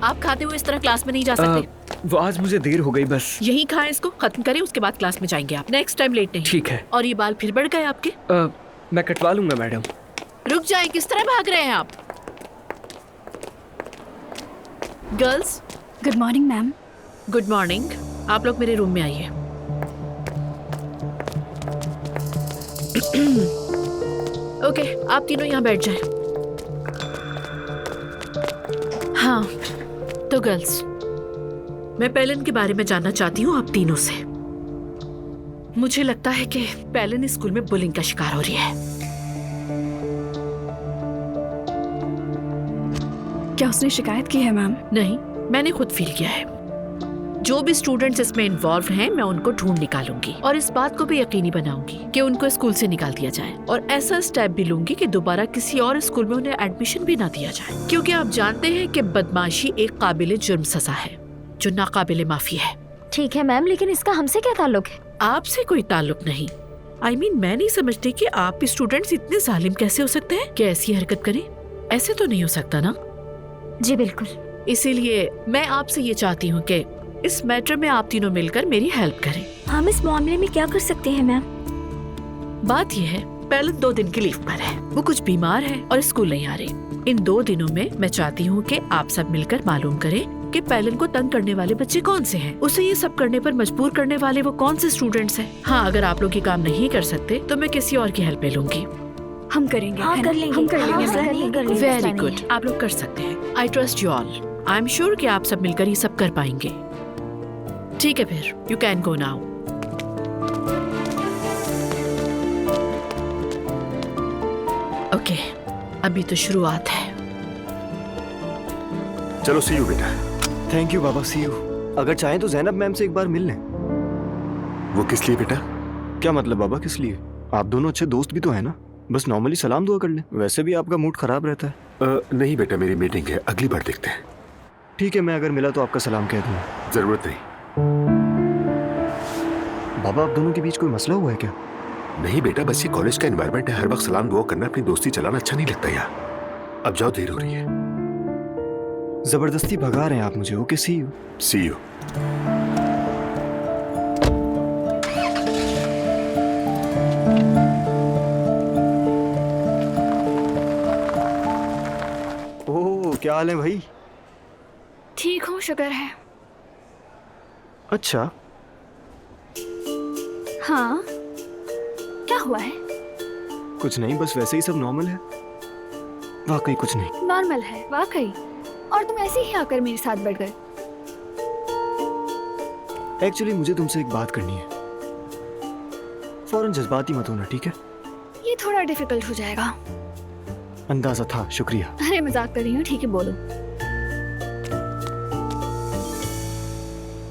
आप खाते हुए इस तरह क्लास में नहीं जा सकते। वो आज मुझे देर हो गई बस। यही खाएं, इसको खत्म करें, उसके बाद क्लास में जाएंगे आप। नेक्स्ट टाइम लेट नहीं। ठीक है। और ये बाल फिर बढ़ गए आपके? मैं कटवा लूंगा मैडम। रुक जाए, किस तरह भाग रहे हैं आप? Girls, good morning ma'am. Good morning. आप लोग मेरे रूम में आइए। ओके, आप तीनों यहाँ बैठ जाएं। हाँ, तो गर्ल्स, मैं पेलन के बारे में जानना चाहती हूँ आप तीनों से। मुझे लगता है कि पेलन स्कूल में बुलिंग का शिकार हो रही है। क्या उसने शिकायत की है मैम? नहीं, मैंने खुद फील किया है। जो भी स्टूडेंट्स इसमें इन्वॉल्व हैं, मैं उनको ढूंढ निकालूंगी और इस बात को भी यकीनी बनाऊंगी कि उनको स्कूल से निकाल दिया जाए, और ऐसा स्टेप भी लूंगी कि दोबारा किसी और स्कूल में उन्हें एडमिशन भी ना दिया जाए, क्योंकि आप जानते हैं कि बदमाशी एक काबिले जुर्म सजा है जो नाकाबिले माफी है। ठीक है मैम, लेकिन इसका हमसे क्या ताल्लुक है? आपसे कोई ताल्लुक नहीं। I mean, मैं नहीं समझती कि आप स्टूडेंट्स इतने जालिम कैसे हो सकते हैं कि ऐसी हरकत करें। ऐसे तो नहीं हो सकता ना? जी बिल्कुल। इसीलिए मैं आपसे ये चाहती हूँ कि इस मैटर में आप तीनों मिलकर मेरी हेल्प करें। हम इस मामले में क्या कर सकते हैं मैम? बात यह है, पेलन 2 दिन की लीव पर है। वो कुछ बीमार है और स्कूल नहीं आ रही। इन 2 दिनों में मैं चाहती हूँ कि आप सब मिलकर मालूम करें कि पेलन को तंग करने वाले बच्चे कौन से हैं, उसे ये सब करने पर मजबूर करने वाले वो कौन से स्टूडेंट्स हैं। हाँ, अगर आप लोग ये काम नहीं कर सकते तो मैं किसी और की हेल्प ले लूंगी। हम करेंगे। हाँ, कर लेंगे। हम कर लेंगे हाँ, मैम। कर लेंगे। वेरी गुड, आप लोग कर सकते हैं। I trust you all. I am sure कि आप सब मिलकर ये सब कर पाएंगे। ठीक है, फिर you can go now. Okay, अभी तो शुरुआत है। चलो सी यू बेटा। थैंक यू बाबा, सी यू। अगर चाहें तो जैनब मैम से एक बार मिल लें। वो किस लिए बेटा? क्या मतलब बाबा, किस लिए? आप दोनों अच्छे दोस्त भी तो हैं ना, बस नॉर्मली सलाम दुआ कर लें। वैसे भी आपका मूड खराब रहता है। नहीं बेटा, मेरी मीटिंग है, अगली बार देखते हैं। ठीक है, मैं अगर मिला तो आपका सलाम कह दूंगा। जरूरत नहीं। बाबा, आप दोनों के बीच कोई मसला हुआ है क्या? नहीं बेटा, बस ये कॉलेज का एनवायरनमेंट है, हर वक्त सलाम दुआ करना, अपनी दोस्ती चलाना अच्छा नहीं लगता यार। अब जाओ, देर हो रही है। जबरदस्ती भगा रहे हैं आप मुझे। Okay, see you. See you. Oh, क्या हाल है भाई? ठीक हूँ, शुक्र है। अच्छा, हाँ, क्या हुआ है? कुछ नहीं, बस वैसे ही सब नॉर्मल है। वाकई कुछ नहीं। नॉर्मल है वाकई। और तुम ऐसे ही आकर मेरे साथ बढ़ गए। एक्चुअली मुझे तुमसे एक बात करनी है। फौरन जज्बाती मत होना, ठीक है? ये थोड़ा डिफिकल्ट हो जाएगा। अंदाजा था, शुक्रिया। अरे मजाक कर रही हूँ, ठीक है बोलो।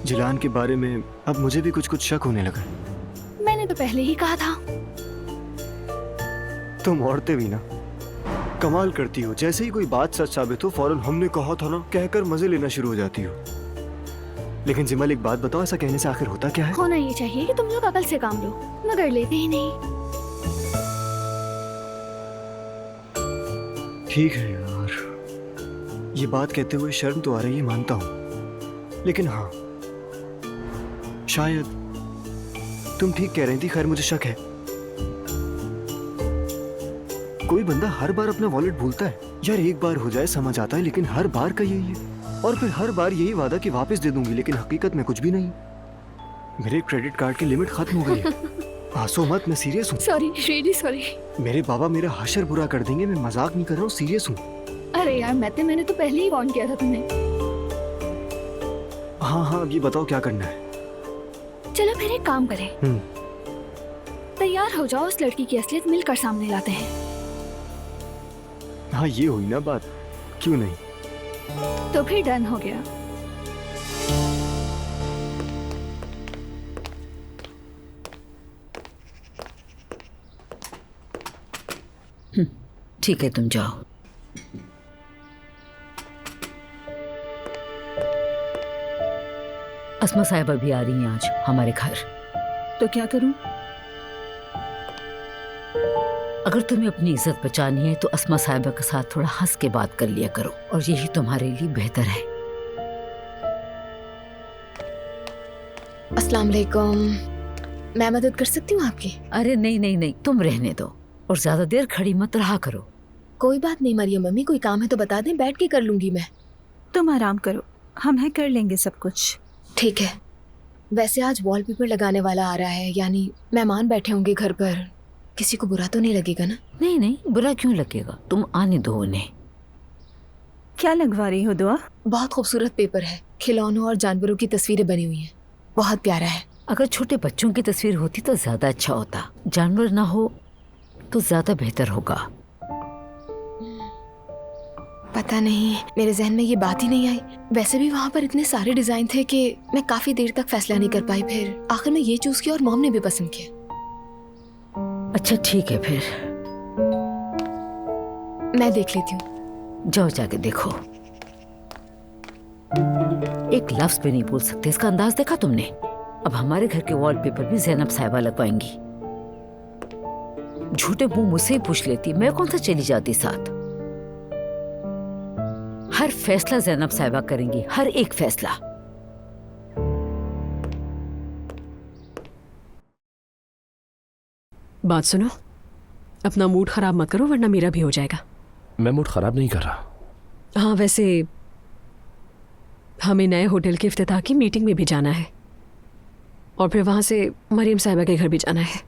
जिलान के बारे में अब मुझे भी कुछ कुछ शक होने लगा। मैंने तो पहले ही कहा था। तुम औरतें भी ना कमाल करती हो। जैसे ही कोई बात सच साबित हो, फौरन हमने कहा था ना कहकर मजे लेना शुरू हो जाती हो। लेकिन जिमल, एक बात बताओ, ऐसा कहने से आखिर होता क्या है? होना ये चाहिए कि तुम लोग अकल से काम लो, मगर लेते ही नहीं। ठीक है यार, ये बात कहते हुए शर्म तो आ रही है, मानता हूं। लेकिन हाँ, शायद तुम ठीक कह रही थी। खैर, मुझे शक है। कोई बंदा हर बार अपना वॉलेट भूलता है यार। एक बार हो जाए समझ आता है, लेकिन हर बार का यही है। और फिर हर बार यही वादा कि वापस दे दूंगी, लेकिन हकीकत में कुछ भी नहीं। मेरे क्रेडिट कार्ड की लिमिट खत्म हो गई है। हंसो मत, मैं सीरियस हूँ। Sorry, really sorry. मेरे बाबा मेरा हशर बुरा कर देंगे। मैं मजाक नहीं कर रहा हूँ, सीरियस हूँ। अरे यार, मैंने तो पहले ही वार्न किया था तुम्हें। हाँ हाँ, अब ये बताओ क्या करना है? चलो फिर एक काम करें, तैयार हो जाओ, उस लड़की की असलियत मिलकर सामने लाते हैं। हाँ, ये हुई ना बात, क्यों नहीं? तो फिर डन हो गया। ठीक है, तुम जाओ। अस्मा साहिबा भी आ रही हैं आज हमारे घर। तो क्या करूं? अगर तुम्हें अपनी इज्जत बचानी है तो अस्मा साहिबा के साथ थोड़ा हंस के बात कर लिया करो, और यही तुम्हारे लिए बेहतर है। अस्सलाम वालेकुम। मैं मदद कर सकती हूँ आपकी? अरे नहीं नहीं नहीं, तुम रहने दो और ज्यादा देर खड़ी मत रहा करो। कोई बात नहीं मरियम मम्मी, कोई काम है तो बता दें, बैठ के कर लूंगी मैं। तुम आराम करो, हम है कर लेंगे सब कुछ। ठीक है। वैसे आज वॉलपेपर लगाने वाला आ रहा है, यानी मेहमान बैठे होंगे घर पर, किसी को बुरा तो नहीं लगेगा ना? नहीं नहीं, बुरा क्यों लगेगा, तुम आने दो उन्हें। क्या लगवा रही हो दुआ? बहुत खूबसूरत पेपर है, खिलौनों और जानवरों की तस्वीरें बनी हुई हैं, बहुत प्यारा है। अगर छोटे बच्चों की तस्वीर होती तो ज्यादा अच्छा होता, जानवर ना हो तो ज्यादा बेहतर होगा। पता नहीं, मेरे जहन में ये बात ही नहीं आई। वैसे भी वहाँ पर इतने सारे डिजाइन थे कि मैं काफी देर तक फैसला नहीं कर पाई, फिर आखिर में ये चूज किया और मॉम ने भी पसंद किया। अच्छा ठीक है, फिर मैं देख लेती हूँ। जाओ जाके देखो। एक लफ्ज भी नहीं बोल सकते, इसका अंदाज देखा तुमने? अब हमारे घर के वॉलपेपर भी ज़ैनब साहिबा लगवाएंगी। झूठे मुंह मुझसे ही पूछ लेती, मैं कौन सा चली जाती साथ। हर फैसला ज़ैनब साहिबा करेंगी, हर एक फैसला। बात सुनो, अपना मूड खराब मत करो वरना मेरा भी हो जाएगा। मैं मूड खराब नहीं कर रहा। हाँ, वैसे हमें नए होटल के इफ्तिताह की मीटिंग में भी जाना है और फिर वहां से मरियम साहिबा के घर भी जाना है।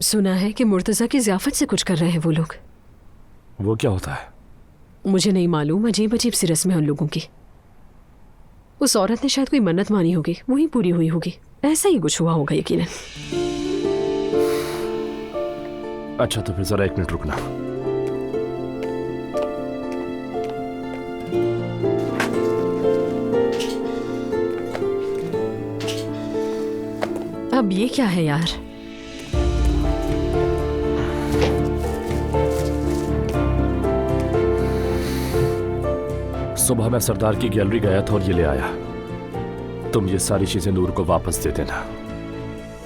सुना है कि मुर्तज़ा की ज़ियाफ़त से कुछ कर रहे हैं वो लोग। वो क्या होता है? मुझे नहीं मालूम, अजीब अजीब सी रस्में उन लोगों की। उस औरत ने शायद कोई मन्नत मानी होगी, वही पूरी हुई होगी, ऐसा ही कुछ हुआ होगा यकीनन। अच्छा तो फिर जरा 1 मिनट रुकना। अब ये क्या है यार? सुबह मैं सरदार की गैलरी गया था और ये ले आया। तुम ये सारी चीजें नूर को वापस दे देना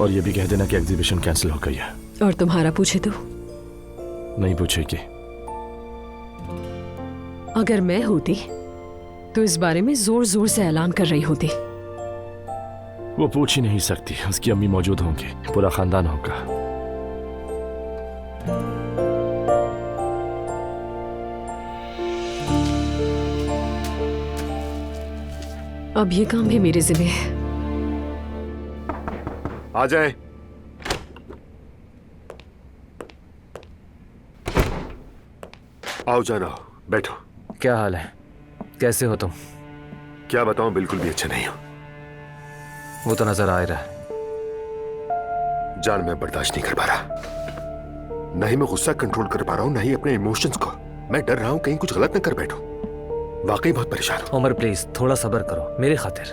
और ये भी कह देना कि एग्जीबिशन कैंसिल हो गई है। और तुम्हारा पूछे तो? नहीं पूछेगी। अगर मैं होती तो इस बारे में जोर जोर से ऐलान कर रही होती। वो पूछ ही नहीं सकती, उसकी अम्मी मौजूद होंगी, पूरा खानदान होगा। अब ये काम भी मेरे जिम्मे है। आ जाए। आओ जाना, बैठो। क्या हाल है, कैसे हो तुम? क्या बताऊं, बिल्कुल भी अच्छा नहीं हो। वो तो नजर आ रहा है। जान मैं बर्दाश्त नहीं कर पा रहा, न ही मैं गुस्सा कंट्रोल कर पा रहा हूं, न ही अपने इमोशंस को। मैं डर रहा हूं कहीं कुछ गलत न कर बैठूं। वाकई बहुत परेशान हूं। उमर प्लीज थोड़ा सब्र करो मेरे खातिर।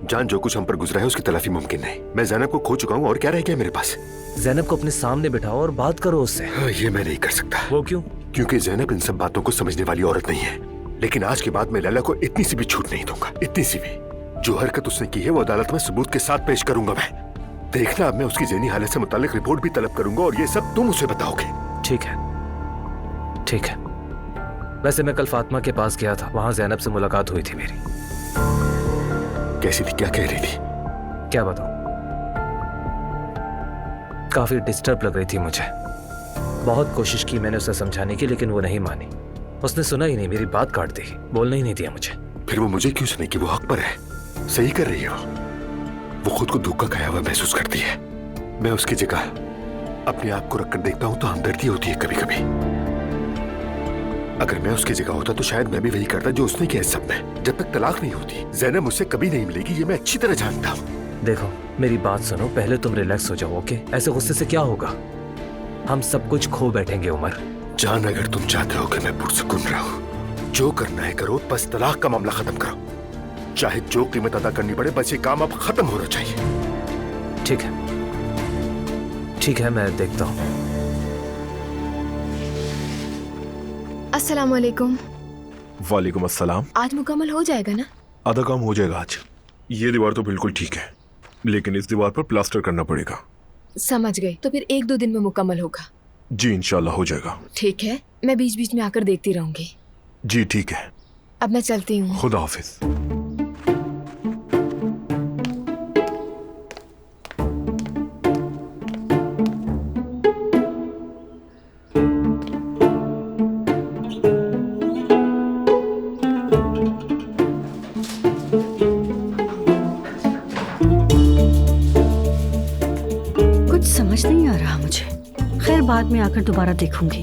जान, जो कुछ हम पर गुजरा है उसकी तलाफी मुमकिन नहीं। मैं ज़ैनब को खो चुका हूं और क्या रह गया मेरे पास? ज़ैनब को अपने सामने बिठाओ और बात करो उससे। हाँ, ये मैं नहीं कर सकता। वो क्यों? क्योंकि ज़ैनब इन सब बातों को समझने वाली औरत नहीं है। लेकिन आज के बाद मैं लैला को इतनी सी भी छूट नहीं दूंगा, इतनी सी भी। जो हरकत उसने की है वो अदालत में सबूत के साथ पेश करूंगा मैं। देखना, अब मैं उसकी ज़हनी हालत से मुताल्लिक रिपोर्ट भी तलब करूंगा और ये सब तुम उसे बताओगे। ठीक है, ठीक है। वैसे मैं कल फातिमा के पास गया था, वहां ज़ैनब से मुलाकात हुई थी मेरी। कैसी थी, क्या कह रही थी? क्या बताऊं, काफी डिस्टर्ब लग रही थी मुझे। बहुत कोशिश की मैंने उसे समझाने की, लेकिन वो नहीं मानी। उसने सुना ही नहीं, मेरी बात काट दी, बोलने ही नहीं दिया मुझे। फिर वो मुझे क्यों सुने कि वो हक पर है, सही कर रही है। वो खुद को धोखा खाया हुआ महसूस करती है। मैं उसकी जगह अपने आप को रखकर देखता हूं तो हमदर्दी होती है कभी कभी। अगर मैं उसकी जगह होता तो शायद मैं भी वही करता जो उसने किया। सब में जब तक तलाक नहीं होती ज़ैनब मुझसे कभी नहीं मिलेगी, ये मैं अच्छी तरह जानता हूँ। देखो मेरी बात सुनो, पहले तुम रिलैक्स हो जाओ, ओके? ऐसे गुस्से से क्या होगा, हम सब कुछ खो बैठेंगे उमर। जान, अगर तुम चाहते हो कि मैं पुरसुकून रहूं, जो करना है करो, बस तलाक का मामला खत्म करो। चाहे जो कीमत अदा करनी पड़े, बस ये काम अब खत्म होना चाहिए। ठीक है, ठीक है, मैं देखता हूँ। अस्सलाम वालेकुम। वालेकुम अस्सलाम। आज मुकम्मल हो जाएगा ना? आधा काम हो जाएगा आज। ये दीवार तो बिल्कुल ठीक है, लेकिन इस दीवार पर प्लास्टर करना पड़ेगा। समझ गई, तो फिर 1-2 दिन में मुकम्मल होगा। जी इंशाल्लाह हो जाएगा। ठीक है, मैं बीच बीच में आकर देखती रहूंगी। जी ठीक है, अब मैं चलती हूँ। खुदा हाफिज। बाद में आकर दोबारा देखूंगी।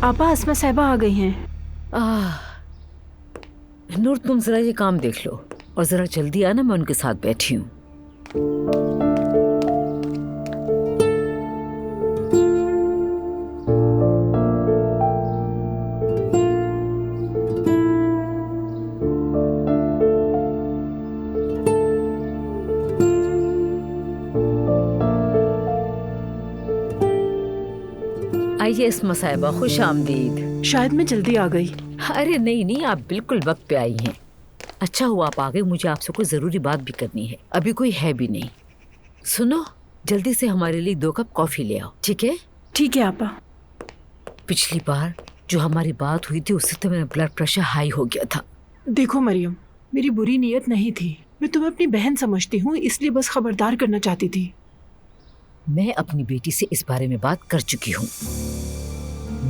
आपा अस्मा साहिबा आ गई हैं। नूर, तुम जरा ये काम देख लो और जरा जल्दी आना, मैं उनके साथ बैठी हूँ। आइए अस्मा साहिबा, खुश आमदीद। शायद मैं जल्दी आ गई। अरे नहीं नहीं, आप बिल्कुल वक्त पे आई हैं। अच्छा हुआ आप आ गए, मुझे आपसे कोई जरूरी बात भी करनी है। अभी कोई है भी नहीं। सुनो, जल्दी से हमारे लिए 2 कप कॉफी ले आओ, ठीक है? ठीक है आपा। पिछली बार जो हमारी बात हुई थी उससे तो मेरा ब्लड प्रेशर हाई हो गया था। देखो मरियम, मेरी बुरी नीयत नहीं थी। मैं तुम्हें अपनी बहन समझती हूँ, इसलिए बस खबरदार करना चाहती थी। मैं अपनी बेटी से इस बारे में बात कर चुकी हूँ।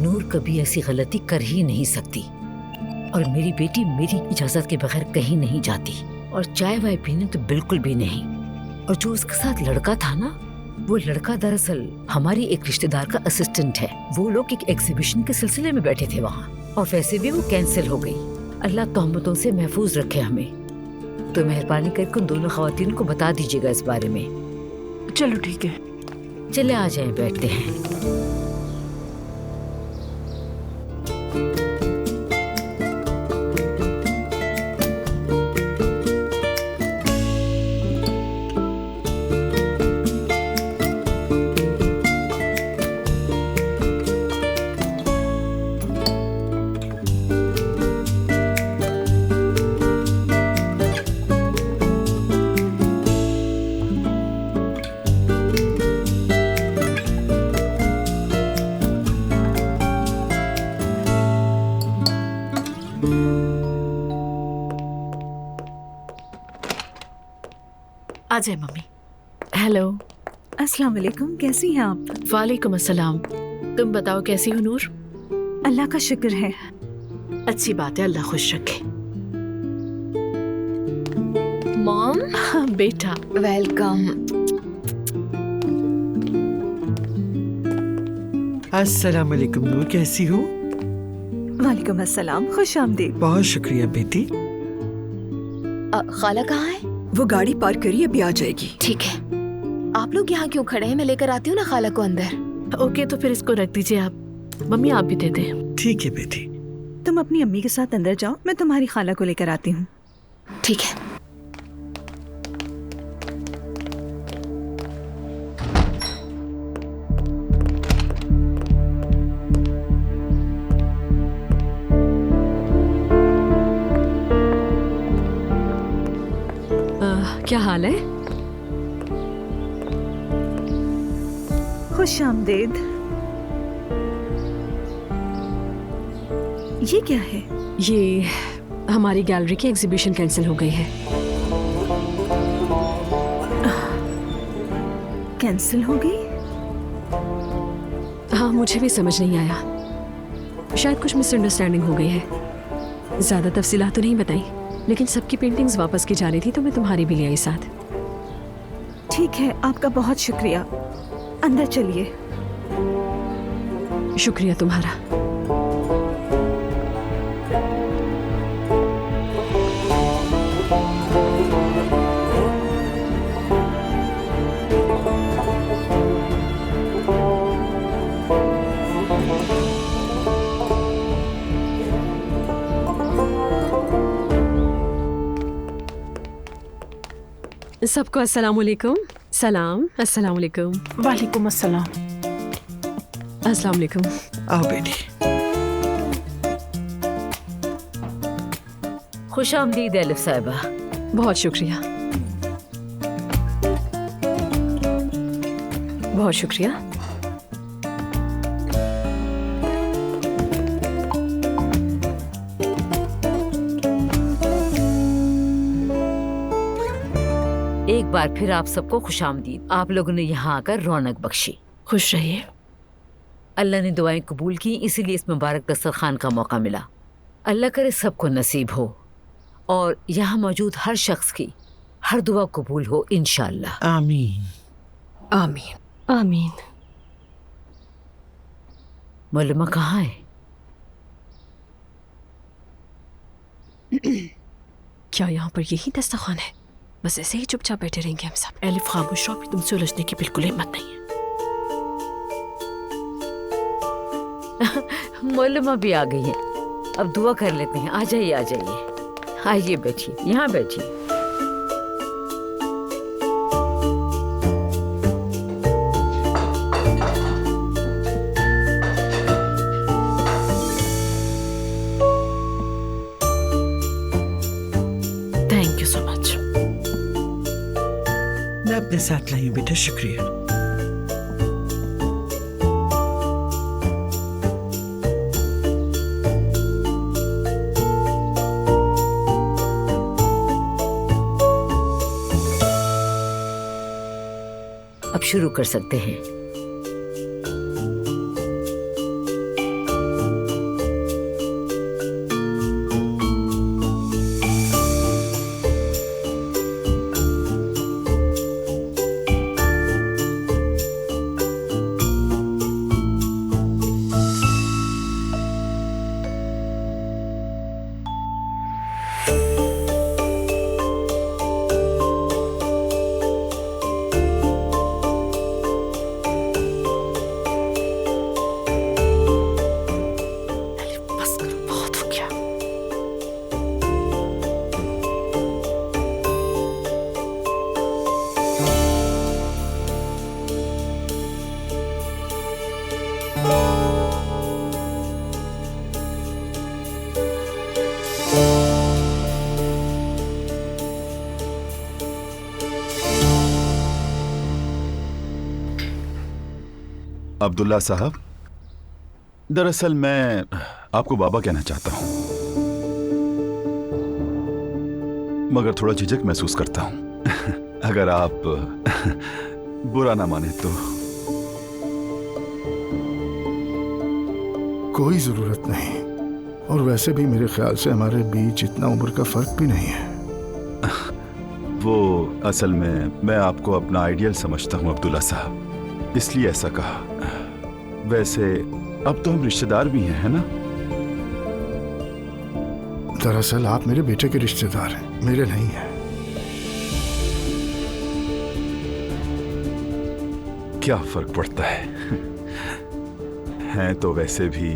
नूर कभी ऐसी गलती कर ही नहीं सकती और मेरी बेटी मेरी इजाजत के बगैर कहीं नहीं जाती, और चाय वाय पीने तो बिल्कुल भी नहीं। और जो उसके साथ लड़का था ना, वो लड़का दरअसल हमारी एक रिश्तेदार का असिस्टेंट है। वो लोग एक एग्जीबिशन के सिलसिले में बैठे थे वहाँ, और वैसे भी वो कैंसिल हो गई। अल्लाह तोहमतों से महफूज रखे हमें। तो मेहरबानी करके उन दोनों खवातीन को बता दीजिएगा इस बारे में। चलो ठीक है। चले आ जाएं, बैठते हैं। आ जाए मम्मी। हेलो। अस्सलाम वालेकुम, कैसी हैं आप? वालेकुम अस्सलाम। तुम बताओ कैसी हो नूर? अल्लाह का शुक्र है। अच्छी बात है, अल्लाह खुश रखे। मॉम। हाँ बेटा, वेलकम। अस्सलाम वालेकुम नूर, कैसी हो? वालेकुम अस्सलाम, खुश आमदीद। बहुत शुक्रिया बेटी। खाला कहाँ है? वो गाड़ी पार्क करिए, अभी आ जाएगी। ठीक है। आप लोग यहाँ क्यों खड़े हैं? मैं लेकर आती हूँ ना खाला को अंदर। ओके, तो फिर इसको रख दीजिए आप। मम्मी आप भी दे दें। ठीक है बेटी। तुम अपनी अम्मी के साथ अंदर जाओ, मैं तुम्हारी खाला को लेकर आती हूँ। ठीक है। क्या हाल है? खुश आमदीद। ये क्या है? ये हमारी गैलरी की एग्जीबिशन कैंसिल हो गई है। कैंसिल हो गई? हाँ, मुझे भी समझ नहीं आया। शायद कुछ मिसअंडरस्टैंडिंग हो गई है। ज्यादा तफसीलात तो नहीं बताई, लेकिन सबकी पेंटिंग्स वापस की जा रही थी तो मैं तुम्हारी भी ले आई साथ। ठीक है, आपका बहुत शुक्रिया। अंदर चलिए। शुक्रिया तुम्हारा। सबको अस्सलाम वालेकुम। सलाम। अस्सलाम वालेकुम। वालेकुम अस्सलाम। अस्सलाम वालेकुम। आओ बेटी। खुश आमदीद एलिफ साहिबा। बहुत शुक्रिया, बहुत शुक्रिया। एक बार फिर आप सबको खुशामदीद। आप लोगों ने यहाँ आकर रौनक बख्शी। खुश रहिए। अल्लाह ने दुआएं कबूल की, इसीलिए इस मुबारक दस्तरखान का मौका मिला। अल्लाह करे सबको नसीब हो। और यहाँ मौजूद हर शख्स की हर दुआ कबूल हो इंशाअल्लाह। आमीन आमीन आमीन। मौलमा कहाँ है? क्या यहाँ पर यही दस्तरखान है? बस ऐसे ही चुपचाप बैठे रहेंगे हम सब। एलिफ खामोश रहो, तुमसे उलझने की बिल्कुल हिम्मत नहीं है। मौलमा भी आ गई है, अब दुआ कर लेते हैं। आ जाइए आ जाइए, आइए बैठिए, यहाँ बैठिए। Thank you so much. मैं अपने साथ लाई हूँ बेटा, शुक्रिया। अब शुरू कर सकते हैं। बस करो, बहुत हो गया। अब्दुल्ला साहब, दरअसल मैं आपको बाबा कहना चाहता हूं, मगर थोड़ा झिझक महसूस करता हूं। अगर आप बुरा ना माने तो। कोई जरूरत नहीं, और वैसे भी मेरे ख्याल से हमारे बीच इतना उम्र का फर्क भी नहीं है। वो असल में मैं आपको अपना आइडियल समझता हूं अब्दुल्ला साहब, इसलिए ऐसा कहा। वैसे अब तो हम रिश्तेदार भी हैं, है ना? दरअसल आप मेरे बेटे के रिश्तेदार हैं, मेरे नहीं हैं। क्या फर्क पड़ता है? हैं तो वैसे भी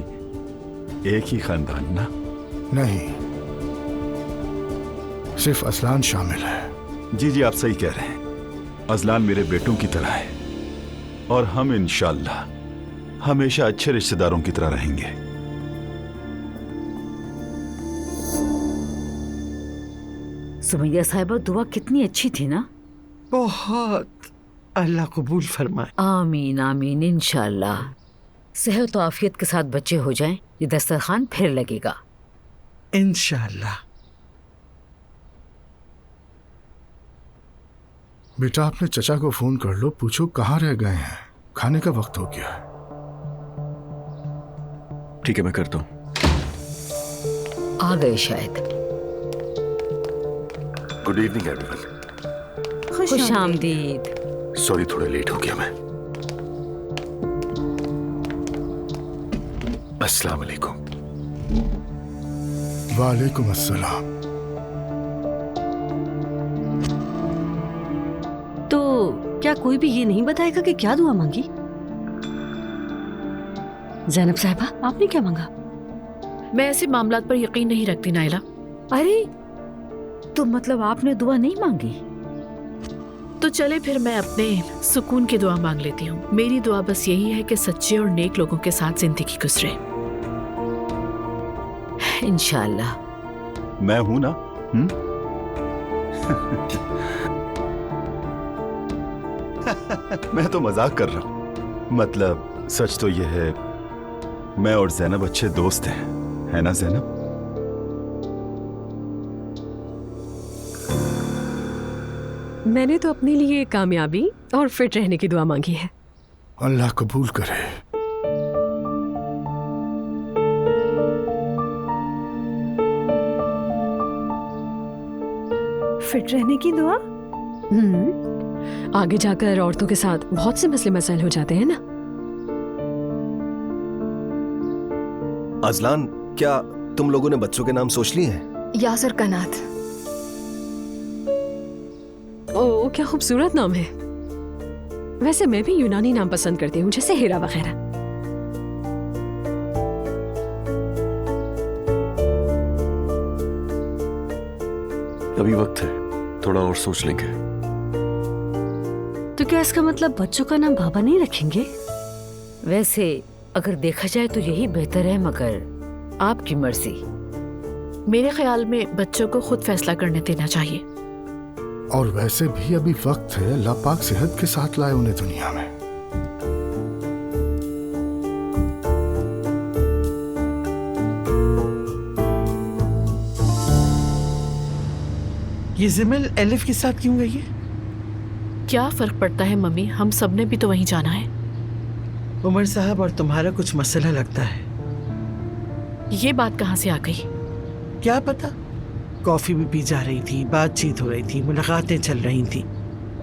एक ही खानदान ना? नहीं, सिर्फ असलान शामिल है। जी जी, आप सही कह रहे हैं। अजलान मेरे बेटों की तरह है, और हम इंशाअल्लाह हमेशा अच्छे रिश्तेदारों की तरह रहेंगे। सुमैया साहिबा, दुआ कितनी अच्छी थी ना? बहुत। अल्लाह कबूल फरमाए। आमीन आमीन इंशाअल्लाह। सेहत और आफियत के साथ बच्चे हो जाएं, ये दस्तरखान फिर लगेगा इंशाअल्लाह। बेटा, अपने चचा को फोन कर लो, पूछो कहाँ रह गए हैं, खाने का वक्त हो गया है। ठीक है, मैं करता हूँ। आ गए शायद। Good evening everyone. खुश आमदीद। सॉरी, थोड़ा लेट हो गया मैं। अस्सलाम वालेकुम। वालेकुम अस्सलाम। तो क्या कोई भी ये नहीं बताएगा कि क्या दुआ मांगी? ज़ैनब साहिबा, आपने क्या मांगा? मैं ऐसे मामलात पर यकीन नहीं रखती नाइला। अरे, तो मतलब आपने दुआ नहीं मांगी? तो चले फिर मैं अपने सुकून की दुआ मांग लेती हूँ। मेरी दुआ बस यही है कि सच्चे और नेक लोगों के साथ जिंदगी गुजरे इंशाअल्लाह। मैं हूं ना? मैं तो मजाक कर रहा हूं। मतलब सच तो यह है, मैं और ज़ैनब अच्छे दोस्त हैं, है ना ज़ैनब? मैंने तो अपने लिए कामयाबी और फिट रहने की दुआ मांगी है। अल्लाह कबूल करे। फिट रहने की दुआ। आगे जाकर औरतों के साथ बहुत से मसले मसाइल हो जाते हैं ना। अजलान, क्या तुम लोगों ने बच्चों के नाम सोच लिए हैं? यासर कनात। ओ, क्या खूबसूरत नाम है। वैसे मैं भी यूनानी नाम पसंद करती हूँ, जैसे हीरा वगैरह। अभी वक्त है, थोड़ा और सोच लेंगे। तो क्या इसका मतलब बच्चों का नाम बाबा नहीं रखेंगे? वैसे अगर देखा जाए तो यही बेहतर है, मगर आपकी मर्जी। मेरे ख्याल में बच्चों को खुद फैसला करने देना चाहिए। और वैसे भी अभी वक्त है, अल्लाह पाक सेहत के साथ लाए उन्हें दुनिया में। ये जिमिल एलिफ के साथ क्यों गई है? क्या फर्क पड़ता है मम्मी, हम सबने भी तो वहीं जाना है। उमर साहब और तुम्हारा कुछ मसला लगता है। ये बात कहाँ से आ गई? क्या पता, कॉफी भी पी जा रही थी, बातचीत हो रही थी, मुलाकातें चल रही थी,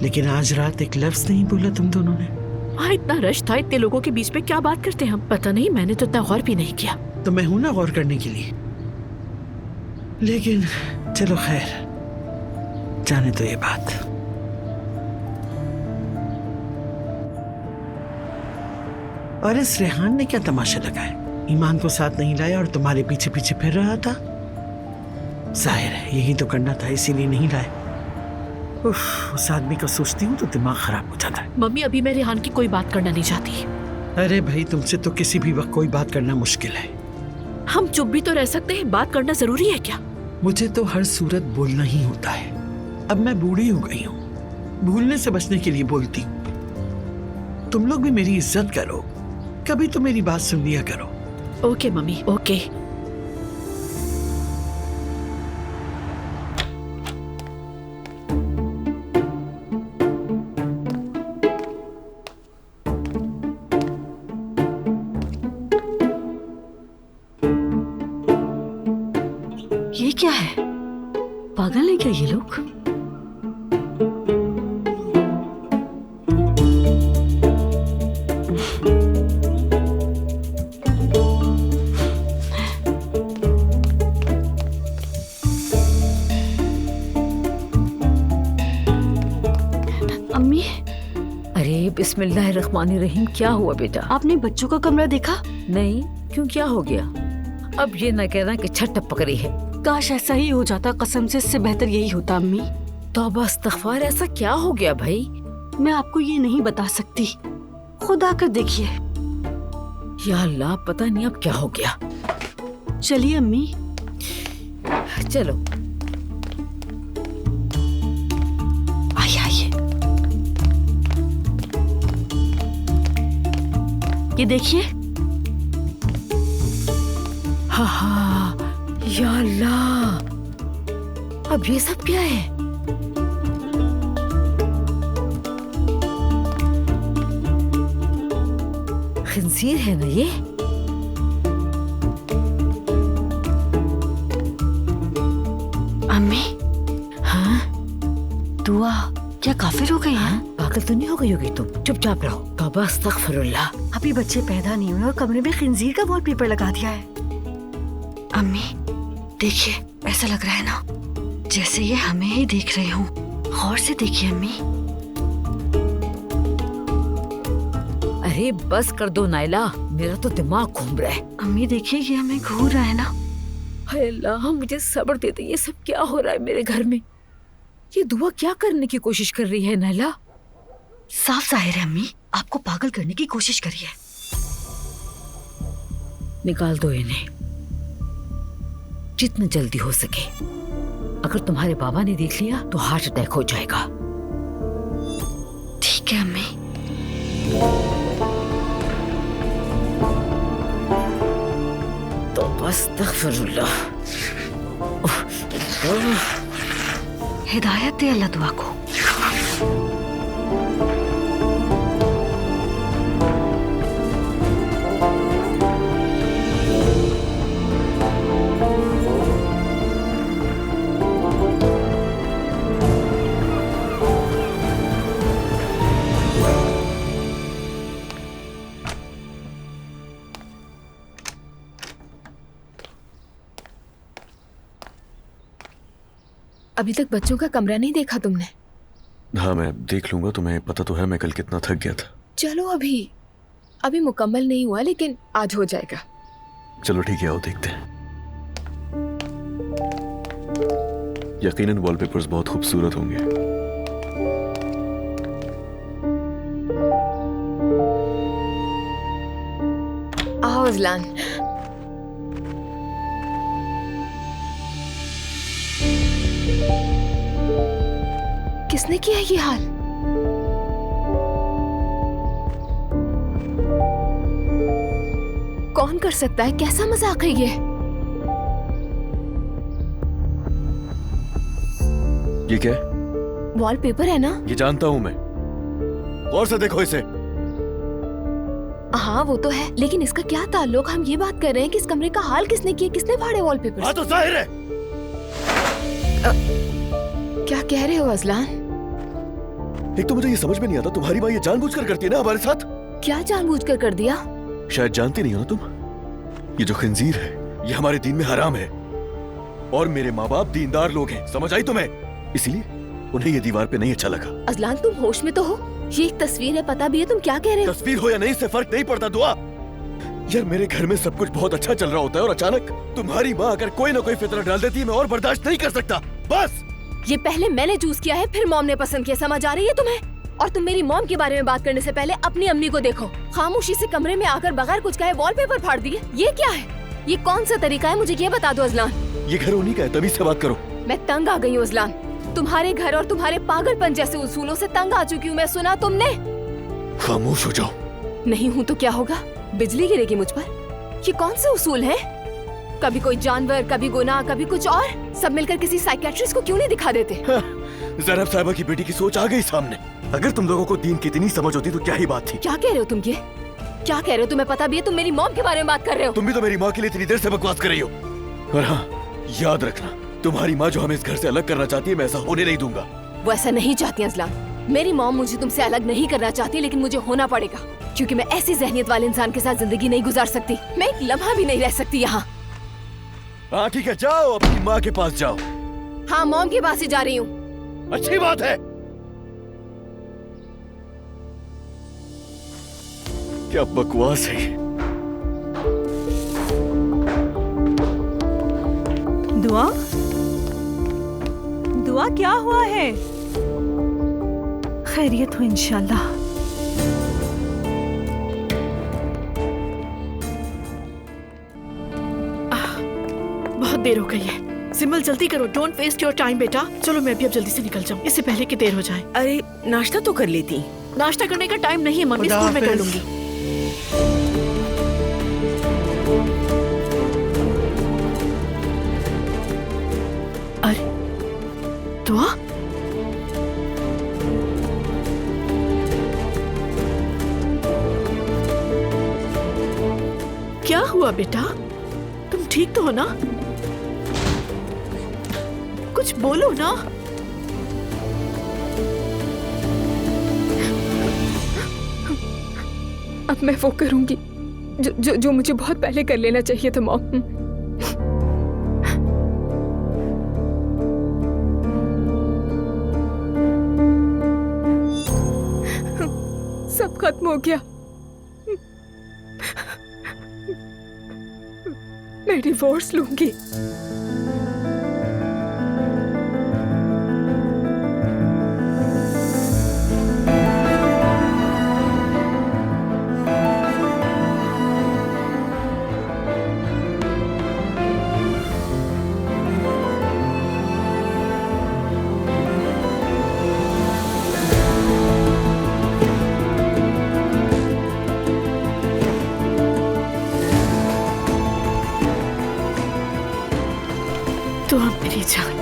लेकिन आज रात एक लफ्ज नहीं बोला तुम दोनों ने। वहाँ इतना रश था, इतने लोगों के बीच में क्या बात करते हम? पता नहीं, मैंने तो इतना गौर भी नहीं किया। तो मैं हूं ना गौर करने के लिए। लेकिन चलो खैर, जाने तो ये बात। और इस रेहान ने क्या तमाशा लगाया? ईमान को साथ नहीं लाया और तुम्हारे पीछे पीछे फिर रहा था। जाहिर है यही तो करना था, इसीलिए नहीं लाए। उस आदमी का सोचती हूँ तो दिमाग खराब हो जाता है। मम्मी, अभी मैं रेहान की कोई बात करना नहीं चाहती। अरे भाई, तुमसे तो किसी भी वक्त कोई बात करना मुश्किल है। हम चुप भी तो रह सकते हैं, बात करना जरूरी है क्या? मुझे तो हर सूरत बोलना ही होता है। अब मैं बूढ़ी हो गई हूँ, भूलने से बचने के लिए बोलती हूँ। तुम लोग भी मेरी इज्जत करो, कभी तो मेरी बात सुन लिया करो। Okay mummy, okay. ये क्या है? पागल है क्या ये लोग? अम्मी, अरे बिस्मिल्लाहिर्रहमानिर्रहीम, क्या हुआ बेटा? आपने बच्चों का कमरा देखा? नहीं, क्यों, क्या हो गया? अब ये न कहना कि छत टपक रही है। काश ऐसा ही हो जाता, कसम से इससे बेहतर यही होता अम्मी। तौबा इस्तग़फ़ार, ऐसा क्या हो गया भाई? मैं आपको ये नहीं बता सकती, खुद आकर देखिए। या अल्लाह, पता नहीं अब क्या हो गया। चलिए अम्मी। चलो आइए आइए। ये देखिए। हाँ हाँ, या अल्लाह, अब ये सब क्या है? खिंजीर है ना ये? अम्मी। हाँ? दुआ क्या काफिर हो गई है? हाँ? पागल तो नहीं हो गई होगी तुम? चुपचाप रहो। तौबा अस्तग़फिरुल्लाह। अभी बच्चे पैदा नहीं हुए और कमरे में खिंजीर का वॉलपेपर लगा दिया है। अम्मी देखिए, ऐसा लग रहा है ना जैसे ये हमें ही देख रहे हों। गौर से देखिए अम्मी। अरे बस कर दो नाइला, मेरा तो दिमाग घूम रहा है। अम्मी देखिए, ये हमें घूर रहा है ना। हाय अल्लाह, मुझे सब्र दे दे। ये सब क्या हो रहा है मेरे घर में? ये दुआ क्या करने की कोशिश कर रही है नाइला? साफ जाहिर है अम्मी आपको पागल करने की कोशिश करी है। निकाल दो इन्हें जितना जल्दी हो सके। अगर तुम्हारे बाबा ने देख लिया तो हार्ट अटैक हो जाएगा। ठीक है अम्मी। तो बस अस्तग़फिरुल्लाह। हिदायत दे अल्लाह दुआ को। अभी तक बच्चों का कमरा नहीं देखा तुमने? हाँ मैं देख लूंगा, तुम्हें पता तो है मैं कल कितना थक गया था। चलो अभी मुकम्मल नहीं हुआ, लेकिन आज हो जाएगा। चलो ठीक है, आओ देखते हैं। यकीनन वॉलपेपर्स बहुत खूबसूरत होंगे। आओ अजलान। किसने किया ये हाल? कौन कर सकता है? कैसा मजाक है ये क्या है? वॉलपेपर है ना? ये जानता हूं मैं, और से देखो इसे। हाँ वो तो है, लेकिन इसका क्या ताल्लुक? हम ये बात कर रहे हैं कि इस कमरे का हाल किसने किया, किसने फाड़े वॉलपेपर? हाँ तो जाहिर है। क्या कह रहे हो अजलान? एक तो मुझे ये समझ में नहीं आता, तुम्हारी माँ ये जानबूझकर करती है ना हमारे साथ? क्या जानबूझकर कर दिया? शायद जानती नहीं हो ना तुम, ये जो खंजीर है ये हमारे दीन में हराम है, और मेरे माँ बाप दीनदार लोग हैं, समझ आई तुम्हें? इसीलिए उन्हें ये दीवार पे नहीं अच्छा लगा। अजलान तुम होश में तो हो? ये एक तस्वीर है, पता भी है तुम क्या कह रहे हो? तस्वीर हो या नहीं इससे फर्क नहीं पड़ता दुआ। यार मेरे घर में सब कुछ बहुत अच्छा चल रहा होता है और अचानक तुम्हारी माँ अगर कोई ना कोई फितरा डाल देती है, मैं और बर्दाश्त नहीं कर सकता। बस ये पहले मैंने चूज किया है, फिर मॉम ने पसंद किया, समझ आ रही है तुम्हें? और तुम मेरी मॉम के बारे में बात करने से पहले अपनी अम्मी को देखो। खामोशी से कमरे में आकर बगैर कुछ कहे वॉलपेपर फाड़ दिए। ये क्या है? ये कौन सा तरीका है? मुझे ये बता दो अजलान। ये घर उन्हीं का है, तभी से बात करो। मैं तंग आ गई हूँ अजलान, तुम्हारे घर और तुम्हारे पागलपन जैसे उसूलों से तंग आ चुकी हूँ मैं। सुना तुमने? खामोश हो जाओ। नहीं हूँ तो क्या होगा? बिजली गिरेगी मुझ पर। ये कौन से उसूल हैं? कभी कोई जानवर, कभी गुनाह, कभी कुछ और। सब मिलकर किसी साइकियाट्रिस्ट को क्यों नहीं दिखा देते? ज़ैनब साहिबा की बेटी की सोच आ गई सामने। अगर तुम लोगों को दीन की इतनी समझ होती तो क्या ही बात थी। क्या कह रहे हो तुम? ये क्या कह रहे हो? तुम्हें पता भी है तुम मेरी मॉम के बारे में बात कर रहे हो? तुम भी तो मेरी माँ के लिए इतनी देर से बकवास कर रही हो। और हाँ याद रखना, तुम्हारी माँ जो हमें इस घर से अलग करना चाहती है, मैं ऐसा होने नहीं दूंगा। वो ऐसा नहीं चाहती अजलान। मेरी मॉम मुझे तुमसे अलग नहीं करना चाहती, लेकिन मुझे होना पड़ेगा, क्योंकि मैं ऐसी जहनियत वाले इंसान के साथ जिंदगी नहीं गुजार सकती। मैं एक लम्हा भी नहीं रह सकती यहाँ। हाँ ठीक है, जाओ अपनी माँ के पास जाओ। हाँ मॉम के पास ही जा रही हूँ। अच्छी बात है। क्या बकवास है ये? दुआ, दुआ क्या हुआ है? खैरियत हो इंशाल्लाह। बहुत देर हो गई है। सिमल जल्दी करो, डोंट वेस्ट योर टाइम बेटा। चलो मैं भी अब जल्दी से निकल जाऊँ, इससे पहले कि देर हो जाए। अरे नाश्ता तो कर लेती। नाश्ता करने का टाइम नहीं है मम्मी, स्कूल में कर लूंगी। अरे दुआ, क्या हुआ बेटा? तुम ठीक तो हो ना? कुछ बोलो ना। अब मैं वो करूंगी जो मुझे बहुत पहले कर लेना चाहिए था मॉम। सब खत्म हो गया। मैं डिवोर्स लूंगी। तो अब मेरी जान,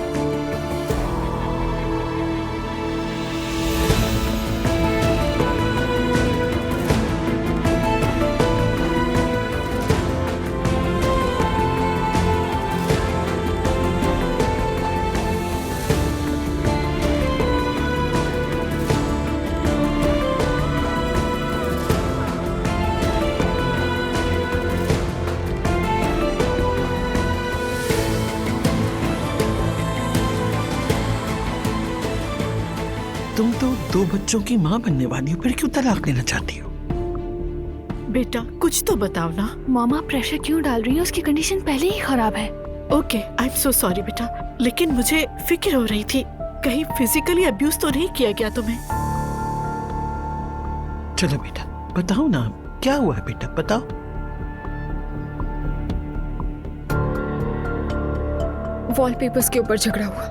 बच्चों की माँ बनने वाली हो, फिर क्यों तलाक लेना चाहती हो? बेटा कुछ तो बताओ ना। मामा प्रेशर क्यों डाल रही है? उसकी कंडीशन पहले ही खराब है। Okay I am so sorry बेटा, लेकिन मुझे फिक्र हो रही थी कहीं फिजिकली अब्यूज तो नहीं किया गया तुम्हें। चलो बेटा बताओ ना, क्या हुआ है बेटा, बताओ। वॉलपेपर्स के ऊपर झगड़ा हुआ।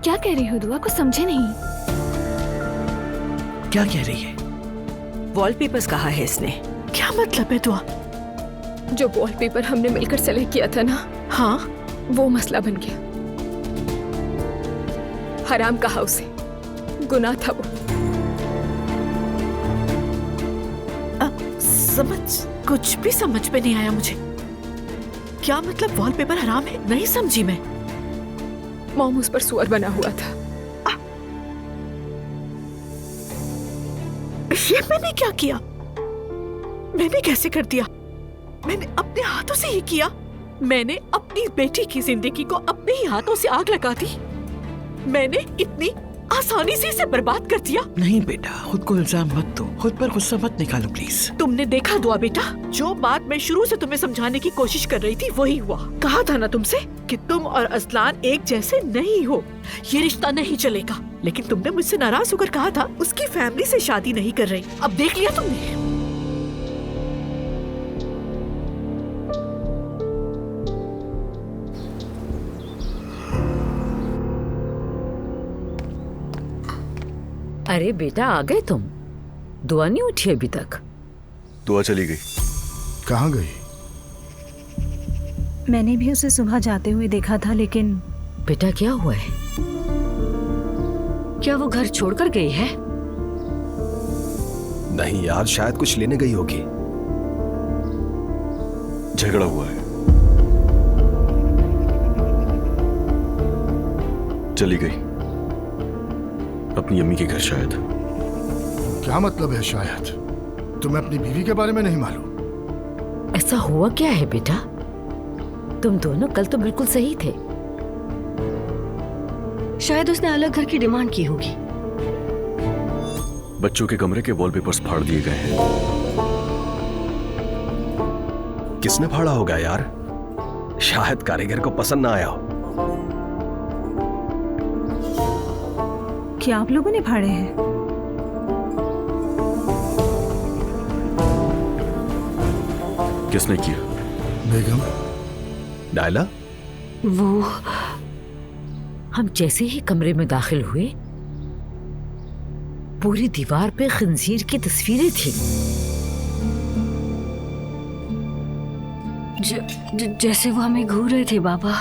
क्या कह रही हो दुआ? कुछ समझे नहीं। क्या कह रही है? वॉलपेपर्स कहा है इसने। क्या मतलब है दुआ? जो वॉलपेपर हमने मिलकर सेलेक्ट किया था ना, हाँ वो मसला बन गया। हराम कहा उसे, गुनाह था वो। कुछ भी समझ में नहीं आया मुझे। क्या मतलब वॉलपेपर हराम है? नहीं समझी मैं। मॉम उस पर सुअर बना हुआ था। ये मैंने क्या किया? मैंने कैसे कर दिया? मैंने अपने हाथों से ही किया। मैंने अपनी बेटी की जिंदगी को अपने ही हाथों से आग लगा दी। मैंने इतनी आसानी से इसे बर्बाद कर दिया। नहीं बेटा, खुद को इल्जाम मत दो, खुद पर गुस्सा मत निकालो प्लीज। तुमने देखा दुआ बेटा, जो बात मैं शुरू से तुम्हें समझाने की कोशिश कर रही थी वही हुआ। कहा था ना तुमसे कि तुम और असलान एक जैसे नहीं हो, ये रिश्ता नहीं चलेगा। लेकिन तुमने मुझसे नाराज होकर कहा था उसकी फैमिली से शादी नहीं कर रही। अब देख लिया तुमने। अरे बेटा आ गए तुम? दुआ नहीं उठी अभी तक? दुआ चली गई। कहाँ गई? मैंने भी उसे सुबह जाते हुए देखा था, लेकिन बेटा क्या हुआ है? क्या वो घर छोड़कर गई है? नहीं यार, शायद कुछ लेने गई होगी। झगड़ा हुआ है, चली गई अपनी अम्मी के घर शायद। क्या मतलब है शायद? तुम्हें अपनी बीवी के बारे में नहीं मालूम? ऐसा हुआ क्या है बेटा? तुम दोनों कल तो बिल्कुल सही थे। शायद उसने अलग घर की डिमांड की होगी। बच्चों के कमरे के वॉलपेपर्स फाड़ दिए गए हैं। किसने फाड़ा होगा यार? शायद कारीगर को पसंद ना आया हो। क्या आप लोगों ने फाड़े हैं? किसने किया? बेगम। नायला? वो हम जैसे ही कमरे में दाखिल हुए, पूरी दीवार पे खंजीर की तस्वीरें थी। जैसे वो हमें घूर रहे थे बाबा।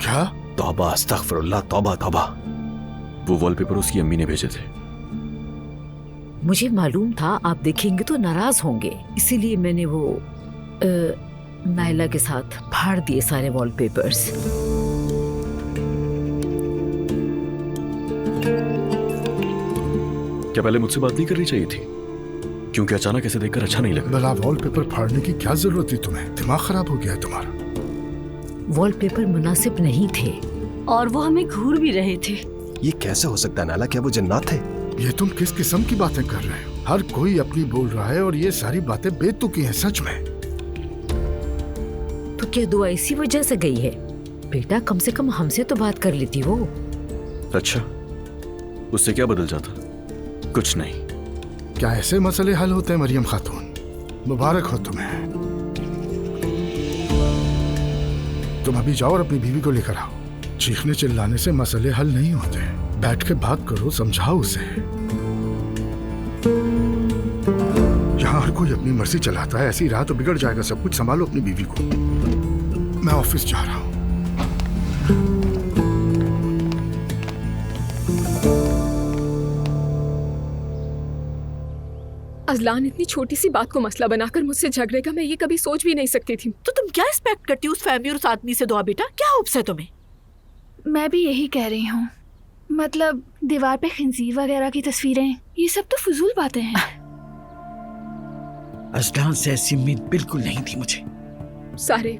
क्या? तौबा अस्तगफिरुल्लाह, तौबा तौबा। वो वॉलपेपर उसकी अम्मी ने भेजे थे। मुझे मालूम था आप देखेंगे तो नाराज होंगे, इसीलिए मैंने वो नायला के साथ फाड़ दिए सारे वॉलपेपर्स। क्या पहले मुझसे बात नहीं करनी चाहिए थी? क्योंकि अचानक ऐसे देखकर अच्छा नहीं लगा। भला वॉलपेपर फाड़ने की क्या जरूरत थी तुम्हें? दिमाग खराब हो गया है तुम्हारा। वॉलपेपर मुनासिब नहीं थे और वो हमें घूर भी रहे थे। ये कैसे हो सकता है नाला? क्या वो जन्नत थे? ये तुम किस किस्म की बातें कर रहे हो? हर कोई अपनी बोल रहा है और ये सारी बातें बेतुकी हैं सच में। तो क्या दुआ इसी वजह से गई है? बेटा कम से कम हमसे तो बात कर लेती वो। अच्छा, उससे क्या बदल जाता? कुछ नहीं। क्या ऐसे मसले हल होते हैं मरियम खातून? मुबारक हो तुम्हें। तुम अभी जाओ और अपनी बीवी को लेकर आओ। चीखने चिल्लाने से मसले हल नहीं होते। बैठ के बात करो, समझाओ उसे। यहाँ हर कोई अपनी मर्जी चलाता है, ऐसी राह तो बिगड़ जाएगा सब कुछ। संभालो अपनी बीवी को। मैं ऑफिस जा रहा हूँ। अजलान इतनी छोटी सी बात को मसला बनाकर मुझसे झगड़ेगा, मैं ये कभी सोच भी नहीं सकती थी। तो तुम क्या एक्सपेक्ट करती हो उस फैमिली और उस आदमी से? दुआ बेटा क्या होप्स है तुम्हें? मैं भी यही कह रही हूँ। मतलब दीवार पे खंजीर वगैरह की तस्वीरें, ये सब तो फजूल बातें हैं। अजलान से ऐसी उम्मीद बिल्कुल नहीं थी मुझे। सारे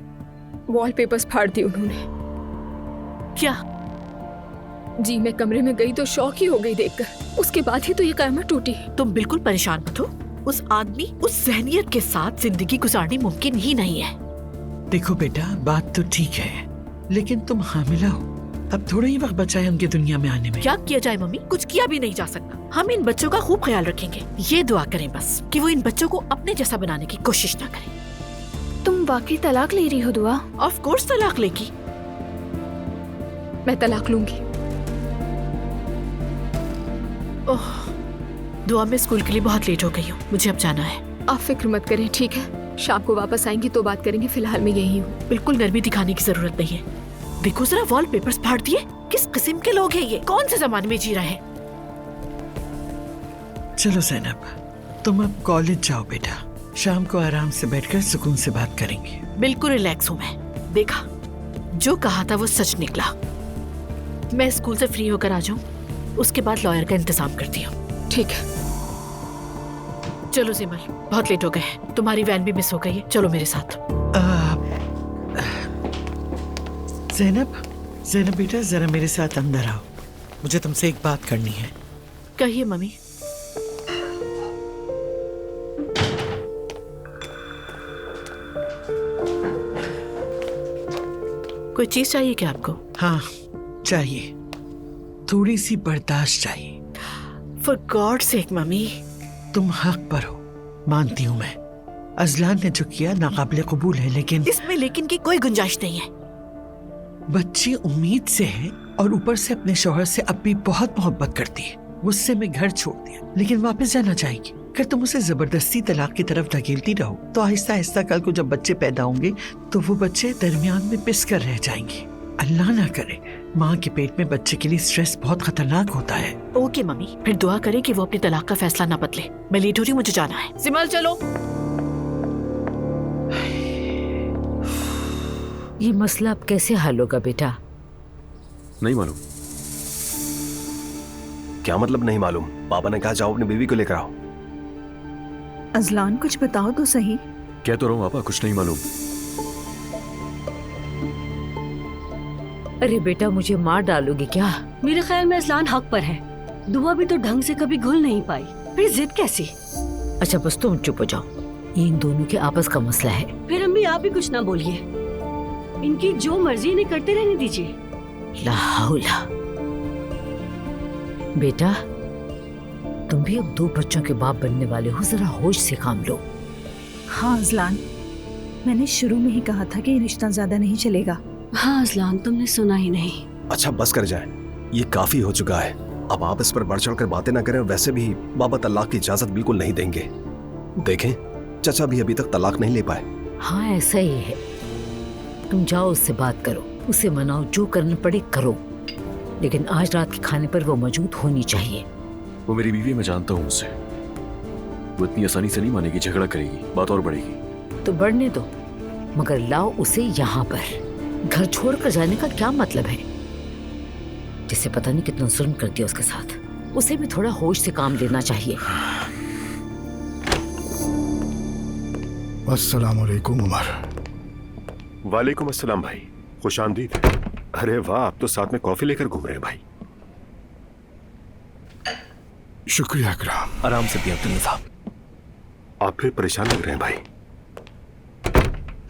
वॉलपेपर्स फाड़ दिए उन्होंने। क्या? जी मैं कमरे में गई तो शौक ही हो गई देखकर। उसके बाद ही तो ये कयामत टूटी। तुम बिल्कुल परेशान मत हो। उस आदमी उस जहनियत के साथ जिंदगी गुजारनी मुमकिन ही नहीं है। देखो बेटा, बात तो ठीक है, लेकिन तुम हामिला हो। अब थोड़ा ही वक्त बचा है उनकी दुनिया में आने में। क्या किया जाए मम्मी? कुछ किया भी नहीं जा सकता। हम इन बच्चों का खूब ख्याल रखेंगे। ये दुआ करें बस कि वो इन बच्चों को अपने जैसा बनाने की कोशिश ना करें। तुम वाकई तलाक ले रही हो दुआ? ऑफ कोर्स तलाक लेगी। मैं तलाक लूंगी। ओह दुआ, मैं स्कूल के लिए बहुत लेट हो गई हूँ, मुझे अब जाना है। आप फिक्र मत करें, ठीक है? शाम को वापस आएंगी तो बात करेंगे, फिलहाल मैं यही हूँ। बिल्कुल नरमी दिखाने की जरूरत नहीं है। देखो जरा वॉलपेपर्स फाड़ दिए। किस किस्म के लोग हैं ये? कौन से जमाने में जी रहे हैं? चलो ज़ैनब, तुम अब कॉलेज जाओ बेटा। शाम को आराम से बैठकर सुकून से बात करेंगे। बिल्कुल रिलैक्स हूँ मैं। देखा, जो कहा था वो सच निकला। मैं स्कूल से फ्री होकर आ जाऊँ, उसके बाद लॉयर का इंतजाम करती हूँ। ठीक है। चलो सिमर, बहुत लेट हो गए हैं। तुम्हारी वैन भी मिस हो गई है, चलो मेरे साथ। ज़ैनब बेटा, जरा मेरे साथ अंदर आओ, मुझे तुमसे एक बात करनी है। कहिए मम्मी। कोई चीज चाहिए क्या आपको? हाँ चाहिए, थोड़ी सी बर्दाश्त चाहिए। For God sake mummy. तुम हक पर हो, मानती हूँ मैं। अजलान ने जो किया नाकाबिले कबूल है, लेकिन इसमें लेकिन की कोई गुंजाइश नहीं है। बच्ची उम्मीद से है और ऊपर से अपने शौहर से अब भी बहुत मोहब्बत करती है। मुझसे मैं घर छोड़ दिया, लेकिन वापस जाना चाहेगी। अगर तुम उसे जबरदस्ती तलाक की तरफ धकेलती रहो तो आहिस्ता आहिस्ता कल को जब बच्चे पैदा होंगे तो वो बच्चे दरमियान में पिस कर रह जाएंगे। अल्लाह ना करे, माँ के पेट में बच्चे के लिए स्ट्रेस बहुत खतरनाक होता है। ओके मम्मी, फिर दुआ करें कि वो अपनी तलाक का फैसला ना बदले। मैं लेट हो रही हूँ, मुझे जाना है। सिमल चलो। ये मसला अब कैसे हल होगा बेटा? नहीं मालूम। क्या मतलब नहीं मालूम? पापा ने कहा जाओ अपनी बीवी को लेकर आओ। अजलान कुछ बताओ तो सही। कह तो रहा हूँ पापा, कुछ नहीं मालूम। अरे बेटा, मुझे मार डालोगे क्या? मेरे ख्याल में अजलान हक पर है। दुआ भी तो ढंग से कभी घुल नहीं पाई, फिर जिद कैसी? अच्छा बस तुम चुप हो जाओ, ये इन दोनों के आपस का मसला है। फिर अम्मी आप भी कुछ ना बोलिए, इनकी जो मर्जी इन्हें करते रहने दीजिए। ला हौला। बेटा, तुम भी अब 2 बच्चों के बाप बनने वाले हो, जरा होश से काम लो। हाँ अजलान, मैंने शुरू में ही कहा था कि ये रिश्ता ज्यादा नहीं चलेगा। हाँ अजलान, तुमने सुना ही नहीं। अच्छा बस कर जाए, ये काफी हो चुका है। अब आप इस पर बढ़ चढ़ कर बातें ना करें। वैसे भी बाबा तलाक की इजाजत बिल्कुल नहीं देंगे। देखें, चाचा भी अभी तक तलाक नहीं ले पाए। हाँ ऐसा ही है, तुम जाओ उससे बात करो, उसे मनाओ, जो करना पड़े करो, लेकिन आज रात के खाने पर वो मौजूद होनी चाहिए। वो मेरी बीवी, मैं जानता हूँ उससे। वो इतनी आसानी से नहीं मानेगी, झगड़ा करेगी, बात और बढ़ेगी। तो बढ़ने दो, मगर लाओ उसे यहाँ पर। घर छोड़कर जाने का क्या मतलब है? जिसे पता नहीं कितना जुल्म कर दिया उसके साथ, उसे भी थोड़ा होश से काम लेना चाहिए। अस्सलामुअलैकुम उमर। वालेकुम अस्सलाम भाई, खुश आमदीद। अरे वाह, आप तो साथ में कॉफी लेकर घूम रहे हैं भाई। शुक्रिया इकराम। आराम से दिया अब्दुल्ला साहब। आप फिर परेशान लग रहे हैं भाई,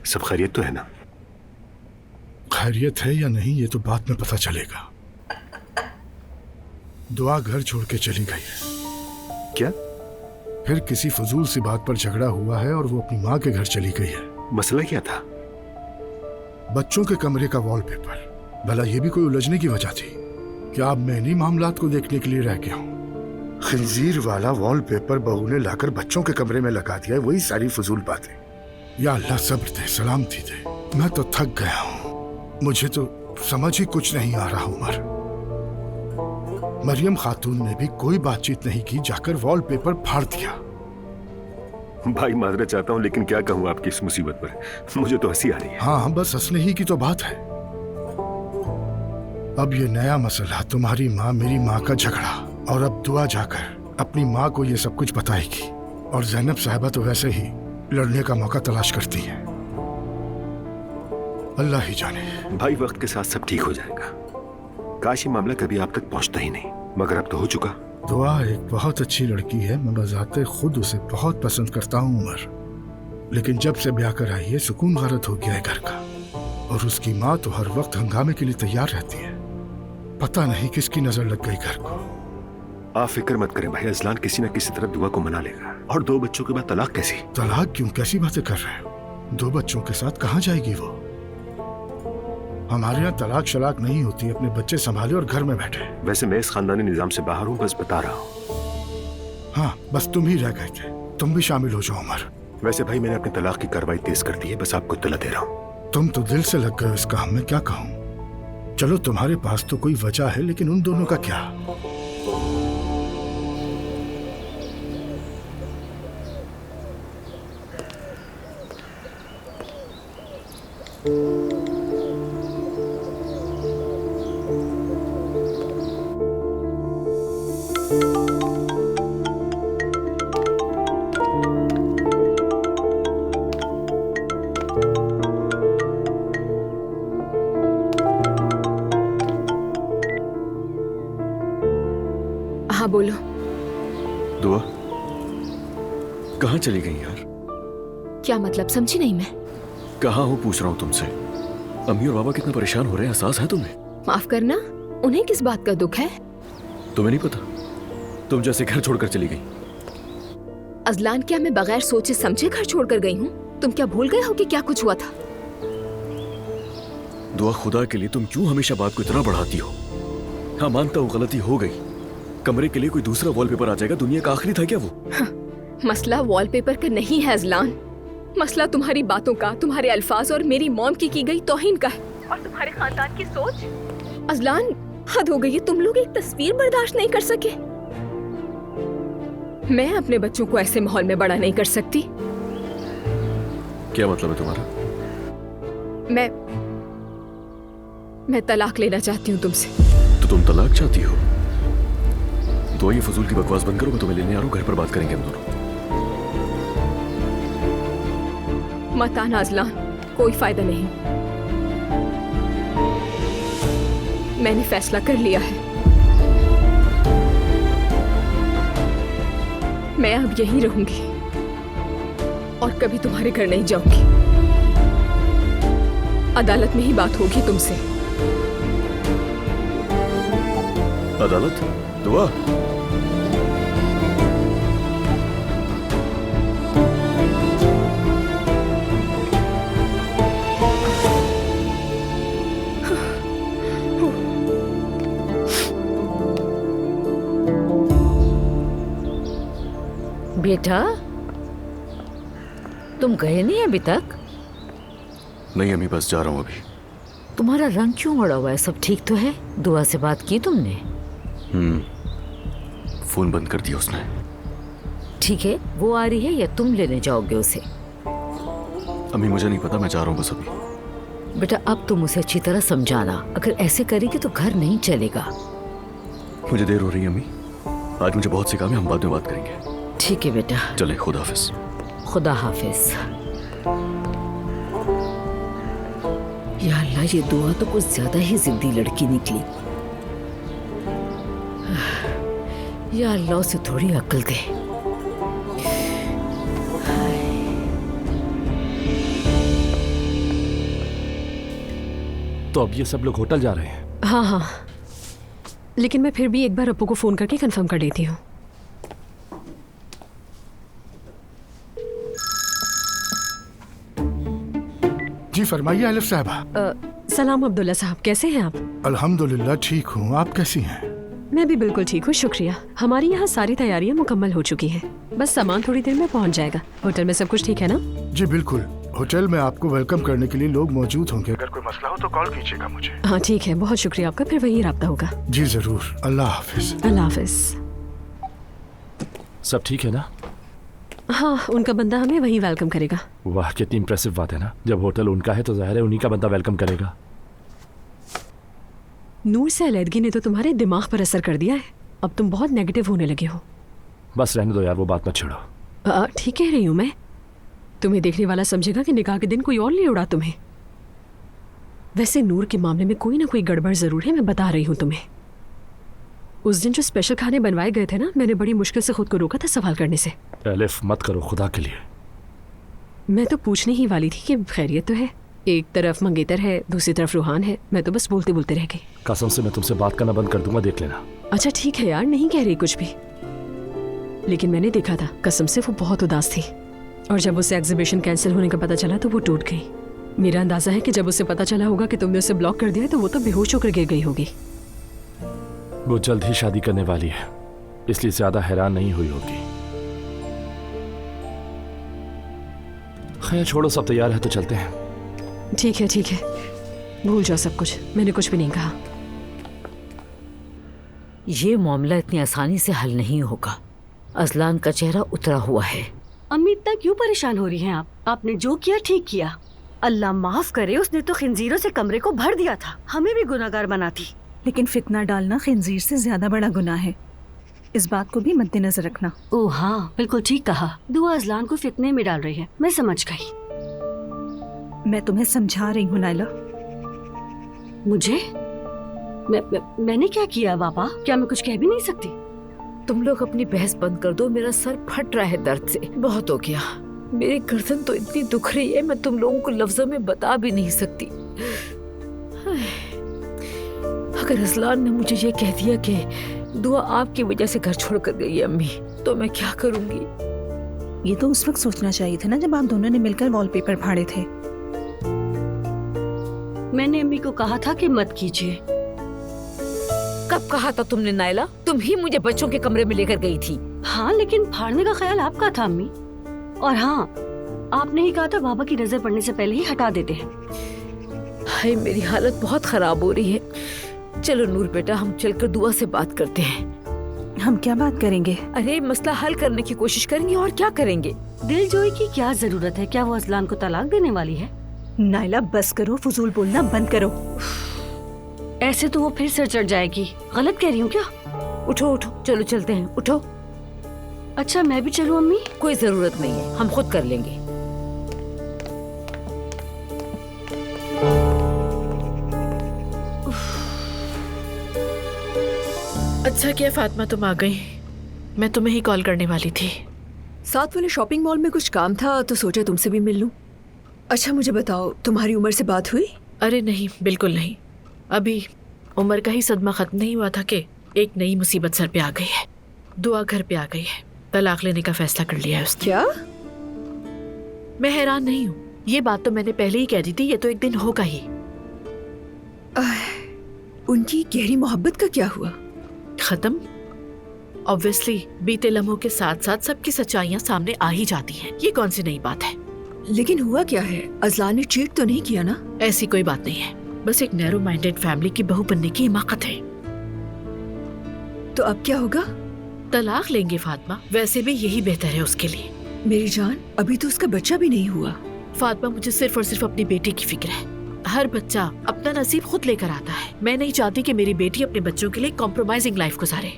सब खैरियत तो है ना? खैरियत है या नहीं ये तो बाद में पता चलेगा। दुआ घर छोड़ के चली गई है। क्या? फिर किसी फजूल सी बात पर झगड़ा हुआ है और वो अपनी माँ के घर चली गई है। मसला क्या था? बच्चों के कमरे का वॉलपेपर। भला ये भी कोई उलझने की वजह थी? क्या अब मैं इन्हीं मामलात को देखने के लिए रह गया हूँ? खंजीर वाला वॉलपेपर बहू ने लाकर बच्चों के कमरे में लगा दिया है, वही सारी फजूल बातें। या अल्लाह सब्र दे, सलामती दे। मैं तो थक गया हूँ, मुझे तो समझ ही कुछ नहीं आ रहा उमर। मरियम खातून ने भी कोई बातचीत नहीं की, जाकर वॉलपेपर फाड़ दिया। भाई माजरत चाहता हूँ, लेकिन क्या कहूँ आपकी इस मुसीबत पर, मुझे तो हंसी आ रही है। हाँ बस हंसने ही की तो बात है। अब ये नया मसला, तुम्हारी माँ मेरी माँ का झगड़ा, और अब दुआ जाकर अपनी माँ को ये सब कुछ बताएगी। और ज़ैनब साहिबा तो वैसे ही लड़ने का मौका तलाश करती है। अल्लाह ही जाने। भाई वक्त के साथ सब ठीक हो जाएगा। काश ये मामला कभी आप तक पहुंचता ही नहीं, मगर अब तो हो चुका। दुआ एक बहुत अच्छी लड़की है, मैं ज़ाते खुद उसे बहुत पसंद करता हूँ उमर, लेकिन जब से ब्याह कर आई है सुकून गारत हो गया है घर का, और उसकी माँ तो हर वक्त हंगामे के लिए तैयार रहती है। पता नहीं किसकी नजर लग गई घर को। आप फिक्र मत करें भाई, अजलान किसी न किसी तरह दुआ को मना लेगा। और 2 बच्चों के बाद तलाक कैसी? तलाक क्यों? कैसी बातें कर रहे हो? 2 बच्चों के साथ कहाँ जाएगी वो? हमारे यहाँ तलाक शलाक नहीं होती, अपने बच्चे संभाले और घर में बैठे। वैसे मैं इस खानदानी निजाम से बाहर हूँ, बस बता रहा हूँ। हाँ, बस तुम ही रह गए थे, तुम भी शामिल हो जाओ उमर। वैसे भाई मैंने अपनी तलाक की कार्रवाई तेज कर दी है, बस आपको इत्तला दे रहा हूँ। तुम तो दिल से लग गए इस काम में, क्या कहूँ। चलो तुम्हारे पास तो कोई वजह है, लेकिन उन दोनों का क्या? हाँ बोलो। दुआ कहाँ चली गई यार? क्या मतलब, समझी नहीं मैं। कहाँ हो पूछ रहा हूँ तुमसे। अम्मी और बाबा कितना परेशान हो रहे हैं, एहसास है तुम्हें? माफ करना, उन्हें किस बात का दुख है? तुम्हें नहीं पता? तुम जैसे घर छोड़कर चली गई। अजलान, क्या मैं बगैर सोचे समझे घर छोड़कर गई हूँ? तुम क्या भूल गए हो कि क्या कुछ हुआ था? दुआ खुदा के लिए तुम क्यों हमेशा बात को इतना बढ़ाती हो? हाँ मानता हूँ गलती हो गई, कमरे के लिए कोई दूसरा वॉलपेपर आ जाएगा, दुनिया का आखिरी था क्या वो? मसला वॉलपेपर का नहीं है अजलान, मसला तुम्हारी बातों का, तुम्हारे अल्फाज और मेरी मॉम की गई तौहीन का है, और तुम्हारे खानदान की सोच। अजलान, हद हो गई है, तुम लोग एक तस्वीर बर्दाश्त नहीं कर सके। मैं अपने बच्चों को ऐसे माहौल में बड़ा नहीं कर सकती। क्या मतलब है तुम्हारा? मैं तलाक लेना चाहती हूँ तुमसे। तो तुम तलाक चाहती हो? तो ये फजूल की बकवास बंद करो, मैं तुम्हें लेने आ रहा हूँ, घर पर बात करेंगे हम दोनों। मत आना अजलान, कोई फायदा नहीं। मैंने फैसला कर लिया है, मैं अब यहीं रहूंगी और कभी तुम्हारे घर नहीं जाऊंगी। अदालत में ही बात होगी तुमसे। अदालत? दुआ बेटा, तुम गए नहीं अभी तक? नहीं अम्मी, बस जा रहा हूँ अभी। तुम्हारा रंग क्यों उड़ा हुआ है? सब ठीक तो है? दुआ से बात की तुमने? फोन बंद कर दिया उसने। ठीक है, वो आ रही है या तुम लेने जाओगे उसे? अम्मी मुझे नहीं पता, मैं जा रहा हूँ बस अभी। बेटा अब तुम उसे अच्छी तरह समझाना, अगर ऐसे करेगी तो घर नहीं चलेगा। मुझे देर हो रही है अम्मी, आज मुझे बहुत सी काम है, हम बाद में बात करेंगे। ठीक है बेटा, चलें, खुदा हाफिज। खुदा हाफिज। या अल्लाह, ये दुआ तो कुछ ज्यादा ही जिद्दी लड़की निकली। या अल्लाह, उसे थोड़ी अक्ल दे। तो अब ये सब लोग होटल जा रहे हैं? हाँ हाँ, लेकिन मैं फिर भी एक बार अप्पू को फोन करके कंफर्म कर लेती हूँ। जी फरमाइए आलिफ साहबा। सलाम अब्दुल्ला साहब, कैसे हैं आप? अल्हम्दुलिल्लाह ठीक हूँ, आप कैसी हैं? मैं भी बिल्कुल ठीक हूँ, शुक्रिया। हमारी यहाँ सारी तैयारियाँ मुकम्मल हो चुकी हैं, बस सामान थोड़ी देर में पहुँच जाएगा। होटल में सब कुछ ठीक है ना? जी बिल्कुल, होटल में आपको वेलकम करने के लिए लोग मौजूद होंगे, अगर कोई मसला हो तो कॉल कीजिएगा मुझे। हाँ ठीक है, बहुत शुक्रिया आपका, फिर वही राब्ता होगा। जी जरूर, अल्लाह हाफिज। अल्लाह हाफिज। सब ठीक है ना? हाँ, उनका बंदा हमें वहीं वेलकम करेगा। वाह, कितनी इंप्रेसिव बात है ना। जब होटल उनका है तो जाहिर है उन्हीं का बंदा वेलकम करेगा। नूर से अलहदगी ने तो तुम्हारे दिमाग पर असर कर दिया है, अब तुम बहुत नेगेटिव होने लगे हो। बस रहने दो यार, वो बात मत छेड़ो। ठीक कह रही हूँ मैं। तुम्हें देखने वाला समझेगा कि निकाह के दिन कोई और ले उड़ा तुम्हें। वैसे नूर के मामले में कोई ना कोई गड़बड़ जरूर है, मैं बता रही हूँ तुम्हें। उस दिन जो स्पेशल खाने बनवाए गए थे ना, मैंने बड़ी मुश्किल से खुद को रोका था सवाल करने से। एलिफ मत करो खुदा के लिए। मैं तो पूछने ही वाली थी कि खैरियत तो है। एक तरफ मंगेतर है, दूसरी तरफ रूहान है। मैं तो बस बोलते बोलते रह गई। कसम से मैं तुमसे बात करना बंद कर दूंगा, देख लेना। अच्छा ठीक है यार, नहीं कह रही कुछ भी, लेकिन मैंने देखा था कसम से वो बहुत उदास थी। और जब उसे एग्जीबिशन कैंसिल होने का पता चला तो वो टूट गई। मेरा अंदाजा है कि जब उसे पता चला होगा कि तुमने उसे ब्लॉक कर दिया है तो वो तो बेहोश होकर गिर गई होगी। वो जल्द ही शादी करने वाली है, इसलिए ज्यादा हैरान नहीं हुई होगी। खैर छोड़ो, सब तैयार है तो चलते हैं। ठीक है ठीक है, भूल जाओ सब कुछ, मैंने कुछ भी नहीं कहा। ये मामला इतनी आसानी से हल नहीं होगा। अजलान का चेहरा उतरा हुआ है। अम्मी इतना क्यों परेशान हो रही हैं आप? आपने जो किया ठीक किया। अल्लाह माफ करे, उसने तो खिंजीरों से कमरे को भर दिया था, हमें भी गुनाहगार बनाती। लेकिन फितना डालना खिंजीर से ज्यादा बड़ा गुनाह है, इस बात को भी मद्देनजर रखना। ओह हाँ, बिल्कुल ठीक कहा। दुआ अजलान को फितने में डाल रही है, मैं समझ गई। मैं तुम्हें समझा रही हूँ नाइला। मुझे? मैंने क्या किया पापा? क्या मैं कुछ कह भी नहीं सकती? तुम लोग अपनी बहस बंद कर दो, मेरा सर फट रहा है दर्द से। बहुत हो गया, मेरी गर्दन तो इतनी दुख रही है, मैं तुम लोगों को लफ्जों में बता भी नहीं सकती। अगर अजलान ने मुझे ये कह दिया कि दुआ आपकी वजह से घर छोड़ कर गई है अम्मी, तो मैं क्या करूंगी? ये तो उस वक्त सोचना चाहिए था ना जब आप दोनों ने मिलकर वॉलपेपर फाड़े थे। मैंने अम्मी को कहा था कि मत कीजिए। कब कहा था तुमने नाइला? तुम ही मुझे बच्चों के कमरे में लेकर गई थी। हाँ, लेकिन फाड़ने का ख्याल आपका था अम्मी। और हाँ, आपने ही कहा था बाबा की नजर पड़ने से पहले ही हटा देते हैं। हाय, मेरी हालत बहुत खराब हो रही है। चलो नूर बेटा, हम चलकर दुआ से बात करते हैं। हम क्या बात करेंगे? अरे मसला हल करने की कोशिश करेंगे, और क्या करेंगे? दिलजोई की क्या जरूरत है? क्या वो अजलान को तलाक देने वाली है? नाइला बस करो, फजूल बोलना बंद करो। ऐसे तो वो फिर सर चढ़ जाएगी। गलत कह रही हूँ क्या? उठो उठो, चलो चलते हैं, उठो। अच्छा मैं भी चलूं अम्मी? कोई जरूरत नहीं है, हम खुद कर लेंगे। अच्छा किया फातिमा तुम आ गई, मैं तुम्हें ही कॉल करने वाली थी। साथ वाले शॉपिंग मॉल में कुछ काम था तो सोचा तुमसे भी मिल लूं। अच्छा मुझे बताओ, तुम्हारी उमर से बात हुई? अरे नहीं, बिल्कुल नहीं। अभी उमर का ही सदमा खत्म नहीं हुआ था कि एक नई मुसीबत सर पे आ गई है। दुआ घर पे आ गई है, तलाक लेने का फैसला कर लिया है उसने। क्या? मैं हैरान नहीं हूँ, ये बात तो मैंने पहले ही कह दी थी, ये तो एक दिन होगा ही। उनकी गहरी मोहब्बत का क्या हुआ? खत्म। ऑब्वियसली बीते लम्हों के साथ साथ सबकी सच्चाइयाँ सामने आ ही जाती हैं, ये कौन सी नई बात है? लेकिन हुआ क्या है? अजलान ने चीट तो नहीं किया ना? ऐसी कोई बात नहीं है, बस एक नैरो माइंडेड फैमिली की बहू बनने की हिमाकत है। तो अब क्या होगा? तलाक लेंगे फातिमा, वैसे भी यही बेहतर है उसके लिए। मेरी जान, अभी तो उसका बच्चा भी नहीं हुआ। फातिमा, मुझे सिर्फ और सिर्फ अपनी बेटी की फिक्र है। हर बच्चा अपना नसीब खुद लेकर आता है। मैं नहीं चाहती कि मेरी बेटी अपने बच्चों के लिए कॉम्प्रोमाइजिंग लाइफ गुजारे।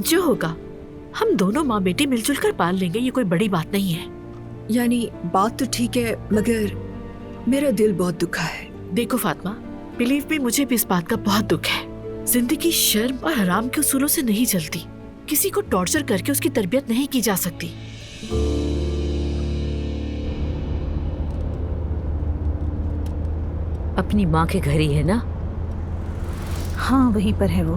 जो होगा हम दोनों माँ बेटी मिलजुल कर पाल लेंगे, ये कोई बड़ी बात नहीं है। यानी बात तो ठीक है, मगर मेरा दिल बहुत दुखा है। देखो फातिमा, बिलीव मी, मुझे भी इस बात का बहुत दुख है। जिंदगी शर्म और हराम के उसूलों से नहीं चलती। किसी को टॉर्चर करके उसकी तरबियत नहीं की जा सकती। अपनी माँ के घर ही है ना? हाँ वहीं पर है वो।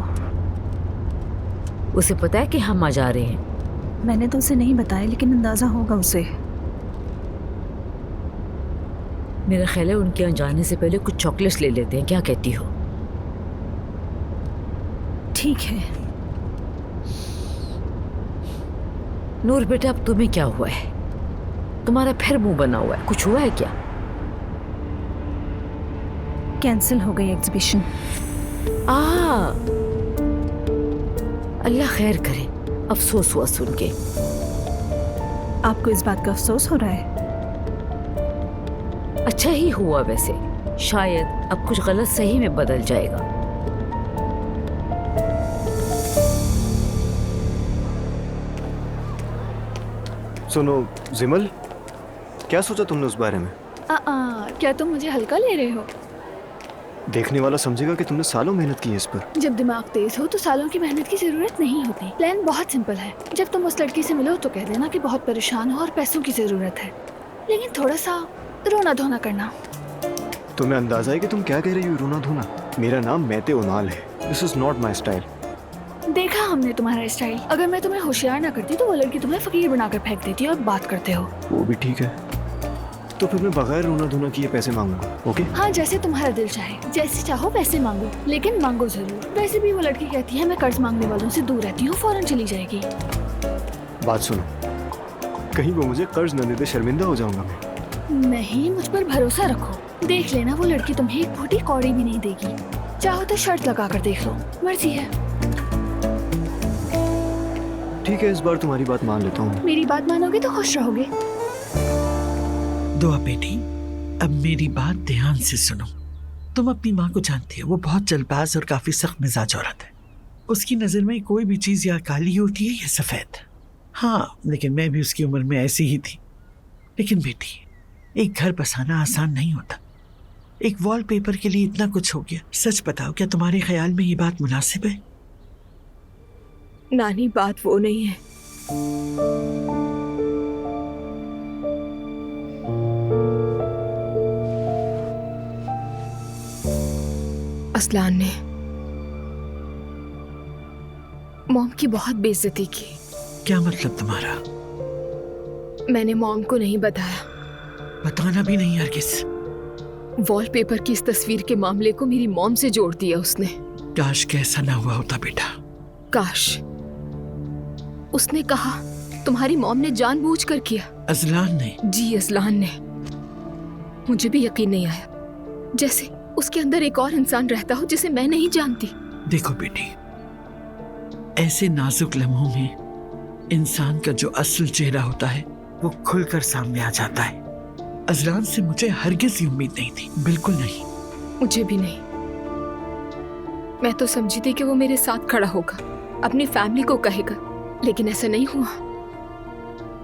उसे पता है कि हम आ जा रहे हैं? मैंने तो उसे नहीं बताया, लेकिन अंदाजा होगा उसे। मेरा ख्याल है उनके यहाँ जाने से पहले कुछ चॉकलेट्स ले लेते हैं, क्या कहती हो? ठीक है। नूर बेटा, अब तुम्हें क्या हुआ है? तुम्हारा फिर मुंह बना हुआ है, कुछ हुआ है क्या? कैंसिल हो गई एग्जीबिशन। अल्लाह खैर करे, अफसोस हुआ सुन के। आपको इस बात का अफसोस हो रहा है? अच्छा ही हुआ वैसे, शायद अब कुछ गलत सही में बदल जाएगा। सुनो जिमल, क्या सोचा तुमने उस बारे में? क्या तुम मुझे हल्का ले रहे हो? देखने वाला समझेगा कि तुमने सालों मेहनत की है इस पर। जब दिमाग तेज हो तो सालों की मेहनत की जरूरत नहीं होती। प्लान बहुत सिंपल है। जब तुम उस लड़की से मिलो तो कह देना कि बहुत परेशान हो और पैसों की जरूरत है, लेकिन थोड़ा सा रोना धोना करना। तुम्हें अंदाजा है कि तुम क्या कह रही हो? रोना धोना? मेरा नाम मैते ओनाल है। This is not my style. देखा हमने तुम्हारा स्टाइल। अगर मैं तुम्हें होशियार ना करती तो वो लड़की तुम्हें फकीर बनाकर फेंक देती और बात करते हो। वो भी ठीक है, तो फिर मैं बगैर रोना धोना किए पैसे मांगूंगा, ओके? हाँ, जैसे तुम्हारा दिल चाहे, जैसे चाहो वैसे मांगो, लेकिन मांगो जरूर। वैसे भी वो लड़की कहती है मैं कर्ज मांगने वालों से दूर रहती हूँ, फौरन चली जाएगी। बात सुनो, कहीं वो मुझे कर्ज न दे दे, शर्मिंदा हो जाऊंगा मैं। नहीं, मुझ पर भरोसा रखो। देख लेना, वो लड़की तुम्हें एक फूटी कौड़ी भी नहीं देगी। चाहो तो शर्त लगा कर देख लो, मर्जी है। ठीक है, इस बार तुम्हारी बात मान लेता हूँ। मेरी बात मानोगे तो खुश रहोगे। दुआ बेटी, अब मेरी बात ध्यान से सुनो। तुम अपनी माँ को जानती हो, वो बहुत जल्दबाज और काफी सख्त मिजाज औरत है। उसकी नजर में कोई भी चीज या काली होती है या सफेद। हाँ, लेकिन मैं भी उसकी उम्र में ऐसी ही थी। लेकिन बेटी, एक घर बसाना आसान नहीं होता। एक वॉलपेपर के लिए इतना कुछ हो गया। सच बताओ, क्या तुम्हारे ख्याल में ये बात मुनासिब है? नानी, बात वो नहीं है। असलान ने मॉम की बहुत बेइज्जती की। क्या मतलब तुम्हारा? मैंने मॉम को नहीं बताया। बताना भी नहीं हरगिज़। वॉलपेपर की इस तस्वीर के मामले को मेरी मॉम से जोड़ दिया उसने। काश कैसा ना हुआ होता बेटा। काश। उसने कहा तुम्हारी मॉम ने जानबूझकर किया। अजलान ने? जी, अजलान ने। मुझे भी यकीन नहीं आया, जैसे उसके अंदर एक और इंसान रहता हो जिसे मैं नहीं जानती। देखो बेटी, ऐसे नाजुक लम्हों में इंसान का जो असल चेहरा होता है वो खुलकर सामने आ जाता है। अजलान से मुझे हरगिज़ ये उम्मीद नहीं थी, बिल्कुल नहीं। मुझे भी नहीं। मैं तो समझी थी कि वो मेरे साथ खड़ा होगा, अपनी फैमिली को कहेगा, लेकिन ऐसा नहीं हुआ।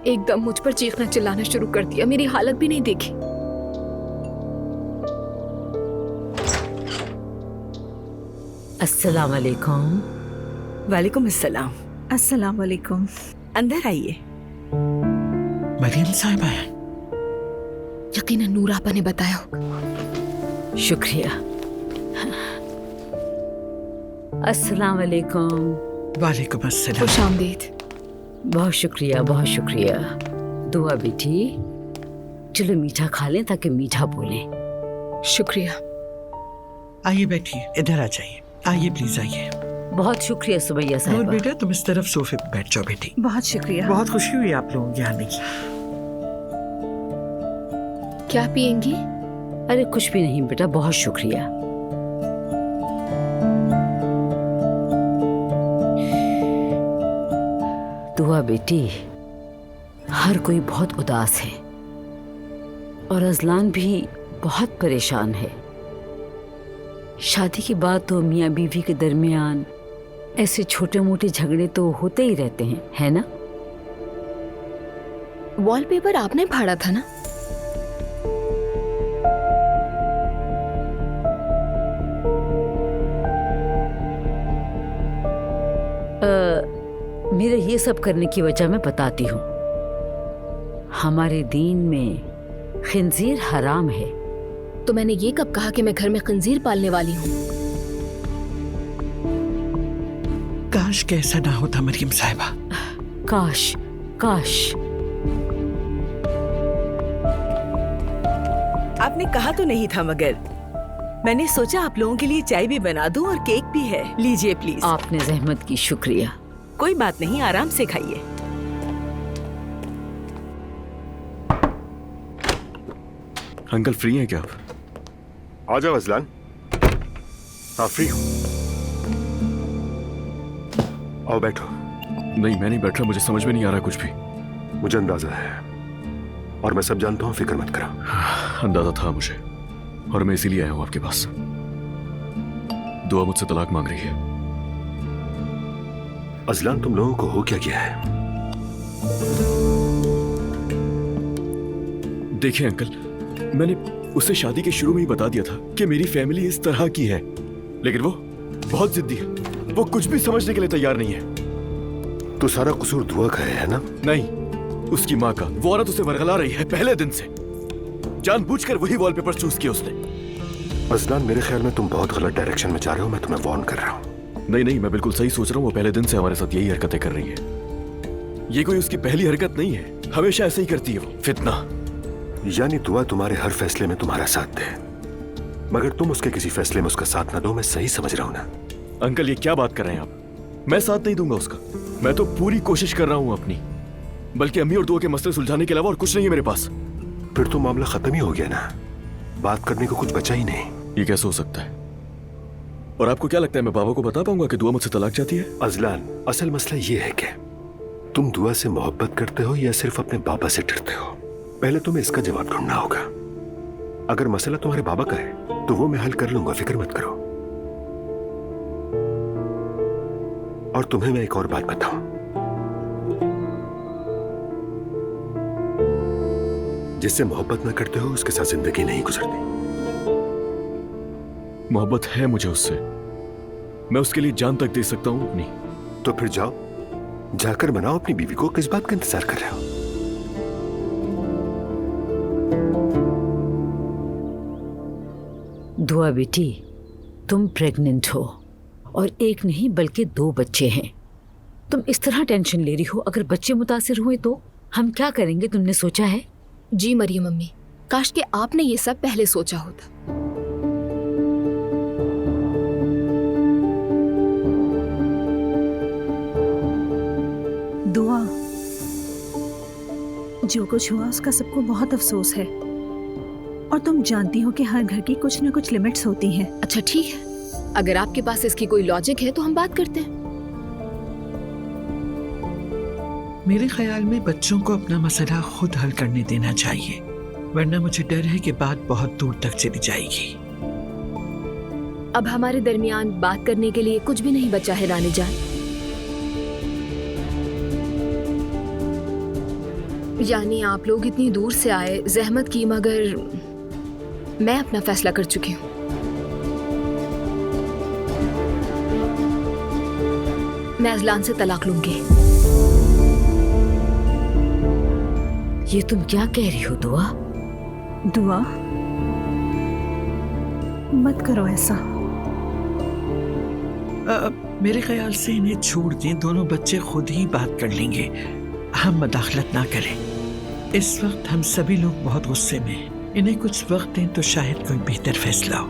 एकदम मुझ पर चीखना चिल्लाना शुरू कर दिया, मेरी हालत भी नहीं देखी। अस्सलाम वालेकुम। वालेकुम अस्सलाम। अस्सलाम वालेकुम। अंदर आइए। मरियम साहिबा है? यकीनन नूर आपा ने बताया होगा। शुक्रिया। अस्सलाम वालेकुम। वालेकुम अस्सलाम। खुशामदीद। बहुत शुक्रिया, बहुत शुक्रिया। दुआ बेटी, चलो मीठा खा लें ताकि मीठा बोलें। शुक्रिया। आइए बैठिए, इधर आ जाइए। आइए प्लीज आइए। बहुत शुक्रिया सुबैया और साहिबा। बेटा तुम इस तरफ सोफे पे बैठ जाओ बेटी। बहुत शुक्रिया। बहुत खुशी हुई आप लोगों के आने की। क्या पियेंगी? अरे कुछ भी नहीं बेटा, बहुत शुक्रिया। दुआ बेटी, हर कोई बहुत उदास है और अजलान भी बहुत परेशान है। शादी के बाद तो मियाँ बीवी के दरमियान ऐसे छोटे मोटे झगड़े तो होते ही रहते हैं, है ना? वॉलपेपर आपने फाड़ा था ना? मेरे ये सब करने की वजह मैं बताती हूँ। हमारे दीन में खिंजीर हराम है। तो मैंने ये कब कहा कि मैं घर में खंजीर पालने वाली हूँ? काश कैसा ना होता मरियम साहिबा। काश, काश। आपने कहा तो नहीं था, मगर मैंने सोचा आप लोगों के लिए चाय भी बना दूं और केक भी है। लीजिए प्लीज। आपने जहमत की, शुक्रिया। कोई बात नहीं, आराम से खाइए। अंकल फ्री हैं क्या आप? आ जाओ अजलान। हाँ फ्री हूँ, आओ बैठो। नहीं, मैं नहीं बैठ रहा, मुझे समझ में नहीं आ रहा कुछ भी। मुझे अंदाजा है और मैं सब जानता हूँ, फिक्र मत करो। अंदाजा था मुझे और मैं इसीलिए आया हूँ आपके पास। दुआ मुझसे तलाक मांग रही है। अजलान, तुम लोगों को हो क्या गया है? देखिए अंकल, मैंने उसे शादी के शुरू में ही बता दिया था कि मेरी फैमिली इस तरह की है, लेकिन वो बहुत जिद्दी है। वो कुछ भी समझने के लिए तैयार नहीं है। तो सारा कसूर दुआ का है ना? नहीं, उसकी माँ का। वो औरत उसे वरगला रही है पहले दिन से। जानबूझकर वही वॉलपेपर चूज किया उसने। अजलान, मेरे ख्याल में तुम बहुत गलत डायरेक्शन में जा रहे हो। मैं तुम्हें वार्न कर रहा हूँ। नहीं नहीं, मैं बिल्कुल सही सोच रहा हूँ। वो पहले दिन से हमारे साथ यही हरकतें कर रही है। ये कोई उसकी पहली हरकत नहीं है, हमेशा ऐसे ही करती है वो। फितना। यानी दुआ तुम्हारे हर फैसले में तुम्हारा साथ दे, मगर तुम उसके किसी फैसले में उसका साथ ना दो। मैं सही समझ रहा हूँ ना? अंकल, ये क्या बात कर रहे हैं आप? मैं साथ नहीं दूंगा उसका। मैं तो पूरी कोशिश कर रहा हूँ अपनी, बल्कि अम्मी और दुआ के मसले सुलझाने के अलावा और कुछ नहीं है मेरे पास। फिर तो मामला खत्म ही हो गया ना, बात करने को कुछ बचा ही नहीं। ये कैसे हो सकता है? और आपको क्या लगता है मैं बाबा को बता पाऊंगा कि दुआ मुझसे तलाक चाहती है? अजलान, असल मसला ये है कि तुम दुआ से मोहब्बत करते हो या सिर्फ अपने बाबा से डरते हो? पहले तुम्हें इसका जवाब ढूंढना होगा। अगर मसला तुम्हारे बाबा का है तो वो मैं हल कर लूंगा, फिक्र मत करो। और तुम्हें मैं एक और बात बताऊं, जिससे मोहब्बत ना करते हो उसके साथ जिंदगी नहीं गुजरती। मोहब्बत है मुझे उससे, मैं उसके लिए जान तक दे सकता हूं अपनी। तो फिर जाओ, जाकर बनाओ अपनी बीवी को। किस बात का इंतजार कर रहे हो? दुआ बेटी, तुम प्रेग्नेंट हो और एक नहीं बल्कि 2 बच्चे हैं। तुम इस तरह टेंशन ले रही हो, अगर बच्चे मुतासिर हुए तो हम क्या करेंगे, तुमने सोचा है? जी मरियम अम्मी, काश कि आपने ये सब पहले सोचा होता। दुआ, जो कुछ हुआ उसका सबको बहुत अफसोस है, और तुम जानती हो कि हर घर की कुछ न कुछ लिमिट्स होती हैं। अच्छा ठीक है, अगर आपके पास इसकी कोई लॉजिक है तो हम बात करते हैं। मेरे ख्याल में बच्चों को अपना मसला खुद हल करने देना चाहिए, वरना मुझे डर है कि बात बहुत दूर तक चली जाएगी। अब हमारे दरमियान बात करने के लिए कुछ भी नहीं बचा है रानी जान। यानी आप लोग इतनी दूर से आए, जहमत की, मगर मैं अपना फैसला कर चुकी हूँ। मैं अजलान से तलाक लूंगी। ये तुम क्या कह रही हो दुआ? दुआ, मत करो ऐसा। मेरे ख्याल से इन्हें छोड़ दें, दोनों बच्चे खुद ही बात कर लेंगे। हम मदाखलत ना करें। इस वक्त हम सभी लोग बहुत गुस्से में हैं। इन्हें कुछ वक्त दें तो शायद कोई बेहतर फैसला हो।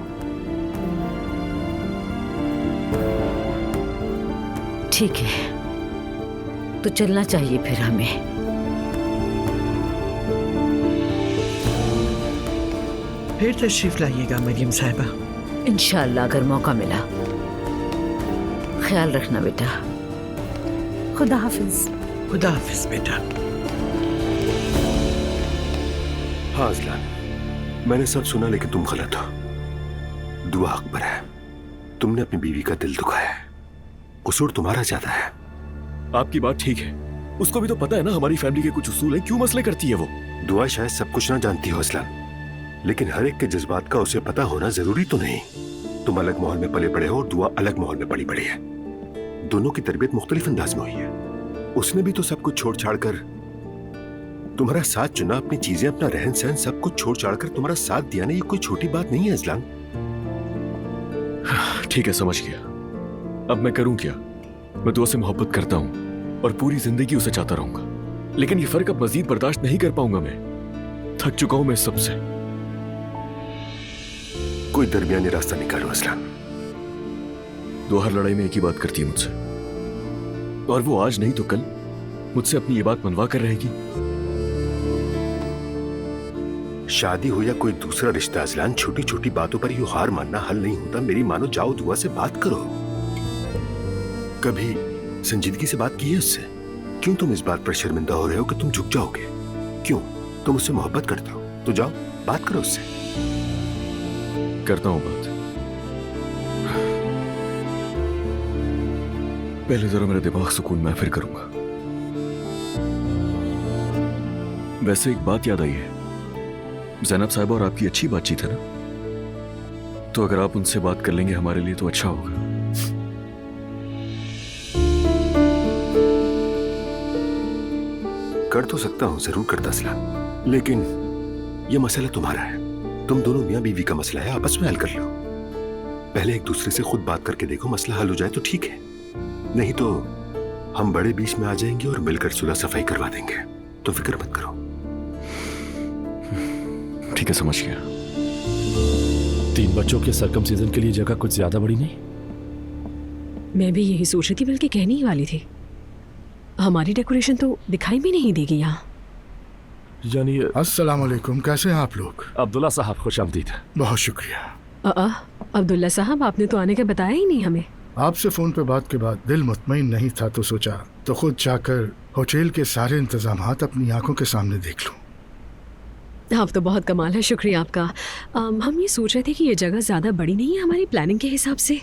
ठीक है, तो चलना चाहिए फिर हमें। फिर तशरीफ लाइएगा मरियम साहिबा। इंशाअल्लाह अगर मौका मिला। ख्याल रखना बेटा। खुदा हाफिज। खुदा हाफिज बेटा। हाँ अजलान, मैंने सब सुना, लेकिन तुम गलत हो। दुआ हक पर है। तुमने अपनी बीवी का दिल दुखाया है, कसूर तुम्हारा ज्यादा है। आपकी बात ठीक है, उसको भी तो पता है ना हमारी फैमिली के कुछ उसूल हैं, क्यों मसले करती है वो? दुआ शायद सब कुछ ना जानती हो अजलान, लेकिन हर एक के जज्बात का उसे पता होना जरूरी तो नहीं। तुम अलग माहौल में पले बड़े हो और दुआ अलग माहौल में पली बड़ी है। दोनों की तरबियत मुख्तलिफ अंदाज में हुई है। उसने भी तो सब कुछ छोड़ छाड़ कर तुम्हारा साथ चुना, अपनी चीजें, अपना रहन सहन सब कुछ छोड़ छाड़ कर तुम्हारा साथ दिया ना। ये कोई छोटी बात नहीं है अजलान। ठीक है, समझ गया। अब मैं करूं क्या? मैं दुआ से मोहब्बत करता हूं और पूरी जिंदगी उसे चाहता रहूंगा, लेकिन ये फर्क अब मजीद बर्दाश्त नहीं कर पाऊंगा। मैं थक चुका हूं मैं सबसे। कोई दरमियानी रास्ता निकालो अजलान। दुआ हर लड़ाई में एक ही बात करती है मुझसे, और वो आज नहीं तो कल मुझसे अपनी ये बात मनवा कर रहेगी। शादी हो या कोई दूसरा रिश्ता अजलान, छोटी छोटी बातों पर यूं हार मानना हल नहीं होता। मेरी मानो, जाओ दुआ से बात करो। कभी संजीदगी से बात की है उससे? क्यों तुम इस बात पर शर्मिंदा हो रहे हो कि तुम झुक जाओगे? क्यों? तुम उससे मोहब्बत करते हो तो जाओ बात करो उससे। करता हूं बात। पहले जरा मेरा दिमाग सुकून में, फिर करूंगा। वैसे एक बात याद आई है, जैनब साहब और आपकी अच्छी बातचीत है ना, तो अगर आप उनसे बात कर लेंगे हमारे लिए तो अच्छा होगा। कर तो सकता हूं, जरूर करता असलान, लेकिन ये मसला तुम्हारा है। तुम दोनों मियां बीवी का मसला है, आपस में हल कर लो। पहले एक दूसरे से खुद बात करके देखो, मसला हल हो जाए तो ठीक है, नहीं तो हम बड़े बीच में आ जाएंगे और मिलकर सुलह सफाई करवा देंगे। तो फिक्र मत करो। ठीक है, समझ गया। 3 बच्चों के सर्कमसीजन के लिए जगह कुछ ज्यादा बड़ी नहीं? मैं भी यही सोच रही थी, बल्कि कहने ही वाली थी। हमारी डेकोरेशन तो दिखाई भी नहीं देगी यहाँ। यानी अस्सलाम वालेकुम, कैसे हैं आप लोग? अब्दुल्ला साहब, खुश आमदीद। बहुत शुक्रिया। अब्दुल्ला साहब, आपने तो आने का बताया ही नहीं हमें। आपसे फोन पे बात के बाद दिल मुतमईन नहीं था, तो सोचा तो खुद जाकर होटल के सारे इंतजामात अपनी आंखों के सामने देख लूं। आप तो बहुत कमाल है, शुक्रिया आपका। हम ये सोच रहे थे कि ये जगह ज्यादा बड़ी नहीं है हमारी प्लानिंग के हिसाब से।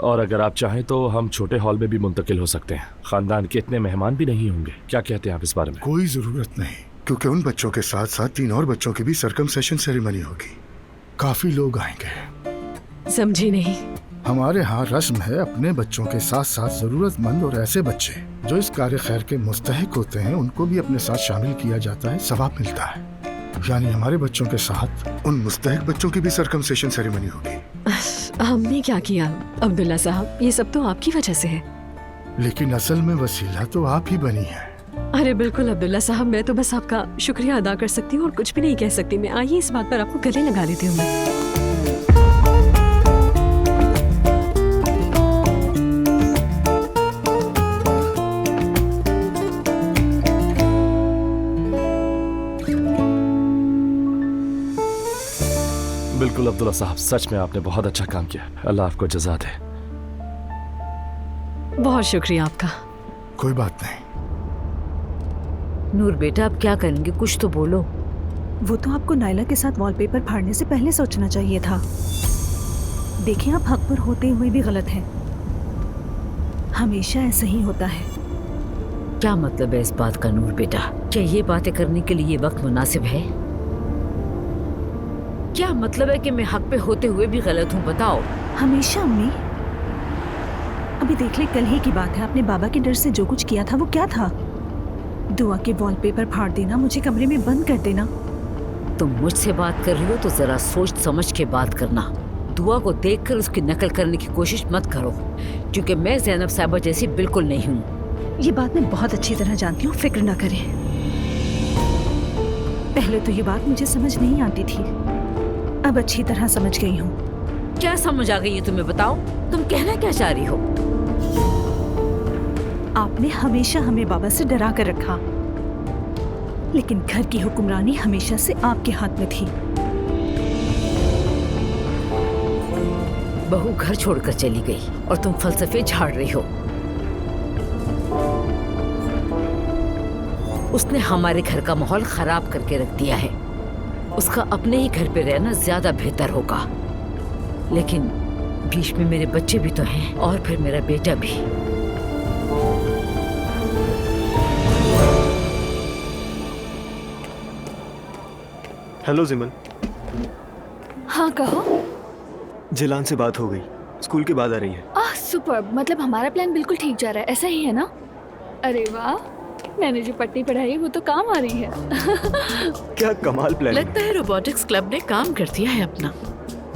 और अगर आप चाहें तो हम छोटे हॉल में भी मुंतकिल हो सकते हैं। खानदान के इतने मेहमान भी नहीं होंगे। क्या कहते हैं आप इस बारे में? कोई जरूरत नहीं, क्योंकि उन बच्चों के साथ साथ 3 और बच्चों की भी सर्कमसेशन सेरेमनी होगी। काफी लोग आएंगे। समझी नहीं। हमारे यहाँ रस्म है, अपने बच्चों के साथ साथ जरूरतमंद और ऐसे बच्चे जो इस कार्य खैर के मुस्तहिक होते हैं, उनको भी अपने साथ शामिल किया जाता है, सवाब मिलता है। यानी हमारे बच्चों के साथ उन मुस्तहिक बच्चों की भी सर्कमसेशन सेरेमनी होगी। हमने क्या किया अब्दुल्ला साहब, ये सब तो आपकी वजह से है। लेकिन असल में वसीला तो आप ही बनी है। अरे बिल्कुल अब्दुल्ला साहब, मैं तो बस आपका शुक्रिया अदा कर सकती हूँ और कुछ भी नहीं कह सकती मैं। आइए इस बात पर आपको गले लगा लेती हूँ मैं। बिल्कुल अब्दुल्ला साहब, सच में आपने बहुत अच्छा काम किया। अल्लाह आपको जज़ा दे। बहुत शुक्रिया आपका। कोई बात नहीं। नूर बेटा, अब क्या करेंगे? कुछ तो बोलो। वो तो आपको नायला के साथ वॉलपेपर फाड़ने से पहले सोचना चाहिए था। देखिए, आप हक पर होते हुए भी गलत हैं। हमेशा ऐसा ही होता है। क्या मतलब है इस बात का नूर बेटा? क्या ये बातें करने के लिए वक्त मुनासिब है? क्या मतलब है कि मैं हक पे होते हुए भी गलत हूँ? बताओ। हमेशा अम्मी, अभी देख ले, कल ही की बात है। आपने बाबा के डर से जो कुछ किया था वो क्या था? दुआ के वॉलपेपर फाड़ देना, मुझे कमरे में बंद कर देना। तुम मुझसे बात कर रही हो तो जरा सोच समझ के बात करना। दुआ को देखकर उसकी नकल करने की कोशिश मत करो, क्योंकि मैं ज़ैनब साहिबा जैसी बिल्कुल नहीं हूँ। ये बात मैं बहुत अच्छी तरह जानती हूँ, फिक्र ना करें। पहले तो ये बात मुझे समझ नहीं आती थी, अब अच्छी तरह समझ गई हूँ। क्या समझ आ गई है तुम्हें? बताओ, तुम कहना क्या चाह रही हो? आपने हमेशा हमें बाबा से डरा कर रखा, लेकिन घर की हुक्मरानी हमेशा से आपके हाथ में थी। बहू घर छोड़कर चली गई और तुम फलसफे झाड़ रही हो। उसने हमारे घर का माहौल खराब करके रख दिया है। उसका अपने ही घर पे रहना ज्यादा बेहतर होगा। लेकिन बीच में मेरे बच्चे भी तो हैं, और फिर मेरा बेटा भी। हेलो जिमल। हाँ कहो। जिलान से बात हो गई, स्कूल के बाद आ रही है। सुपर, मतलब हमारा प्लान बिल्कुल ठीक जा रहा है, ऐसा ही है ना? अरे वाह, मैंने जो पट्टी पढ़ाई वो तो काम आ रही है। क्या कमाल प्लान। लगता है रोबोटिक्स क्लब ने काम कर दिया है अपना।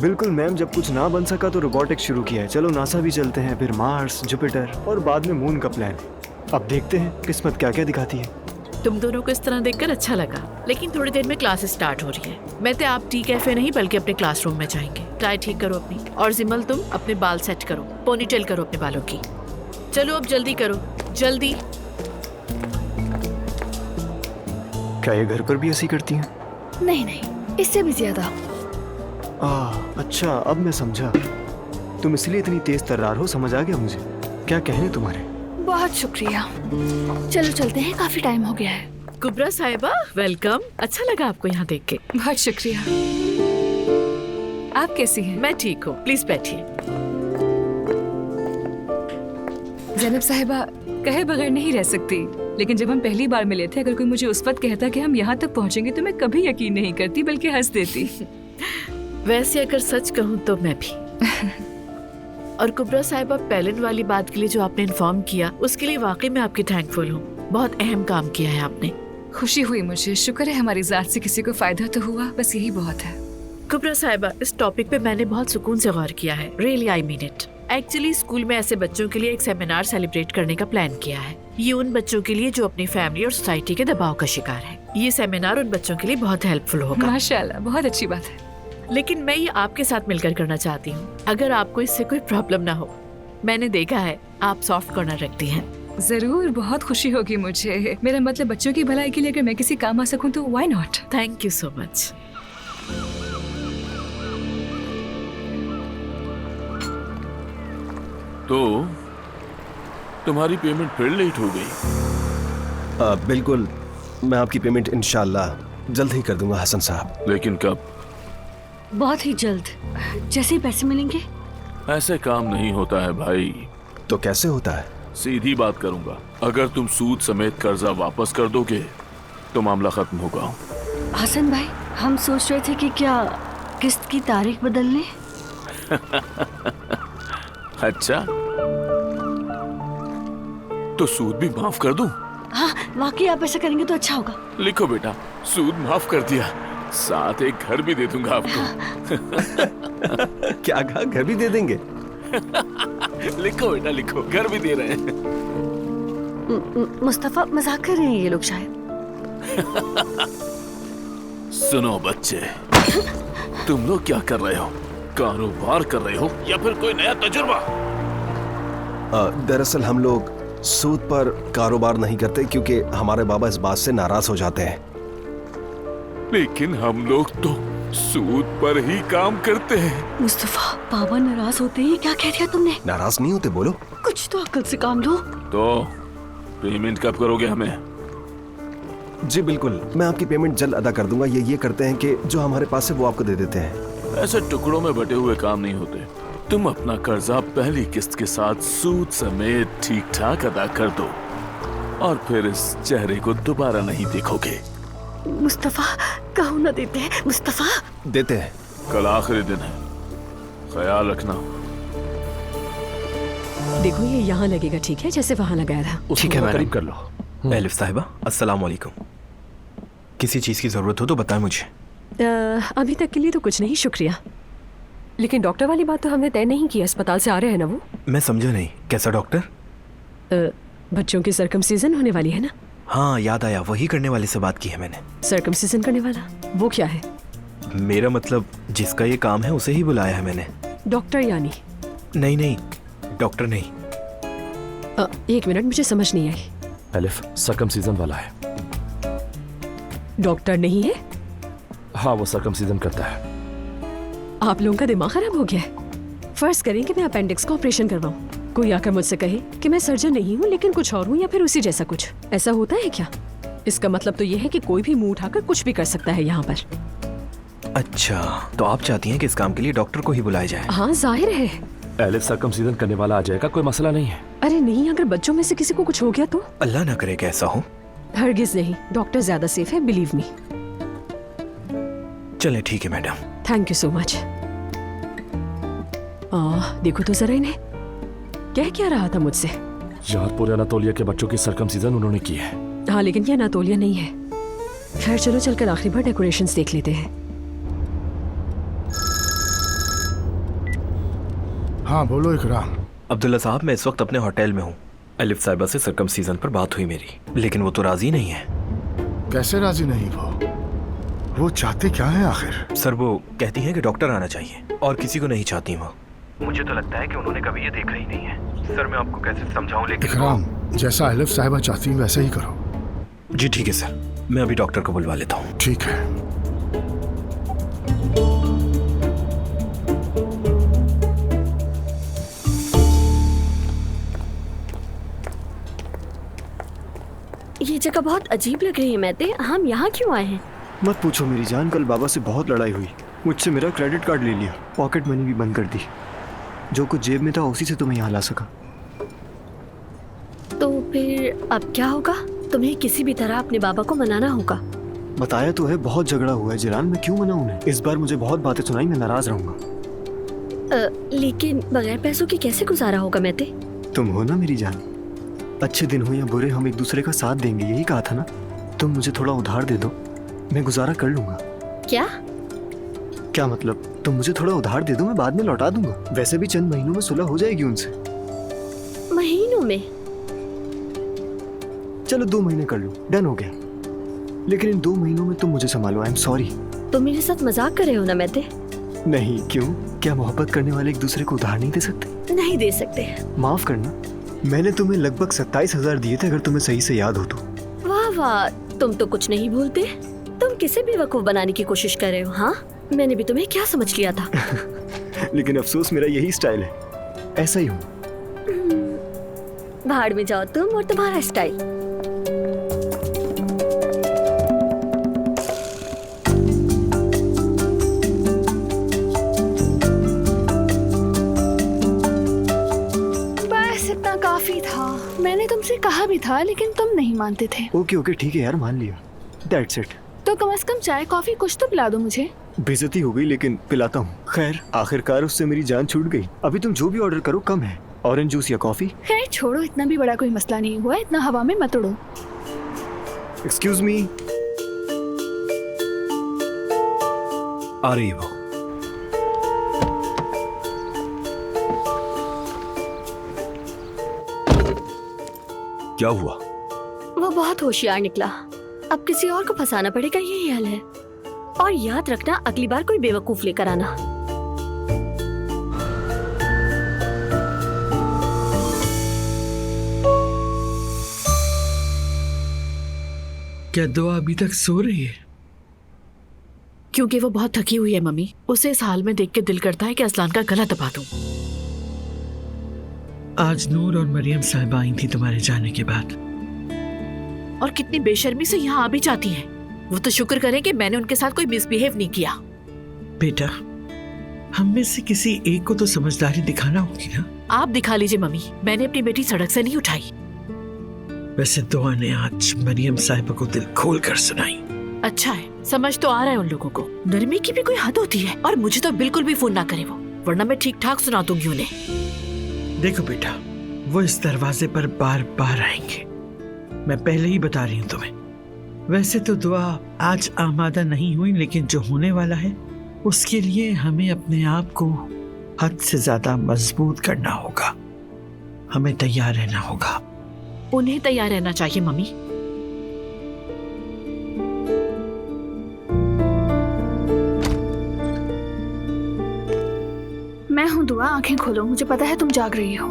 बिल्कुल मैम, जब कुछ ना बन सका तो रोबोटिक्स शुरू किया है। चलो नासा भी चलते हैं, फिर मार्स, जुपिटर और बाद में मून का प्लान। अब देखते हैं किस्मत क्या क्या दिखाती है। तुम दोनों को इस तरह देखकर अच्छा लगा, लेकिन थोड़ी देर में क्लासेस स्टार्ट हो रही है। मैं तो आप टी कैफे नहीं बल्कि अपने क्लासरूम में जाएंगे। टाई ठीक करो अपनी, और जिमल तुम अपने बाल सेट करो, पोनीटेल करो अपने बालों की। चलो अब जल्दी करो, जल्दी। क्या ये घर पर भी ऐसी करती हैं? नहीं नहीं, इससे भी ज्यादा। अच्छा, अब मैं समझा। तुम इसलिए इतनी तेज तर्रार हो, समझ आ गया मुझे। क्या कहने तुम्हारे। बहुत शुक्रिया। चलो चलते हैं, काफी टाइम हो गया है। कुबरा साहिबा, वेलकम। अच्छा लगा आपको यहाँ देख के। बहुत शुक्रिया। आप कैसी हैं? मैं ठीक हूँ, प्लीज बैठिए। ज़ैनब साहिबा, कहे बगैर नहीं रह सकती, लेकिन जब हम पहली बार मिले थे, अगर कोई मुझे उस वक्त कहता कि हम यहाँ तक पहुँचेंगे तो मैं कभी यकीन नहीं करती, बल्कि हंस देती। वैसे अगर सच कहूँ तो मैं भी। और कुबरा साहिबा, पैलन वाली बात के लिए जो आपने इन्फॉर्म किया, उसके लिए वाकई मैं आपकी थैंकफुल हूँ। बहुत अहम काम किया है आपने। खुशी हुई मुझे, शुक्र है हमारी जात से किसी को फायदा तो हुआ, बस यही बहुत है। कुबरा साहिबा, इस टॉपिक पे मैंने बहुत सुकून से गौर किया है। Really I mean it. Actually school में ऐसे बच्चों के लिए एक सेमिनार सेलिब्रेट करने का प्लान किया है। ये उन बच्चों के लिए जो अपनी फैमिली और सोसाइटी के दबाव का शिकार है। ये सेमिनार उन बच्चों के लिए बहुत हेल्पफुल होगा। माशाल्लाह, बहुत अच्छी बात है। लेकिन मैं ये आपके साथ मिलकर करना चाहती हूँ, अगर आपको इससे कोई प्रॉब्लम ना हो। मैंने देखा है आप सॉफ्ट कॉर्नर रखती हैं। जरूर, बहुत खुशी होगी मुझे। मेरा मतलब बच्चों की भलाई के लिए अगर मैं किसी काम आ सकूं तो why not. Thank you so much. तो तुम्हारी पेमेंट फिर लेट हो गई। बिल्कुल, मैं आपकी पेमेंट इंशाल्लाह जल्द ही कर दूंगा हसन साहब। लेकिन कब? बहुत ही जल्द, जैसे ही पैसे मिलेंगे। ऐसे काम नहीं होता है भाई। तो कैसे होता है? सीधी बात करूंगा, अगर तुम सूद समेत कर्जा वापस कर दोगे तो मामला खत्म होगा। हसन भाई, हम सोच रहे थे कि क्या किस्त की तारीख बदल लें। अच्छा, तो सूद भी माफ कर दूं? हाँ, वाकई आप ऐसा करेंगे तो अच्छा होगा। लिखो बेटा, सूद माफ कर दिया, साथ एक घर भी दे दूंगा आपको। क्या कहा? घर भी दे देंगे? लिखो बेटा लिखो, घर भी दे रहे हैं। मुस्तफा, मजाक कर रहे हैं ये लोग शायद। सुनो बच्चे, तुम लोग क्या कर रहे हो? कारोबार कर रहे हो या फिर कोई नया तजुर्बा? दरअसल हम लोग सूद पर कारोबार नहीं करते क्योंकि हमारे बाबा इस बात से नाराज हो जाते हैं। लेकिन हम लोग तो सूद पर ही काम करते हैं। मुस्तफा, बाबा नाराज होते हैं? क्या कह दिया तुमने? नाराज नहीं होते, बोलो। कुछ तो अक्ल से काम लो। तो पेमेंट कब करोगे हमें? जी बिल्कुल, मैं आपकी पेमेंट जल्द अदा कर दूंगा। ये करते हैं कि जो हमारे पास है वो आपको दे देते हैं। ऐसे टुकड़ों में बटे हुए काम नहीं होते। तुम अपना कर्जा पहली किस्त के साथ सूद समेत ठीक ठाक अदा कर दो और फिर इस चेहरे को दोबारा नहीं देखोगे। मुस्तफा, कहो ना देते हैं। मुस्तफा, देते हैं। कल आखिरी दिन है, ख्याल रखना। देखो, ये यहाँ लगेगा, ठीक है, जैसे वहाँ लगाया था। ठीक है, करीब कर लो। एलिफ साहिबा, अस्सलाम वालेकुम। किसी चीज की जरूरत हो तो बताएं मुझे। अभी तक के लिए तो कुछ नहीं, शुक्रिया। लेकिन डॉक्टर वाली बात तो हमने तय नहीं की। अस्पताल से आ रहे हैं ना वो? मैं समझा नहीं, कैसा डॉक्टर? बच्चों की सर्कमसीजन होने वाली है ना? हाँ, याद आया, वही करने वाले से बात की है मैंने। सर्कमसीजन करने वाला? वो क्या है? मेरा मतलब जिसका ये काम है उसे ही बुलाया है मैंने। डॉक्टर यानी? नहीं, डॉक्टर नहीं। एक मिनट, मुझे समझ नहीं आई। एलिफ, सर्कमसीजन वाला है। डॉक्टर नहीं है? हाँ, वो सर्कमसीजन करता है। आप लोगों का दिमाग खराब हो गया है। फर्ज करें कि मैं अपेंडिक्स का ऑपरेशन करवाऊं, कोई आकर मुझसे कहे कि मैं सर्जन नहीं हूँ लेकिन कुछ और हूँ या फिर उसी जैसा कुछ। ऐसा होता है क्या? इसका मतलब तो ये है कि कोई भी मुंह उठाकर कुछ भी कर सकता है यहाँ पर। अच्छा, तो आप चाहती हैं कि इस काम के लिए डॉक्टर को ही बुलाया जाए? हाँ, जाहिर है। एलिफ, सर्कमसीजन करने वाला आ जाएगा, कोई मसला नहीं है। अरे नहीं, अगर बच्चों में से किसी को कुछ हो गया तो? अल्लाह ना करे कि ऐसा हो। हरगिज नहीं, डॉक्टर ज्यादा सेफ है, बिलीव मी। चले ठीक है madam. Thank you so much. देखो तो जरा इन्हें, क्या रहा था मुझसे? यार, पूरे अनातोलिया के बच्चों की सर्कमसीजन उन्होंने की है। हाँ, लेकिन ये अनातोलिया नहीं है। खैर चलो, चलकर आखिरी बार डेकोरेशंस देख लेते हैं। हाँ बोलो इकराम। अब्दुल्ला साहब, मैं इस वक्त अपने होटल में हूँ। एलिफ साहिबा से सर्कमसीजन पर बात हुई मेरी, लेकिन वो तो राजी नहीं है। कैसे राजी नहीं? वो चाहते क्या है आखिर? सर, वो कहती हैं कि डॉक्टर आना चाहिए और किसी को नहीं चाहती वो। मुझे तो लगता है कि उन्होंने कभी ये देखा ही नहीं है। सर, मैं आपको कैसे समझाऊं, लेकिन इकराम, जैसा एलिफ साहिबा चाहती है वैसे ही करो। जी ठीक है सर, मैं अभी डॉक्टर को बुलवा लेता हूँ। ठीक है। ये जगह बहुत अजीब लग रही है महते, हम यहाँ क्यों आए हैं? मत पूछो मेरी जान, कल बाबा से बहुत लड़ाई हुई। मुझसे मेरा क्रेडिट कार्ड ले लिया, पॉकेट मनी भी बंद कर दी। जो कुछ जेब में था उसी से तुम्हें यहाँ ला सका। तो फिर फिर अब क्या होगा? तुम्हें किसी भी तरह अपने बाबा को मनाना होगा। बताया तो है, बहुत झगड़ा हुआ है जिलान, मैं क्यों मनाऊं उन्हें? इस बार मुझे बहुत बातें सुनाई, मैं नाराज रहूंगा। लेकिन बगैर पैसों के कैसे गुजारा होगा मैते? तुम हो ना मेरी जान, अच्छे दिन हो या बुरे हम एक दूसरे का साथ देंगे, यही कहा था ना। तुम मुझे थोड़ा उधार दे दो, मैं गुजारा कर लूंगा। क्या मतलब? तुम मुझे थोड़ा उधार दे दो, मैं बाद में लौटा दूंगा। वैसे भी चंद महीनों में सुलह हो जाएगी उनसे। महीनों में? चलो 2 महीने कर लो, डन हो गया। लेकिन इन 2 महीनों में तुम मुझे संभालो। I am sorry. तुम मेरे साथ मजाक कर रहे हो ना मैते? नहीं, क्यों? क्या मोहब्बत करने वाले एक दूसरे को उधार नहीं दे सकते? नहीं दे सकते। माफ करना, मैंने तुम्हें लगभग 27,000 दिए थे, अगर तुम्हें सही से याद हो तो। वाह वाह, तुम तो कुछ नहीं भूलते। तुम किसे भी बेवकूफ बनाने की कोशिश कर रहे हो। हाँ, मैंने भी तुम्हें क्या समझ लिया था। लेकिन अफसोस, मेरा यही स्टाइल है, ऐसा ही हूँ। भाड़ में जाओ तुम और तुम्हारा स्टाइल। बस इतना काफी था। मैंने तुमसे कहा भी था, लेकिन तुम नहीं मानते थे। ओके ओके ठीक है यार, मान लिया। That's it. तो कम से कम चाय कॉफी कुछ तो पिला दो मुझे। बेइज्जती हो गई, लेकिन पिलाता हूँ। खैर, आखिरकार उससे मेरी जान छूट गई। अभी तुम जो भी ऑर्डर करो कम है, ऑरेंज जूस या कॉफी। खैर छोड़ो, इतना भी बड़ा कोई मसला नहीं हुआ, इतना हवा में मत उड़ो। Excuse me. आ रही वो। क्या हुआ? वो बहुत होशियार निकला। अब किसी और को फंसाना पड़ेगा, यही हाल है। और याद रखना, अगली बार कोई बेवकूफ लेकर आना। क्या दुआ अभी तक सो रही है? क्योंकि वो बहुत थकी हुई है मम्मी। उसे इस हाल में देख के दिल करता है कि असलान का गला दबा दूं। आज नूर और मरियम साहिबा आई थी तुम्हारे जाने के बाद। और कितनी बेशर्मी से यहाँ आ भी जाती हैं। वो तो शुक्र करें कि मैंने उनके साथ कोई मिसबिहेव नहीं किया। बेटा, हम में से किसी एक को तो समझदारी दिखाना होगी ना। आप दिखा लीजिए मम्मी, मैंने अपनी बेटी सड़क से नहीं उठाई। वैसे दुआ ने आज मरियम साहिबा को दिल खोल कर सुनाई। अच्छा है, समझ तो आ रहा है उन लोगों को। नरमी की भी कोई हद होती है। और मुझे तो बिल्कुल भी फोन ना करे वो, वरना मैं ठीक ठाक सुना दूंगी उन्हें। देखो बेटा, वो इस दरवाजे पर बार बार आएंगे, मैं पहले ही बता रही हूँ तुम्हें। वैसे तो दुआ आज आमादा नहीं हुई, लेकिन जो होने वाला है उसके लिए हमें अपने आप को हद से ज्यादा मजबूत करना होगा। हमें तैयार रहना होगा। उन्हें तैयार रहना चाहिए मम्मी। मैं हूँ दुआ, आंखें खोलो। मुझे पता है तुम जाग रही हो।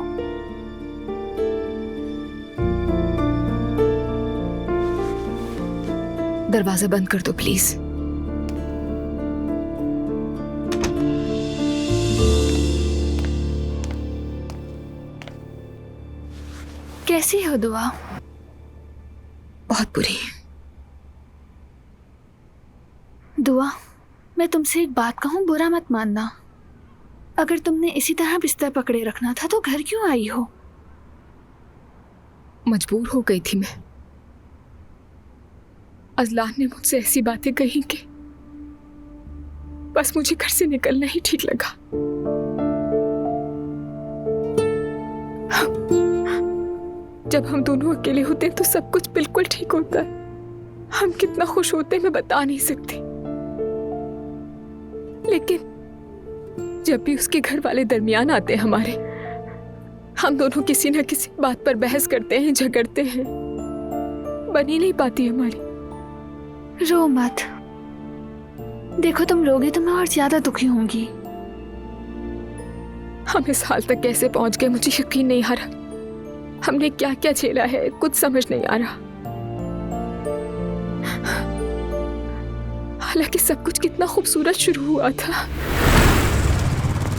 दरवाजा बंद कर दो प्लीज। कैसी हो दुआ? बहुत बुरी। दुआ, मैं तुमसे एक बात कहूँ, बुरा मत मानना। अगर तुमने इसी तरह बिस्तर पकड़े रखना था तो घर क्यों आई हो? मजबूर हो गई थी मैं। अजलान ने मुझसे ऐसी बातें कही कि बस मुझे घर से निकलना ही ठीक लगा। जब हम दोनों अकेले होते हैं तो सब कुछ बिल्कुल ठीक होता है। हम कितना खुश होते हैं मैं बता नहीं सकती। लेकिन जब भी उसके घर वाले दरमियान आते हैं हमारे, हम दोनों किसी न किसी बात पर बहस करते हैं, झगड़ते हैं। बन ही नहीं पाती हमारी। रो मत। देखो तुम रोगे तो मैं और ज्यादा दुखी होंगी। हम इस हाल तक कैसे पहुंच गए मुझे यकीन नहीं आ रहा। हमने क्या क्या झेला है कुछ समझ नहीं आ रहा। हालांकि सब कुछ कितना खूबसूरत शुरू हुआ था।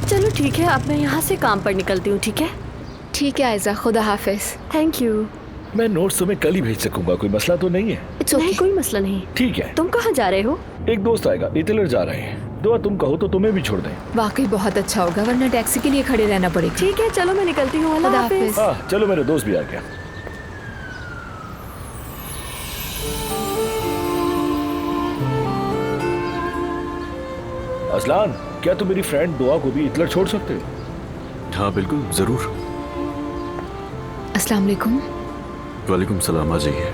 चलो ठीक है, अब मैं यहाँ से काम पर निकलती हूँ। ठीक है? ठीक है आयजा, खुदा हाफिज। Thank you. मैं नोट्स तुम्हें कल ही भेज सकूंगा, कोई मसला तो नहीं है? नहीं, कोई मसला नहीं। ठीक है। तुम कहाँ जा रहे हो? एक दोस्त आएगा, रिटेलर जा रहे हैं। दुआ तुम कहो तो तुम्हें भी छोड़ दें। वाकई बहुत अच्छा होगा, वरना टैक्सी के लिए खड़े रहना पड़ेगा। ठीक है, चलो मैं निकलती हूँ। अल्लाह हाफिज। हाँ चलो, मेरे दोस्त भी आ गया। असलान, क्या तुम मेरी फ्रेंड दुआ को भी इतला छोड़ सकते हो? हाँ बिल्कुल, जरूर। अस्सलाम वालेकुम। वालेकुम सलाम, आ जाइए।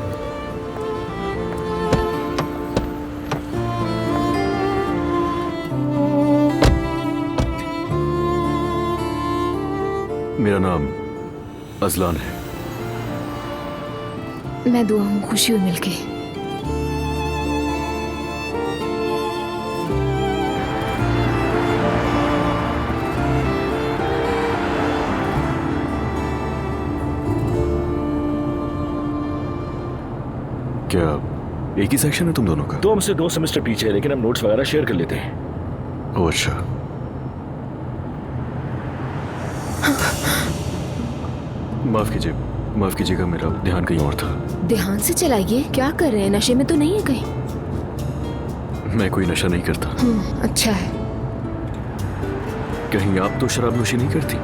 मेरा नाम अजलान है। मैं दुआ हूँ, खुशी हुई मिलके। क्या एक ही सेक्शन है तुम दोनों का? तो हमसे 2 सेमेस्टर पीछे है, लेकिन हम नोट्स वगैरह शेयर कर लेते हैं। ओह अच्छा। माफ कीजिएगा, मेरा ध्यान कहीं और था। ध्यान से चलाइए, क्या कर रहे हैं? नशे में तो नहीं है कहीं? मैं कोई नशा नहीं करता। अच्छा है। कहीं आप तो शराब नोशी नहीं करती?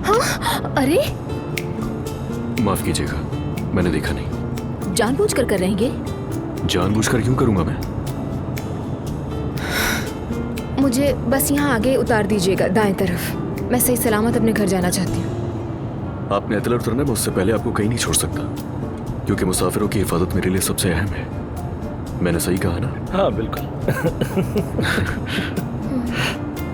हाँ? अरे माफ कीजिएगा, मैंने देखा नहीं। जानबूझकर कर रहे हैं ये? जानबूझकर क्यों करूंगा मैं? मुझे बस यहाँ आगे उतार दीजिएगा, दाएं तरफ। मैं सही सलामत अपने घर जाना चाहती हूँ। आपने एतलर उतरना है, मैं उससे पहले आपको कहीं नहीं छोड़ सकता, क्योंकि मुसाफिरों की हिफाजत मेरे लिए सबसे अहम है। मैंने सही कहा ना? हाँ बिल्कुल।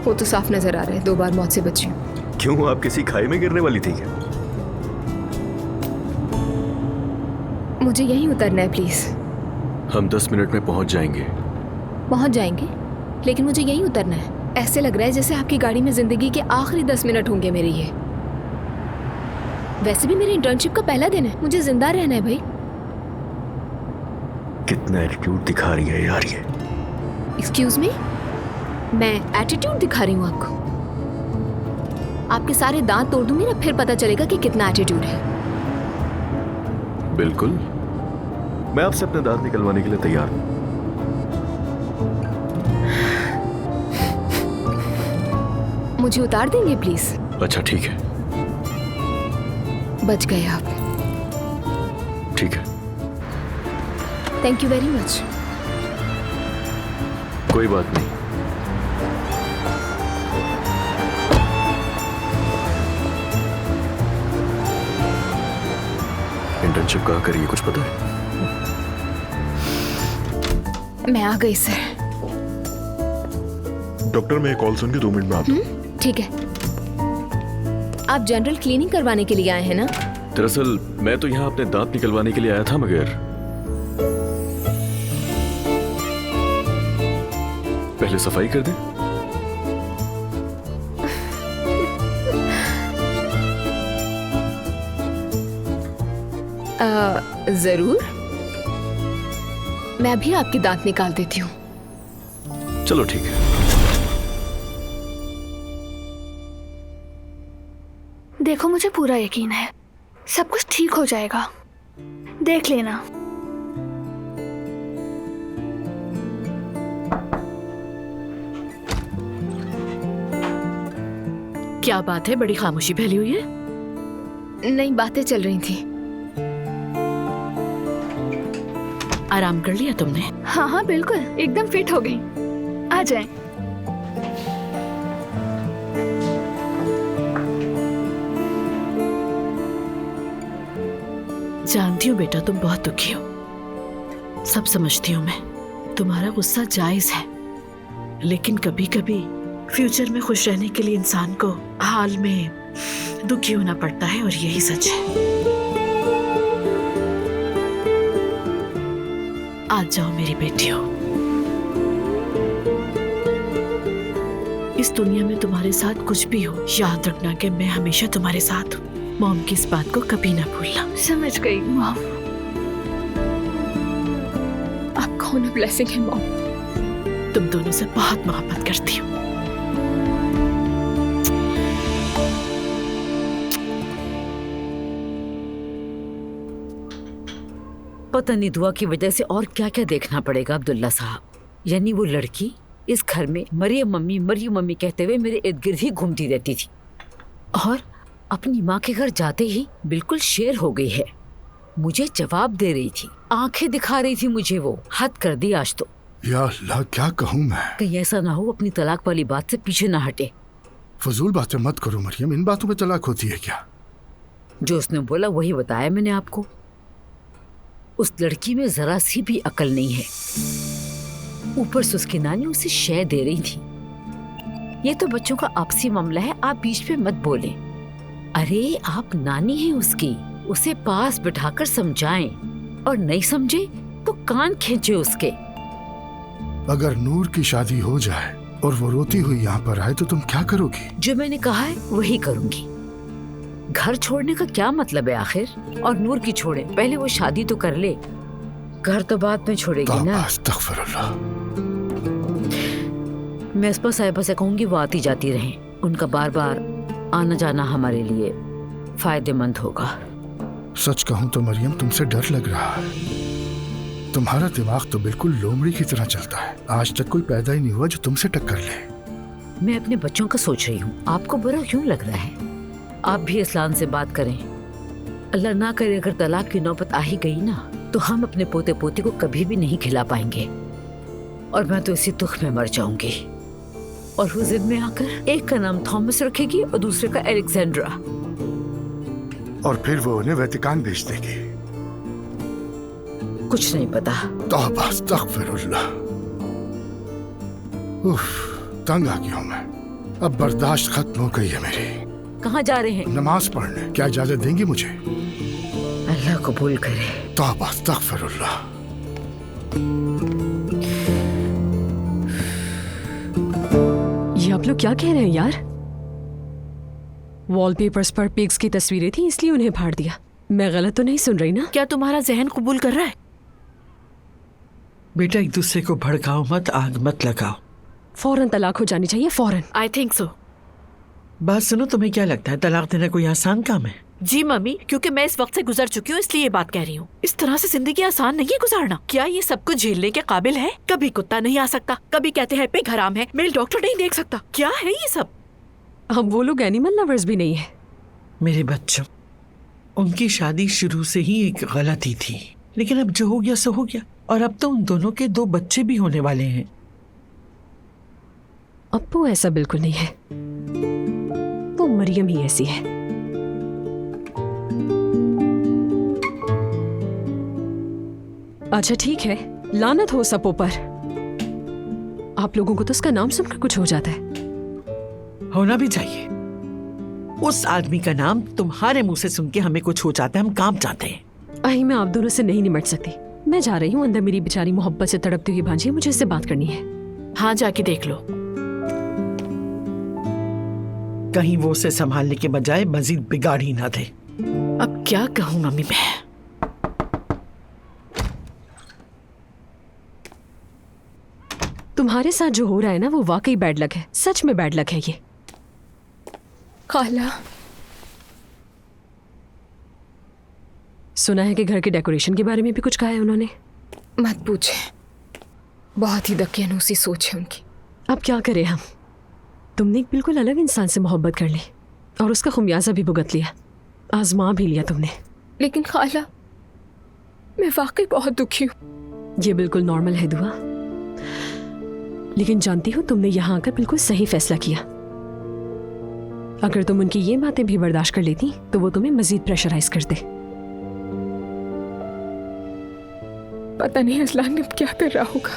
वो तो साफ नजर आ रहा है, 2 बार मौत से बची हूँ। क्यों, आप किसी खाई में गिरने वाली थी क्या? मुझे यहीं उतरना है प्लीज। हम 10 मिनट में पहुंच जाएंगे। पहुंच जाएंगे, लेकिन मुझे यहीं उतरना है। ऐसे लग रहा है जैसे आपकी गाड़ी में जिंदगी के आखिरी 10 मिनट होंगे मेरे ये। वैसे भी मेरी इंटर्नशिप का पहला दिन है, मुझे जिंदा रहना है भाई। कितना एटीट्यूड दिखा रही है यार ये। एक्सक्यूज मी, मैं एटीट्यूड दिखा रही हूँ आपको? आपके सारे दांत तोड़ दूंगी ना, फिर पता चलेगा कि कितना एटीट्यूड है। बिल्कुल, मैं आपसे अपने दांत निकलवाने के लिए तैयार हूँ। मुझे उतार देंगे प्लीज? अच्छा ठीक है। बच गए आप। ठीक है, थैंक यू वेरी मच। कोई बात नहीं। इंटर्नशिप कहाँ करी है, कुछ पता है? मैं आ गई सर। डॉक्टर, मैं कॉल सुन के 2 मिनट में आता हूँ। ठीक है। आप जनरल क्लीनिंग करवाने के लिए आए हैं ना? दरअसल मैं तो यहाँ अपने दांत निकलवाने के लिए आया था, मगर पहले सफाई कर दें। जरूर, मैं अभी आपके दांत निकाल देती हूँ। चलो ठीक है। देखो, मुझे पूरा यकीन है सब कुछ ठीक हो जाएगा, देख लेना। क्या बात है, बड़ी खामोशी फैली हुई है? नहीं, बातें चल रही थी। आराम कर लिया तुमने? हाँ हाँ बिल्कुल, एकदम फिट हो गई। आ जाएं। जानती हूँ बेटा, तुम बहुत दुखी हो, सब समझती हूँ मैं। तुम्हारा गुस्सा जायज है, लेकिन कभी कभी फ्यूचर में खुश रहने के लिए इंसान को हाल में दुखी होना पड़ता है, और यही सच है। आज जाओ मेरी बेटियों, इस दुनिया में तुम्हारे साथ कुछ भी हो, याद रखना कि मैं हमेशा तुम्हारे साथ हूँ। मॉम की इस बात को कभी ना भूलना। समझ गई मॉम। आपका होना ब्लेसिंग है मॉम। तुम दोनों से बहुत मोहब्बत करती हूँ। पता नहीं दुआ की वजह से और क्या क्या देखना पड़ेगा अब्दुल्ला साहब। यानी वो लड़की इस घर में मरियम मम्मी कहते हुए मेरे इर्द गिर्द ही घूमती रहती थी, और अपनी माँ के घर जाते ही बिल्कुल शेर हो गई है। मुझे जवाब दे रही थी, आंखें दिखा रही थी मुझे। वो हद कर दी आज तो। या अल्लाह, क्या कहूँ मैं। कहीं ऐसा ना हो अपनी तलाक वाली बात से पीछे ना हटे। फजूल बातें मत करो मरियम, इन बातों पे तलाक होती है क्या? जो उसने बोला वही बताया मैंने आपको। उस लड़की में जरा सी भी अकल नहीं है। ऊपर से उसकी नानी उसे शय दे रही थी। ये तो बच्चों का आपसी मामला है, आप बीच में मत बोले। अरे आप नानी हैं उसकी, उसे पास बिठाकर समझाएं, और नहीं समझे तो कान खींचे उसके। अगर नूर की शादी हो जाए और वो रोती हुई यहाँ पर आए तो तुम क्या करोगी? जो मैंने कहा है वही करूंगी। घर छोड़ने का क्या मतलब है आखिर? और नूर की छोड़े, पहले वो शादी तो कर ले, घर तो बाद में छोड़ेगी ना। अस्तगफिरुल्लाह। मैं इस पर साहिबा से कहूंगी वो आती जाती रहें। उनका बार बार आना जाना हमारे लिए फायदेमंद होगा। सच कहूँ तो मरियम, तुमसे डर लग रहा है। तुम्हारा दिमाग तो बिल्कुल लोमड़ी की तरह चलता है। आज तक कोई पैदा ही नहीं हुआ जो तुमसे टक्कर ले। मैं अपने बच्चों का सोच रही हूँ, आपको बुरा क्यों लग रहा है? आप भी असलान से बात करें। अल्लाह ना करे अगर तलाक की नौबत आ ही गई ना, तो हम अपने पोते पोती को कभी भी नहीं खिला पाएंगे, और मैं तो इसी दुख में मर जाऊंगी। और वो जिद में आकर एक का नाम थॉमस रखेगी और दूसरे का एलेक्जेंड्रा, और फिर वो उन्हें वेटिकान भेज देगी। कुछ नहीं पता। तौबा अस्तगफिरुल्लाह। उफ, तंग आ गया हूँ मैं। अब बर्दाश्त खत्म हो गई है मेरी। कहाँ जा रहे हैं? नमाज पढ़ने। क्या इजाजत देंगी मुझे? अल्लाह कबूल करे। तौबा अस्तगफिरुल्लाह। ये आप लोग क्या कह रहे हैं यार? वॉलपेपर्स पर पिग्स की तस्वीरें थी इसलिए उन्हें फाड़ दिया। मैं गलत तो नहीं सुन रही ना? क्या तुम्हारा जहन कबूल कर रहा है? बेटा, एक दूसरे को भड़काओ मत, आग मत लगाओ। फौरन तलाक हो जानी चाहिए, फौरन। I think so. बात सुनो, तुम्हें क्या लगता है तलाक देना कोई आसान काम है? जी मम्मी, क्योंकि मैं इस वक्त से गुजर चुकी हूँ इसलिए ये बात कह रही हूँ। इस तरह से जिंदगी आसान नहीं है गुजारना। क्या ये सब कुछ झेलने के काबिल है? कभी कुत्ता नहीं आ सकता, कभी कहते हैं पिग हराम है, मेल डॉक्टर नहीं देख सकता। क्या है ये सब? हम वो लोग एनिमल लवर्स भी नहीं है। मेरे बच्चों, उनकी शादी शुरू से ही एक गलती थी, लेकिन अब जो हो गया सो हो गया। और अब तो उन दोनों के 2 बच्चे भी होने वाले हैं। अप्पू ऐसा बिल्कुल नहीं है, वो मरियम ही ऐसी है। अच्छा ठीक है, लानत हो सबों पर। आप लोगों को तो उसका नाम सुनकर कुछ हो जाता है। होना भी चाहिए। उस आदमी का नाम तुम्हारे मुंह से सुन के हमें कुछ हो जाता है, हम कांप जाते हैं। आई, मैं आप दोनों से नहीं निमट सकती। मैं जा रही हूँ, अंदर मेरी बेचारी मोहब्बत से तड़पती हुई भांजी, मुझे इससे बात करनी है। हाँ, जाके देख लो। कहीं वो उसे संभालने के बजाय मजीद बिगाड़ ही ना दे। अब क्या कहूँ मम्मी मैं। तुम्हारे साथ जो हो रहा है ना, वो वाकई बैड लक है, सच में बैड लक है ये। खाला, सुना है कि घर के डेकोरेशन के बारे में भी कुछ कहा है उन्होंने। मत पूछे, बहुत ही दकियानूसी सोच है उनकी। अब क्या करें हम? तुमने एक बिल्कुल अलग इंसान से मोहब्बत कर ली और उसका खुमियाजा भी भुगत लिया, आजमा भी लिया तुमने। लेकिन खाला, मैं वाकई बहुत दुखी हूँ। ये बिल्कुल नॉर्मल है दुआ, लेकिन जानती हो तुमने यहाँ आकर बिल्कुल सही फैसला किया। अगर तुम उनकी ये बातें भी बर्दाश्त कर लेती तो वो तुम्हें मजीद प्रेशराइज करते। पता नहीं असलान अब क्या कर रहा होगा।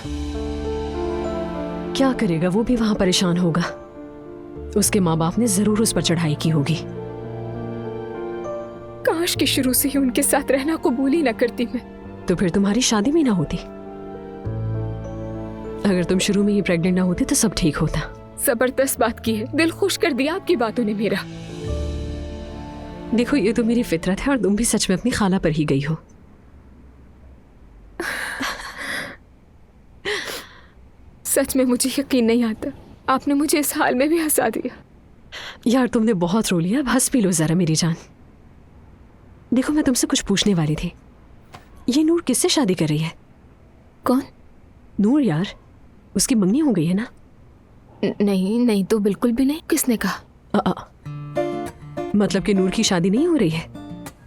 क्या करेगा, वो भी वहां परेशान होगा। उसके माँ बाप ने जरूर उस पर चढ़ाई की होगी। काश कि शुरू से ही उनके साथ रहना कबूल ही न करती मैं। तो फिर तुम्हारी शादी भी ना होती। अगर तुम शुरू में ही प्रेग्नेंट ना होती तो सब ठीक होता। जबरदस्त बात की है, दिल खुश कर दिया आपकी बातों ने मेरा। देखो, ये तो मेरी फितरत है और तुम भी सच में अपनी खाला पर ही गई हो। सच में मुझे यकीन नहीं आता, आपने मुझे इस हाल में भी हंसा दिया। यार तुमने बहुत रो लिया, अब हंस भी लो जरा मेरी जान। देखो, मैं तुमसे कुछ पूछने वाली थी। ये नूर किससे शादी कर रही है? कौन? नूर यार, उसकी मंगनी हो गई है ना? नहीं नहीं, तो बिल्कुल भी नहीं। किसने कहा? मतलब कि नूर की शादी नहीं हो रही है?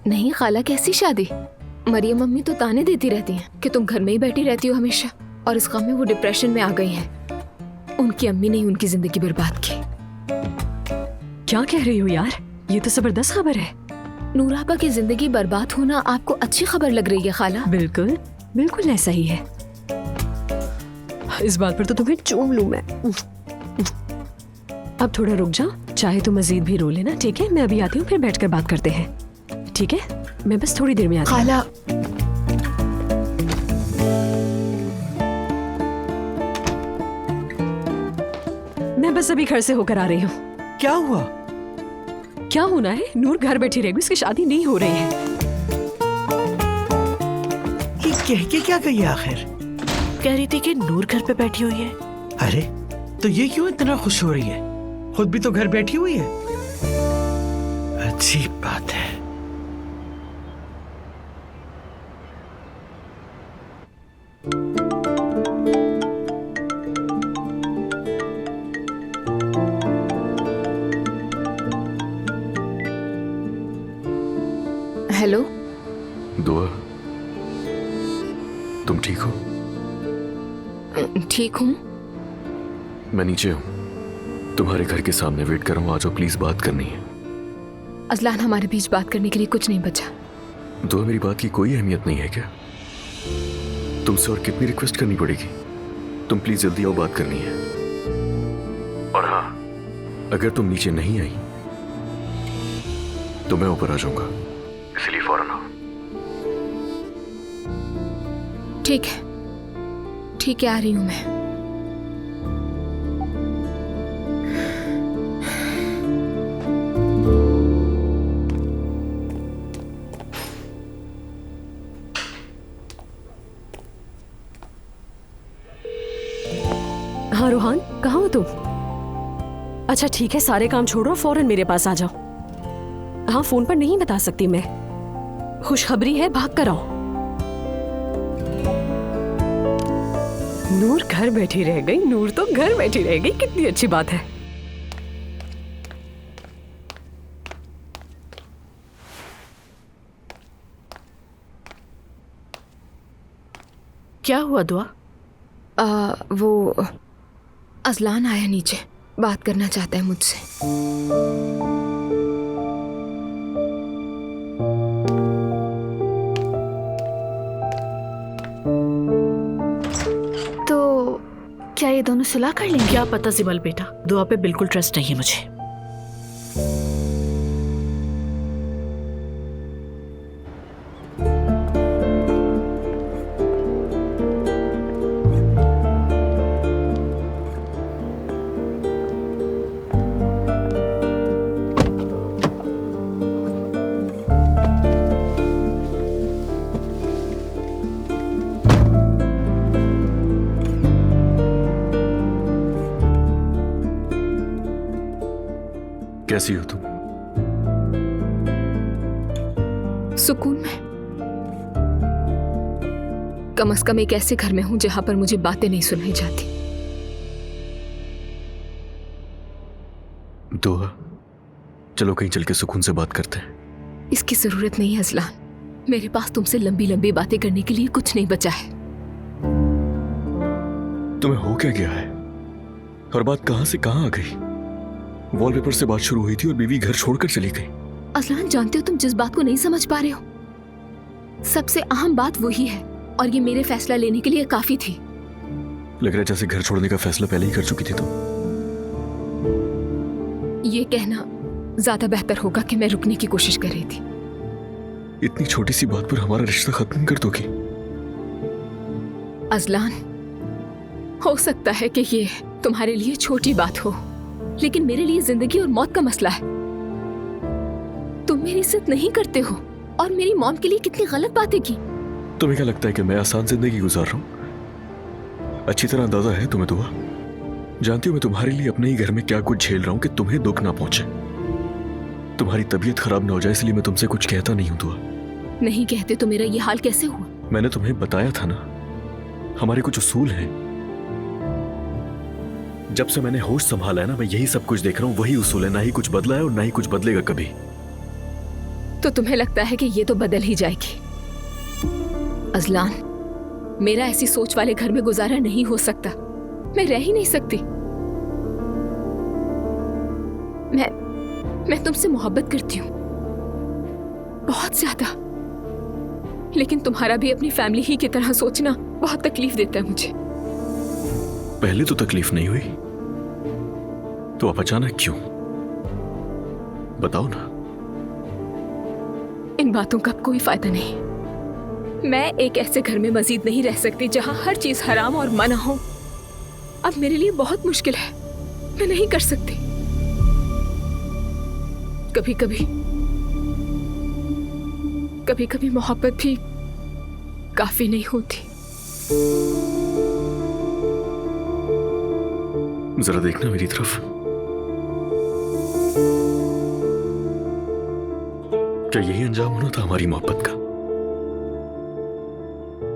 नहीं खाला, कैसी शादी? मरियम मम्मी तो ताने देती रहती हैं कि तुम घर में ही बैठी रहती हो हमेशा, और इस गम में वो डिप्रेशन में आ गई हैं। उनकी अम्मी ने उनकी जिंदगी बर्बाद की। क्या कह रही हो यार, ये तो जबरदस्त खबर है। नूर आपा की जिंदगी बर्बाद होना आपको अच्छी खबर लग रही है खाला? बिल्कुल बिल्कुल ऐसा ही है। इस बात पर तो तुम्हें चूम लूं मैं। अब थोड़ा रुक जाओ, चाहे तो मजीद भी रो लेना, ठीक है? मैं अभी आती हूँ, फिर बैठकर बात करते हैं, ठीक है? मैं बस थोड़ी देर में आती हूँ। खाला, मैं बस अभी घर से होकर आ रही हूँ। क्या हुआ? क्या होना है? नूर घर बैठी रहेगी, उसकी शादी नहीं हो रही है। ये कह के क्या कही आखिर? कह रही थी कि नूर घर पे बैठी हुई है। अरे तो ये क्यों इतना खुश हो रही है? खुद भी तो घर बैठी हुई है। अजीब बात है। हेलो। दुआ, तुम ठीक हो? ठीक हूँ। मैं नीचे हूँ, तुम्हारे घर के सामने वेट कर रहा हूँ। आ जाओ प्लीज, बात करनी है। अजलान, हमारे बीच बात करने के लिए कुछ नहीं बचा। दुआ, मेरी बात की कोई अहमियत नहीं है क्या? तुमसे और कितनी रिक्वेस्ट करनी पड़ेगी? तुम प्लीज जल्दी आओ, बात करनी है। और हाँ, अगर तुम नीचे नहीं आई तो मैं ऊपर आ जाऊंगा, इसलिए फौरन आओ। ठीक है, ठीक है, आ रही हूं मैं। हाँ रोहान, कहाँ हो तुम? अच्छा ठीक है, सारे काम छोड़ो, फौरन मेरे पास आ जाओ। हाँ, फोन पर नहीं बता सकती मैं। खुशखबरी है, भाग कर आओ। नूर घर बैठी रह गई। नूर तो घर बैठी रह गई, कितनी अच्छी बात है। क्या हुआ दुआ? वो अजलान आया नीचे, बात करना चाहता है मुझसे। तो क्या ये दोनों सुलह कर लेंगे? क्या पता जिमल बेटा, दुआ पे बिल्कुल ट्रस्ट नहीं है मुझे। कैसी हो तुम? सुकून में। कम से कम एक ऐसे घर में हूं जहां पर मुझे बातें नहीं सुनाई जाती। दुआ, चलो कहीं चल के सुकून से बात करते हैं। इसकी जरूरत नहीं है अजलान, मेरे पास तुमसे लंबी लंबी बातें करने के लिए कुछ नहीं बचा है। तुम्हें हो क्या गया है? और बात कहां से कहां आ गई? वॉलपेपर से बात शुरू हुई थी और बीवी घर छोड़कर चली गई। अजलान, जानते हो तुम जिस बात को नहीं समझ पा रहे हो, सबसे अहम बात वही है, और ये मेरे फैसला लेने के लिए काफी थी। लग रहा है जैसे घर छोड़ने का फैसला पहले ही कर चुकी थी तुम। ये कहना ज्यादा बेहतर होगा कि मैं रुकने की कोशिश कर रही थी। इतनी छोटी सी बात पर हमारा रिश्ता खत्म कर दोगी? अजलान, हो सकता है कि ये तुम्हारे लिए छोटी बात हो, लेकिन मेरे लिए जिंदगी और मौत का मसला है। तुम मेरी इज्जत नहीं करते हो और मेरी मॉम के लिए कितनी गलत बातें की। तुम्हें क्या लगता है कि मैं आसान जिंदगी गुजार रहा हूँ? अच्छी तरह अंदाजा है तुम्हें दुआ। जानती हो मैं तुम्हारे लिए अपने ही घर में क्या कुछ झेल रहा हूँ कि तुम्हें दुख ना पहुंचे, तुम्हारी तबीयत खराब ना हो जाए, इसलिए मैं तुमसे कुछ कहता नहीं हूँ दुआ। नहीं कहते तो मेरा ये हाल कैसे हुआ? मैंने तुम्हें बताया था ना, हमारे कुछ उसूल हैं। जब से मैंने होश संभाला है ना, मैं यही सब कुछ देख रहा हूँ, वही उसूल है। ना ही कुछ बदला है और ना ही कुछ बदलेगा कभी। तो तुम्हें लगता है कि ये तो बदल ही जाएगी? अजलान, मेरा ऐसी सोच वाले घर में गुजारा नहीं हो सकता। मैं रह ही नहीं सकती। मैं तुमसे मोहब्बत करती हूँ, बहुत ज्यादा। लेकिन तुम्हारा भी अपनी फैमिली ही की तरह सोचना बहुत तकलीफ देता है मुझे। पहले तो तकलीफ नहीं हुई, तो अब अचानक क्यों? बताओ ना। इन बातों का अब कोई फायदा नहीं। मैं एक ऐसे घर में मजीद नहीं रह सकती जहां हर चीज हराम और मना हो। अब मेरे लिए बहुत मुश्किल है, मैं नहीं कर सकती। कभी कभी मोहब्बत भी काफी नहीं होती। जरा देखना मेरी तरफ। क्या यही अंजाम होना था हमारी मोहब्बत का?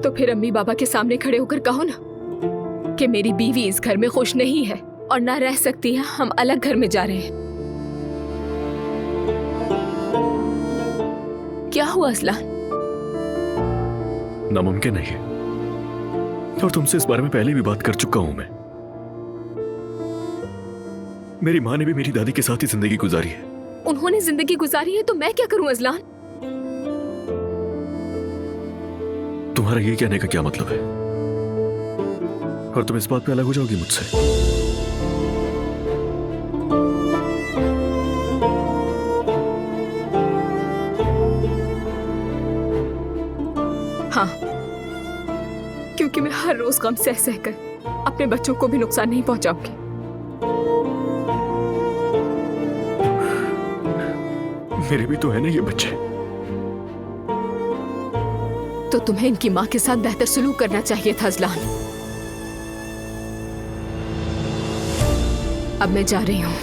तो फिर अम्मी बाबा के सामने खड़े होकर कहो ना कि मेरी बीवी इस घर में खुश नहीं है और ना रह सकती है, हम अलग घर में जा रहे हैं। क्या हुआ असलान? नामुमकिन नहीं है, और तुमसे इस बारे में पहले भी बात कर चुका हूं मैं। मेरी माँ ने भी मेरी दादी के साथ ही जिंदगी गुजारी है। उन्होंने जिंदगी गुजारी है तो मैं क्या करूं अजलान? तुम्हारा ये कहने का क्या मतलब है? और तुम इस बात पे अलग हो जाओगी मुझसे? हाँ, क्योंकि मैं हर रोज गम सह सहकर अपने बच्चों को भी नुकसान नहीं पहुंचाऊंगी। मेरे भी तो है ना ये बच्चे। तो तुम्हें इनकी माँ के साथ बेहतर सलूक करना चाहिए था अजलान। अब मैं जा रही हूँ।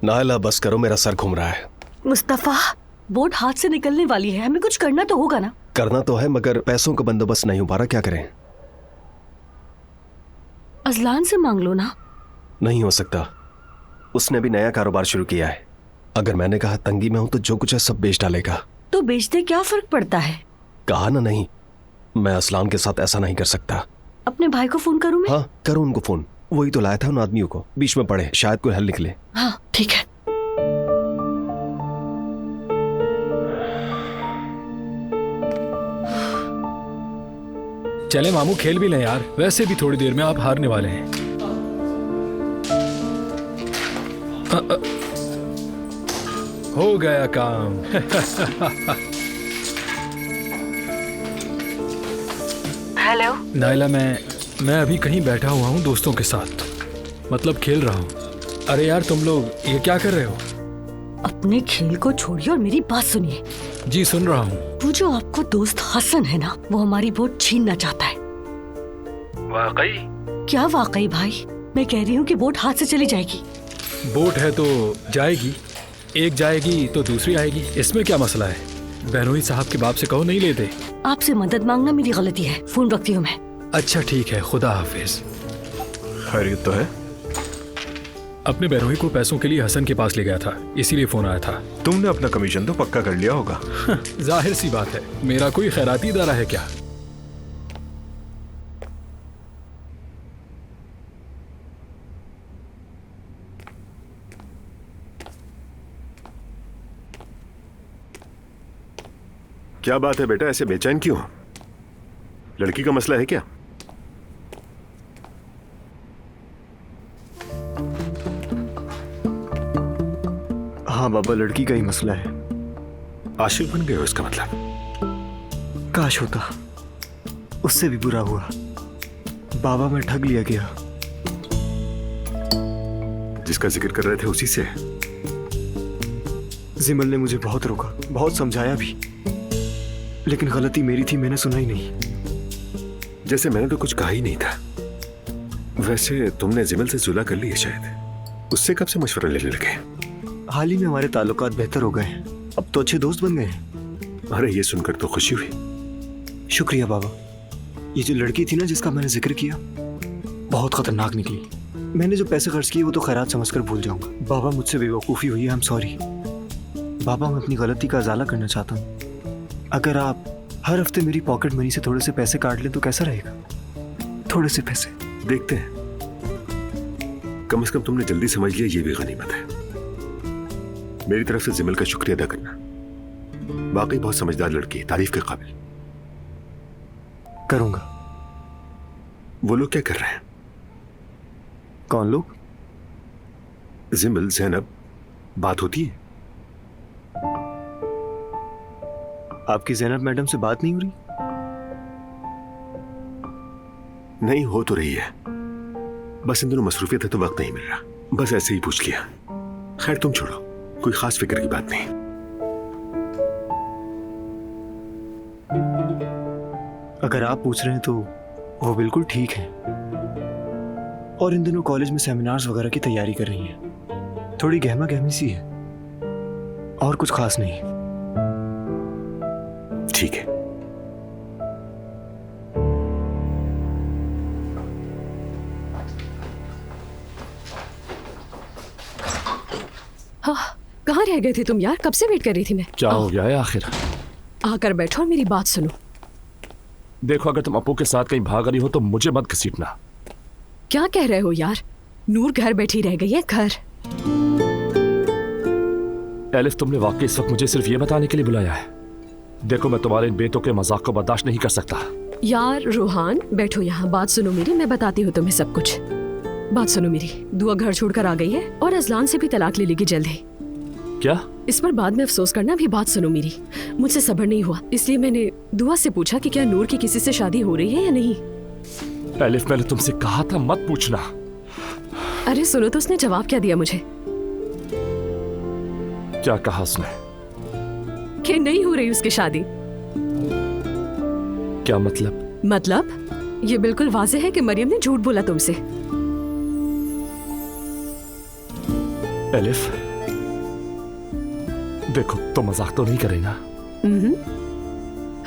नायला बस करो, मेरा सर घूम रहा है। मुस्तफा, बोट हाथ से निकलने वाली है, हमें कुछ करना तो होगा ना। करना तो है, मगर पैसों का बंदोबस्त नहीं हो पा रहा, क्या करें? अजलान से मांग लो ना। नहीं हो सकता, उसने भी नया कारोबार शुरू किया है। अगर मैंने कहा तंगी में हूं तो जो कुछ है सब बेच डालेगा। तो बेच दे, क्या फर्क पड़ता है? कहा ना नहीं, मैं असलान के साथ ऐसा नहीं कर सकता। अपने भाई को फोन करूं मैं? हाँ करो उनको फोन, वही तो लाया था उन आदमियों को, बीच में पड़े, शायद कोई हल निकले। हाँ ठीक है। चले मामू, खेल भी लें यार, वैसे भी थोड़ी देर में आप हारने वाले हैं। हो गया काम। हेलो नायला, मैं अभी कहीं बैठा हुआ हूँ दोस्तों के साथ, मतलब खेल रहा हूँ। अरे यार तुम लोग ये क्या कर रहे हो? अपने खेल को छोड़िए और मेरी बात सुनिए। जी सुन रहा हूँ। वो जो आपको दोस्त हसन है ना, वो हमारी बोट छीनना चाहता है। वाकई? क्या वाकई भाई? मैं कह रही हूँ कि बोट हाथ से चली जाएगी। बोट है तो जाएगी, एक जाएगी तो दूसरी आएगी, इसमें क्या मसला है? बहनोई साहब के बाप से कहो नहीं लेते। आपसे मदद मांगना मेरी गलती है, फोन रखती हूँ मैं। अच्छा ठीक है, खुदा हाफिज। खैरियत तो है? अपने बहनोई को पैसों के लिए हसन के पास ले गया था, इसीलिए फोन आया था। तुमने अपना कमीशन तो पक्का कर लिया होगा। जाहिर सी बात है, मेरा कोई खैराती इदारा है क्या? क्या बात है बेटा, ऐसे बेचैन क्यों? लड़की का मसला है क्या? हाँ बाबा, लड़की का ही मसला है। आशिक बन गए हो इसका मतलब? काश होता, उससे भी बुरा हुआ। बाबा मैं ठग लिया गया। जिसका जिक्र कर रहे थे उसी से? जिमल ने मुझे बहुत रोका, बहुत समझाया भी, लेकिन गलती मेरी थी, मैंने सुना ही नहीं। जैसे मैंने तो कुछ कहा ही नहीं था। वैसे तुमने जिमल से जुला कर ली है शायद। उससे कब से मशवरा लेने लगे? हाल ही में हमारे ताल्लुकात बेहतर हो गए हैं, अब तो अच्छे दोस्त बन गए हैं। अरे ये सुनकर तो खुशी हुई। शुक्रिया बाबा। ये जो लड़की थी ना जिसका मैंने जिक्र किया, बहुत खतरनाक निकली। मैंने जो पैसे खर्च किए वो तो खैरात समझकर भूल जाऊंगा। बाबा मुझसे बेवकूफ़ी हुई है, आई एम सॉरी। बाबा मैं अपनी गलती का अजाला करना चाहता हूँ। अगर आप हर हफ्ते मेरी पॉकेट मनी से थोड़े से पैसे काट लें तो कैसा रहेगा? थोड़े से पैसे। देखते हैं, कम से कम तुमने जल्दी समझ लिया, ये भी गनीमत है। मेरी तरफ से जिमल का शुक्रिया अदा करना। वाकई बहुत समझदार लड़की है, तारीफ के काबिल। करूंगा। वो लोग क्या कर रहे हैं? कौन लोग? जिमल, ज़ैनब, बात होती है? आपकी ज़ैनब मैडम से बात नहीं हो रही? नहीं, हो तो रही है, बस इन दोनों मसरूफियत है तो वक्त नहीं मिल रहा। बस ऐसे ही पूछ लिया। खैर तुम छोड़ो, कोई खास फिक्र की बात नहीं। अगर आप पूछ रहे हैं तो वो बिल्कुल ठीक है, और इन दिनों कॉलेज में सेमिनार्स वगैरह की तैयारी कर रही हैं। थोड़ी गहमा गहमी सी है, और कुछ खास नहीं। ठीक है। हाँ, कहाँ रह गए थे तुम यार? कब से वेट कर रही थी मैं। क्या हो गया है आखिर? आकर बैठो और मेरी बात सुनो। देखो, अगर तुम अपू के साथ कहीं भाग रही हो तो मुझे मत घसीटना। क्या कह रहे हो यार? नूर घर बैठी रह गई है, घर। एलिफ, तुमने वाकई इस वक्त मुझे सिर्फ ये बताने के लिए बुलाया है? देखो, मैं तुम्हारे इन बेतों के मजाक को बर्दाश्त नहीं कर सकता। यार रोहान, बैठो यहाँ, बात सुनो मेरी, मैं बताती हूँ तुम्हें सब कुछ। बात सुनो मेरी, दुआ घर छोड़कर आ गई है और अजलान से भी तलाक ले लेगी जल्द ही। क्या? इस पर बाद में अफसोस करना। भी बात सुनो मेरी, मुझसे सब्र नहीं हुआ, इसलिए मैंने दुआ से पूछा कि क्या नूर की किसी से शादी हो रही है या नहीं। एलिफ, मैंने तुमसे कहा था मत पूछना। अरे सुनो तो उसने जवाब क्या दिया मुझे। क्या कहा उसने? कि नहीं हो रही उसकी शादी। क्या मतलब? मतलब ये बिल्कुल वाज़ेह है कि मरियम ने झूठ बोला तुमसे। एलिफ, देखो, तो मजाक तो नहीं कर रही ना?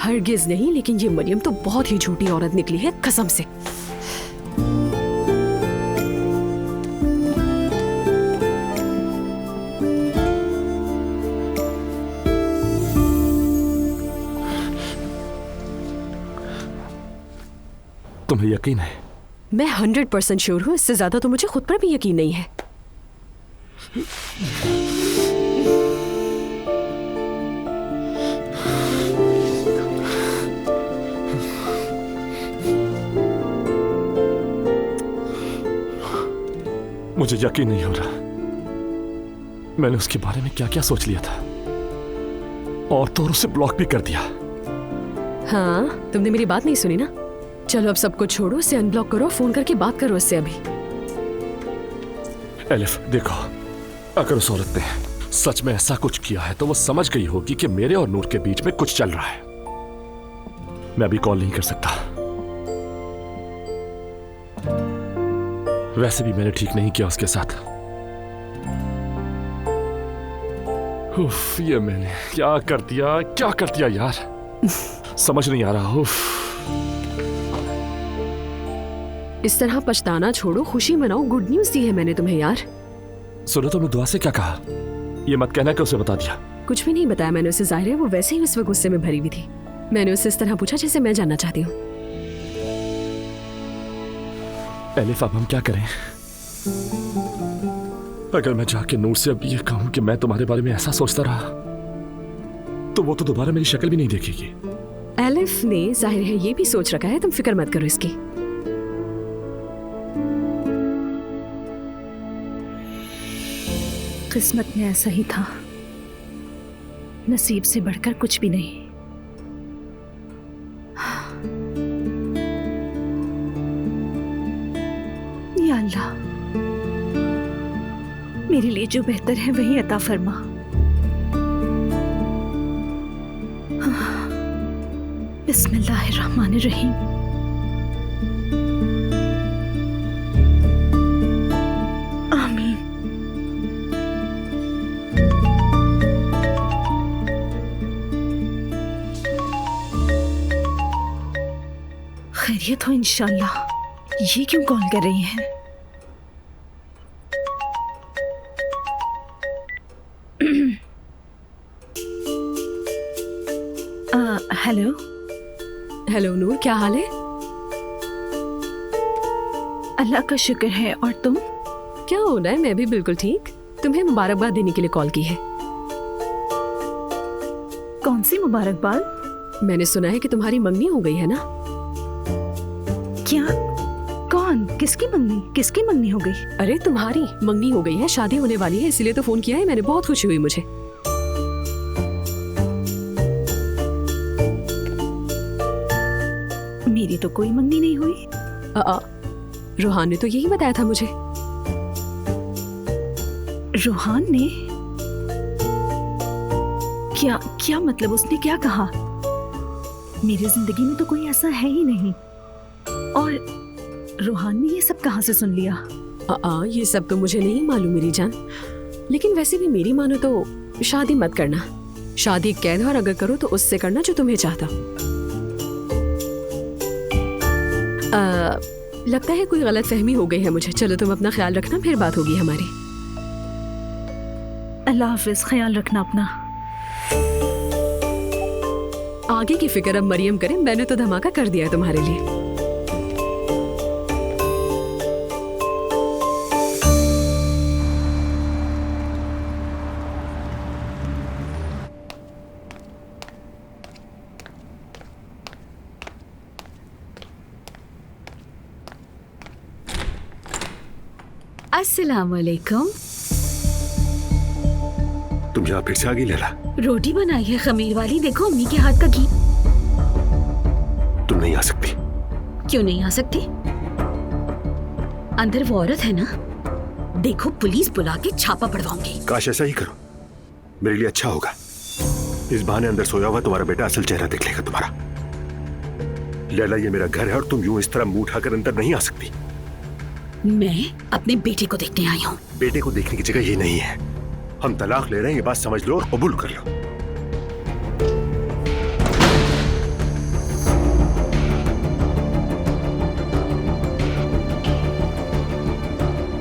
हरगिज नहीं, लेकिन ये मरियम तो बहुत ही झूठी औरत निकली है, कसम से। तुम्हें यकीन है? मैं 100% श्योर हूँ, इससे ज्यादा तो मुझे खुद पर भी यकीन नहीं है। मुझे यकीन नहीं हो रहा। मैंने उसके बारे में क्या क्या सोच लिया था, और तो उसे ब्लॉक भी कर दिया। हाँ, तुमने मेरी बात नहीं सुनी ना। चलो अब सब कुछ छोड़ो, उसे अनब्लॉक करो, फोन करके बात करो उससे अभी। एलिफ, देखो, अगर उस औरत ने सच में ऐसा कुछ किया है तो वो समझ गई होगी कि मेरे और नूर के बीच में कुछ चल रहा है। मैं अभी कॉल नहीं कर सकता। वैसे भी मैंने ठीक नहीं किया उसके साथ। उफ, ये मैंने क्या कर दिया यार, समझ नहीं आ रहा। उफ। इस तरह पछताना छोड़ो, खुशी मनाओ, गुड न्यूज दी है मैंने तुम्हें यार। सुनो, तुमने दुआ से क्या कहा? ये मत कहना कि उसे बता दिया। कुछ भी नहीं बताया मैंने उसे, जाहिर है वो वैसे ही उस वक्त गुस्से में भरी हुई थी। मैंने उससे इस तरह पूछा जैसे मैं जानना चाहती हूँ। एलिफ, अब हम क्या करें? अगर मैं जाके नूर से अब ये कहूं कि मैं तुम्हारे बारे में ऐसा सोचता रहा तो वो तो दोबारा मेरी शक्ल भी नहीं देखेगी। एलिफ ने जाहिर है ये भी सोच रखा है, तुम फिक्र मत करो इसकी। किस्मत में ऐसा ही था, नसीब से बढ़कर कुछ भी नहीं। या अल्लाह, मेरे लिए जो बेहतर है वही अता फरमा। बिस्मिल्लाहिर्रहमानिर्रहीम। आमीन। खैरियत हो इंशाल्लाह। ये क्यों कॉल कर रही हैं? हेलो। हेलो नूर, क्या हाल है? अल्लाह का शुक्र है, और तुम? क्या होना है, मैं भी बिल्कुल ठीक। तुम्हें मुबारकबाद देने के लिए कॉल की है। कौन सी मुबारकबाद? मैंने सुना है कि तुम्हारी मंगनी हो गई है ना? क्या? कौन? किसकी मंगनी? किसकी मंगनी हो गई? अरे तुम्हारी मंगनी हो गई है, शादी होने वाली है, इसलिए तो फोन किया है मैंने। बहुत खुशी हुई मुझे। मेरी तो कोई मंगनी नहीं हुई। रोहान ने तो यही बताया था मुझे। रोहान ने? क्या क्या मतलब? उसने क्या कहा? मेरी जिंदगी में तो कोई ऐसा है ही नहीं। और रोहान ने ये सब कहाँ से सुन लिया? ये सब तो मुझे नहीं मालूम मेरी जान, लेकिन वैसे भी मेरी मानो तो शादी मत करना। शादी कैद, और अगर करो तो उससे करना जो तुम्हें चाहता। लगता है कोई गलत फहमी हो गई है मुझे। चलो तुम अपना ख्याल रखना, फिर बात होगी हमारी। अल्लाह हाफिज, ख्याल रखना अपना। आगे की फिक्र अब मरियम करे, मैंने तो धमाका कर दिया है तुम्हारे लिए। अस्सलाम वालेकुम। तुम यहाँ फिर से आ गई लैला? रोटी बनाई है खमीर वाली, देखो अम्मी के हाथ का घी। तुम नहीं आ सकती। क्यों नहीं आ सकती? अंदर वो औरत है ना, देखो पुलिस बुला के छापा पड़वाऊंगी। काश ऐसा ही करो, मेरे लिए अच्छा होगा। इस बहाने अंदर सोया हुआ तुम्हारा बेटा असल चेहरा देख लेगा तुम्हारा। लैला, ये मेरा घर है और तुम यूं इस तरह मुंह उठाकर अंदर नहीं आ सकती। मैं अपने बेटे को देखने आई हूँ। बेटे को देखने की जगह ये नहीं है। हम तलाक ले रहे हैं, ये बात समझ लो और कबूल कर लो।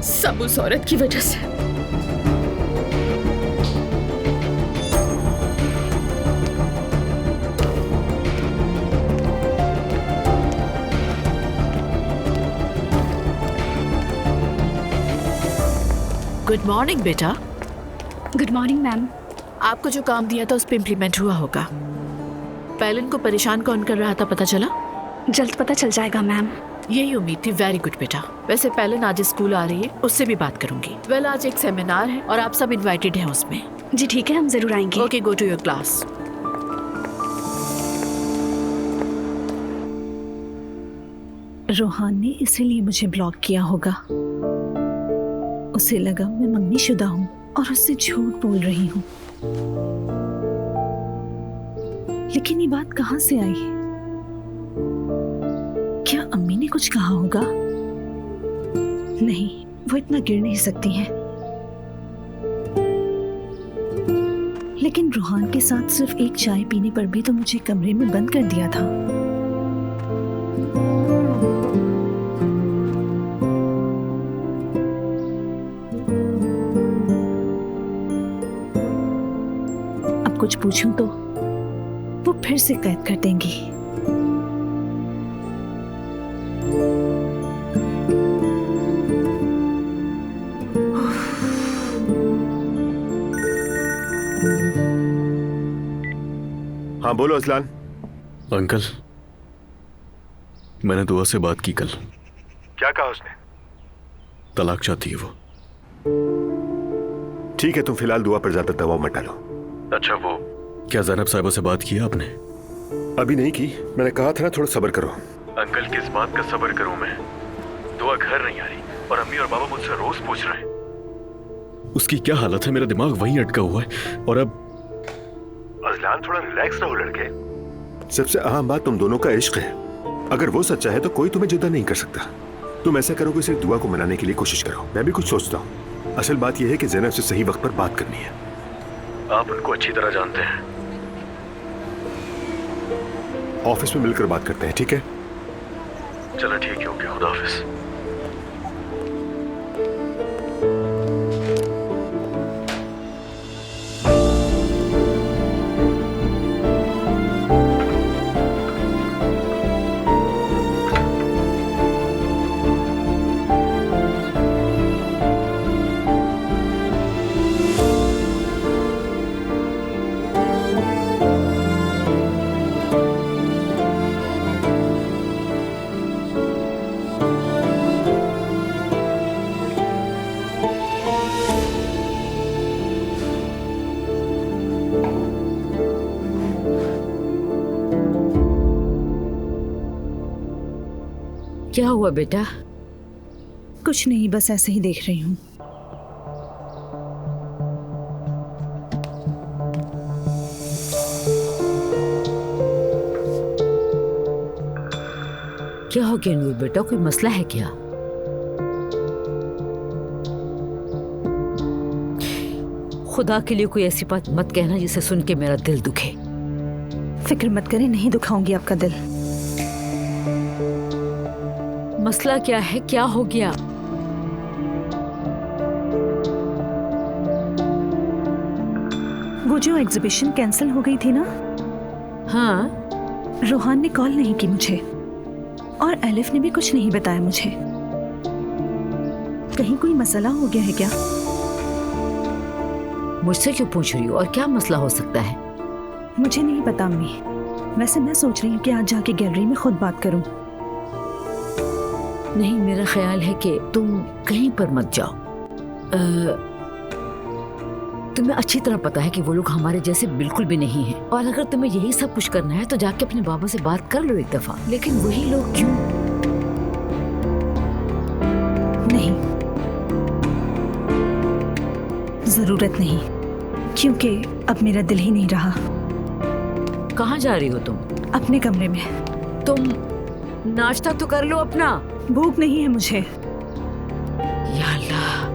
सब उस औरत की वजह से। गुड मॉर्निंग बेटा। Good morning ma'am. आपको जो काम दिया था उस पर इम्प्लीमेंट हुआ होगा। पैलन को परेशान कौन कर रहा था पता चला? जल्द पता चल जाएगा मैम। यही उम्मीद थी। वेरी गुड बेटा। वैसे पैलन आज स्कूल आ रही है, उससे भी बात करूंगी। वेल, आज एक सेमिनार है और आप सब इनवाइटेड हैं उसमें। जी ठीक है, हम जरूर आएंगे। Okay, go to your class. Rohan ने इसीलिए मुझे ब्लॉक किया होगा। उसे लगा मैं मंगनीशुदा हूँ और उससे झूठ बोल रही हूँ। लेकिन ये बात कहाँ से आई? क्या अम्मी ने कुछ कहा होगा? नहीं, वो इतना गिर नहीं सकती हैं। लेकिन रोहान के साथ सिर्फ एक चाय पीने पर भी तो मुझे कमरे में बंद कर दिया था। कुछ पूछूं तो वो फिर से कैद कर देंगी। हाँ बोलो असलान। अंकल, मैंने दुआ से बात की कल। क्या कहा उसने? तलाक चाहती है वो। ठीक है, तुम फिलहाल दुआ पर ज्यादा दबाव मत डालो। अच्छा, वो क्या ज़ैनब साहिबा से बात की आपने? अभी नहीं की। मैंने कहा था ना थोड़ा सब्र करो। अंकल, किस बात का सब्र करूं मैं? दुआ घर नहीं आ रही और अम्मी और बाबा मुझसे रोज पूछ रहे हैं। उसकी क्या हालत है? मेरा दिमाग वहीं अटका हुआ है। और अब अजलान, थोड़ा रिलैक्स रहो लड़के। सबसे अहम बात तुम दोनों का इश्क है। अगर वो सच्चा है तो कोई तुम्हें जुदा नहीं कर सकता। तुम ऐसा करो कि सिर्फ दुआ को मनाने के लिए कोशिश करो। मैं भी कुछ सोचता हूँ। असल बात यह है कि ज़ैनब से सही वक्त पर बात करनी है। आप उनको अच्छी तरह जानते हैं। ऑफिस में मिलकर बात करते हैं, ठीक है? चलो ठीक है, ओके, खुदा हाफिज। क्या हुआ बेटा? कुछ नहीं, बस ऐसे ही देख रही हूँ। क्या हो गया नूर बेटा, कोई मसला है क्या? खुदा के लिए कोई ऐसी बात मत कहना जिसे सुन के मेरा दिल दुखे। फिक्र मत करें, नहीं दुखाऊंगी आपका दिल। मसला क्या है, क्या हो गया? वो जो एग्जीबिशन कैंसिल हो गई थी ना? हाँ। रोहान ने कॉल नहीं की मुझे और एलिफ ने भी कुछ नहीं बताया मुझे। कहीं कोई मसला हो गया है क्या? मुझसे क्यों पूछ रही हो, और क्या मसला हो सकता है? मुझे नहीं पता अम्मी। वैसे मैं सोच रही हूँ कि आज जाके गैलरी में खुद बात करूँ। नहीं, मेरा ख्याल है कि तुम कहीं पर मत जाओ। तुम्हें अच्छी तरह पता है कि वो लोग हमारे जैसे बिल्कुल भी नहीं हैं, और अगर तुम्हें यही सब कुछ करना है तो जाके अपने बाबा से बात कर लो एक दफा। लेकिन वही लोग क्यों? नहीं, जरूरत नहीं, क्योंकि अब मेरा दिल ही नहीं रहा। कहाँ जा रही हो तुम? अपने कमरे में। तुम नाश्ता तो कर लो अपना। भूख नहीं है मुझे। या अल्लाह।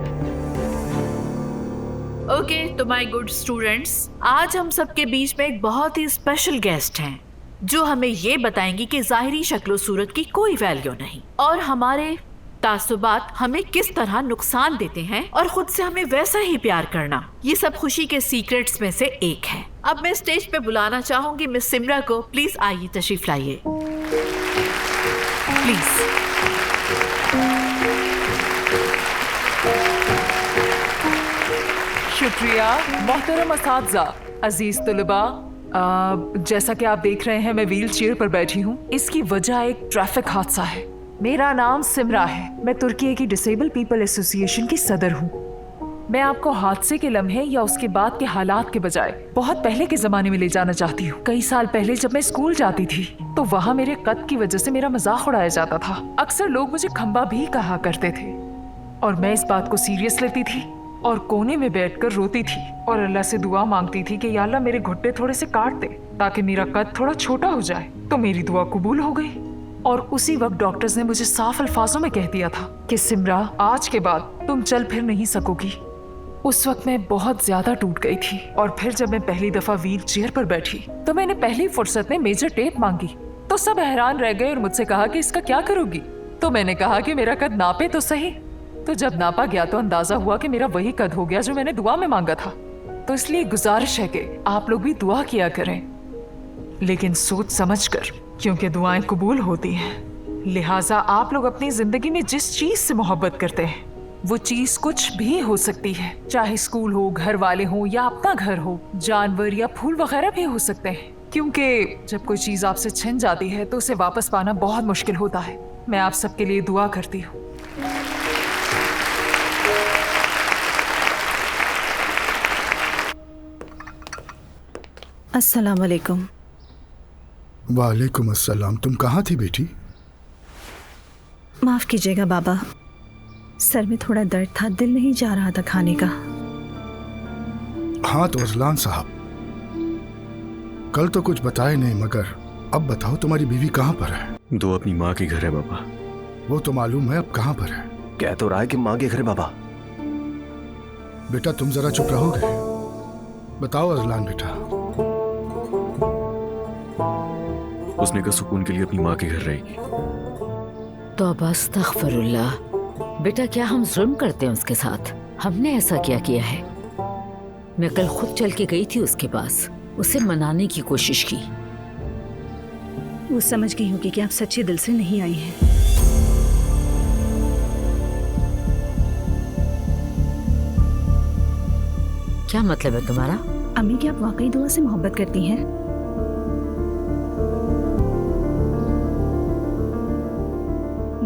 ओके, तो माय गुड स्टूडेंट्स, आज हम सबके बीच में एक बहुत ही स्पेशल गेस्ट हैं जो हमें ये बताएंगी कि जाहिरी शक्लो सूरत की कोई वैल्यू नहीं और हमारे तासुबात हमें किस तरह नुकसान देते हैं और खुद से हमें वैसा ही प्यार करना, ये सब खुशी के सीक्रेट्स में से एक है। अब मैं स्टेज पे बुलाना चाहूंगी मिस सिमरा को। प्लीज आइए, तशरीफ लाइए प्लीज। शुक्रिया मोहतरम असातिज़ा, अजीज तुलबा। जैसा कि आप देख रहे हैं मैं व्हील चेयर पर बैठी हूँ। इसकी वजह एक ट्रैफिक हादसा है। मेरा नाम सिमरा है, मैं तुर्की की डिसेबल पीपल एसोसिएशन की सदर हूँ। मैं आपको हादसे के लम्हे या उसके बाद के हालात के बजाय बहुत पहले के जमाने में ले जाना चाहती हूँ। कई साल पहले जब मैं स्कूल जाती थी तो वहाँ मेरे कद की वजह से मेरा मजाक उड़ाया जाता था। अक्सर लोग मुझे खंबा भी कहा करते थे और मैं इस बात को सीरियस लेती थी और कोने में बैठकर रोती थी और अल्लाह से दुआ मांगती थी कि या अल्लाह मेरे घुट्टे थोड़े से काट दे ताकि मेरा कद थोड़ा छोटा हो जाए। तो मेरी दुआ कबूल हो गई और उसी वक्त डॉक्टर्स ने मुझे साफ अल्फाजों में कह दिया था कि सिमरा, आज के बाद तुम चल फिर नहीं सकोगी। उस वक्त मैं बहुत ज्यादा टूट गई थी और फिर जब मैं पहली दफा व्हील चेयर पर बैठी तो मैंने पहली फुर्सत में मेजर टेप मांगी तो सब हैरान रह गए और मुझसे कहा कि इसका क्या करोगी। तो मैंने कहा कि मेरा कद नापे तो सही। तो जब नापा गया तो अंदाजा हुआ कि मेरा वही कद हो गया जो मैंने दुआ में मांगा था। तो इसलिए गुजारिश है कि आप लोग भी दुआ किया करें, लेकिन सोच समझ कर, क्योंकि दुआएं कबूल होती हैं। लिहाजा आप लोग अपनी जिंदगी में जिस चीज से मोहब्बत करते हैं वो चीज कुछ भी हो सकती है, चाहे स्कूल हो, घर वाले हो या अपना घर हो, जानवर या फूल वगैरह भी हो सकते हैं। क्योंकि जब कोई चीज आपसे छिन जाती है तो उसे वापस पाना बहुत मुश्किल होता है। मैं आप सबके लिए दुआ करती हूँ। अस्सलाम वालेकुम। वालेकुम अस्सलाम। तुम कहाँ थी बेटी? माफ कीजिएगा बाबा, सर में थोड़ा दर्द था, दिल नहीं जा रहा था खाने का। हाँ तो अजलान साहब, कल तो कुछ बताए नहीं, मगर अब बताओ तुम्हारी बीवी कहाँ पर है? दो अपनी माँ के घर है बाबा। वो तो मालूम है, अब कहाँ पर है? कह तो रहा है कि माँ के घर है बाबा। बेटा तुम जरा चुप रहोगे? बताओ अजलान बेटा। उसने कहा सुकून के लिए अपनी माँ के घर रहेगी। तौबा अस्तगफिरुल्लाह। बेटा क्या हम जुल्म करते हैं उसके साथ? हमने ऐसा क्या किया है? मैं कल खुद चल के गई थी उसके पास, उसे मनाने की कोशिश की। वो समझ गई होगी कि आप सच्चे दिल से नहीं आई हैं। क्या मतलब है तुम्हारा? अम्मी, क्या आप वाकई दुआ से मोहब्बत करती हैं?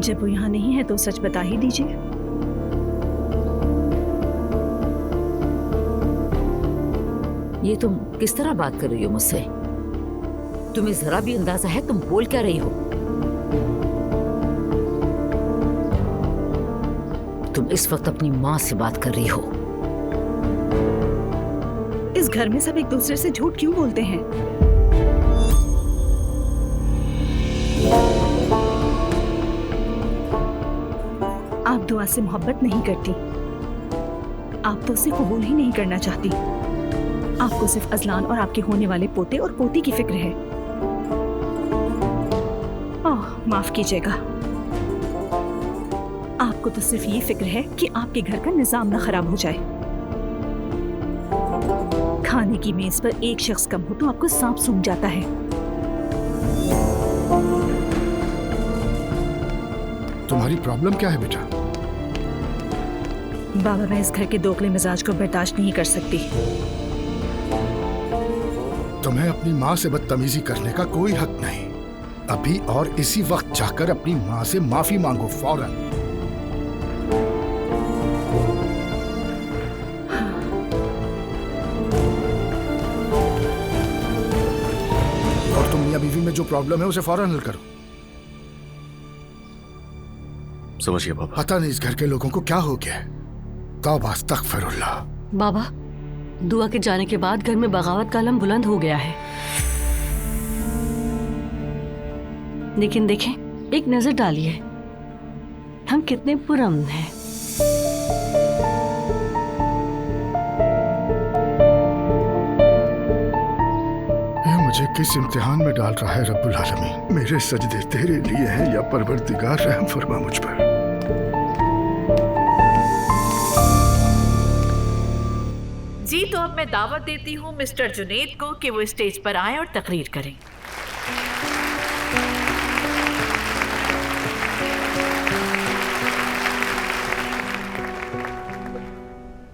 जब वो यहाँ नहीं है तो सच बता ही दीजिए। ये तुम किस तरह बात कर रही हो मुझसे? तुम्हें जरा भी अंदाजा है तुम बोल क्या रही हो? तुम इस वक्त अपनी माँ से बात कर रही हो। इस घर में सब एक दूसरे से झूठ क्यों बोलते हैं? आप दुआ से मोहब्बत नहीं करती, आप तो उसे कबूल ही नहीं करना चाहती। आपको सिर्फ अजलान और आपके होने वाले पोते और पोती की फिक्र है। ओह, माफ कीजिएगा, आपको तो सिर्फ ये फिक्र है कि आपके घर का निजाम ना खराब हो जाए। खाने की मेज पर एक शख्स कम हो तो आपको सांप सूंघ जाता है। तुम्हारी प्रॉब्लम क्या है बेटा? बाबा, मैं इस घर के दोगले मिजाज को बर्दाश्त नहीं कर सकती। तुम्हें अपनी माँ से बदतमीजी करने का कोई हक नहीं। अभी और इसी वक्त जाकर अपनी माँ से माफी मांगो, फौरन। और तुम मियां बीवी में जो प्रॉब्लम है उसे फौरन हल करो। समझिए बाबा। पता नहीं इस घर के लोगों को क्या हो गया है। तौबा अस्तगफिरुल्लाह। बाबा, दुआ के जाने के बाद घर में बगावत का अलम बुलंद हो गया है। लेकिन देखें, एक नजर डालिए, हम कितने पुरअमन हैं। ये मुझे किस इम्तिहान में डाल रहा है रब्बुल आलमीन। मेरे सजदे तेरे लिए हैं या परवरदिगार, रहम फरमा मुझ पर। जी, तो अब मैं दावत देती हूँ मिस्टर जुनैद को कि वो स्टेज पर आएं और तकरीर करें।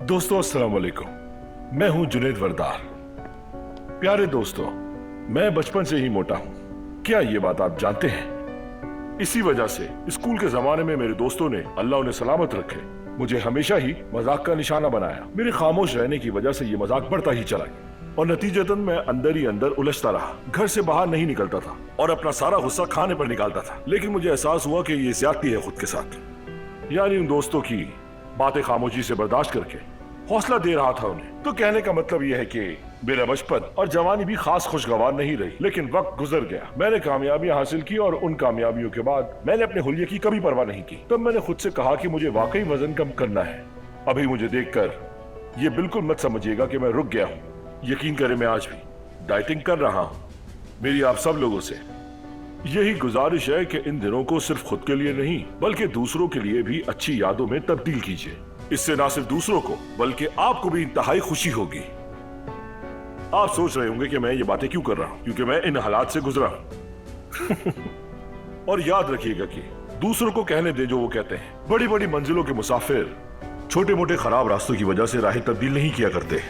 दोस्तों अस्सलाम वालेकुम, मैं हूं जुनैद वरदार। प्यारे दोस्तों, मैं बचपन से ही मोटा हूं। क्या ये बात आप जानते हैं? इसी वजह से स्कूल के जमाने में मेरे दोस्तों ने, अल्लाह उन्हें सलामत रखे, मुझे हमेशा ही मजाक का निशाना बनाया। मेरे खामोश रहने की वजह से ये मजाक बढ़ता ही चला गया और नतीजतन मैं अंदर ही अंदर उलझता रहा। घर से बाहर नहीं निकलता था और अपना सारा गुस्सा खाने पर निकालता था। लेकिन मुझे एहसास हुआ कि ये ज्यादती है खुद के साथ। यानी उन दोस्तों की बातें खामोशी से बर्दाश्त करके हौसला दे रहा था उन्हें। तो कहने का मतलब यह है कि मेरा बचपन और जवानी भी खास खुशगवार नहीं रही, लेकिन वक्त गुजर गया, मैंने कामयाबियां हासिल की और उन कामयाबियों के बाद मैंने अपने हुलिये की कभी परवाह नहीं की। तब मैंने खुद से कहा कि मुझे वाकई वजन कम करना है। अभी मुझे देखकर ये बिल्कुल मत समझिएगा कि मैं रुक गया हूँ। यकीन करें, मैं आज भी डाइटिंग कर रहा हूँ। मेरी आप सब लोगों से यही गुजारिश है कि इन दिनों को सिर्फ खुद के लिए नहीं बल्कि दूसरों के लिए भी अच्छी यादों में तब्दील कीजिए। इससे ना सिर्फ दूसरों को बल्कि आपको भी इंतहाई खुशी होगी। आप सोच रहे होंगे कि मैं ये बातें क्यों कर रहा हूं, क्योंकि मैं इन हालात से गुजरा हूं। और याद रखिएगा कि दूसरों को कहने दें जो वो कहते हैं। बड़ी बड़ी मंजिलों के मुसाफिर छोटे मोटे खराब रास्तों की वजह से राहें तब्दील नहीं किया करते।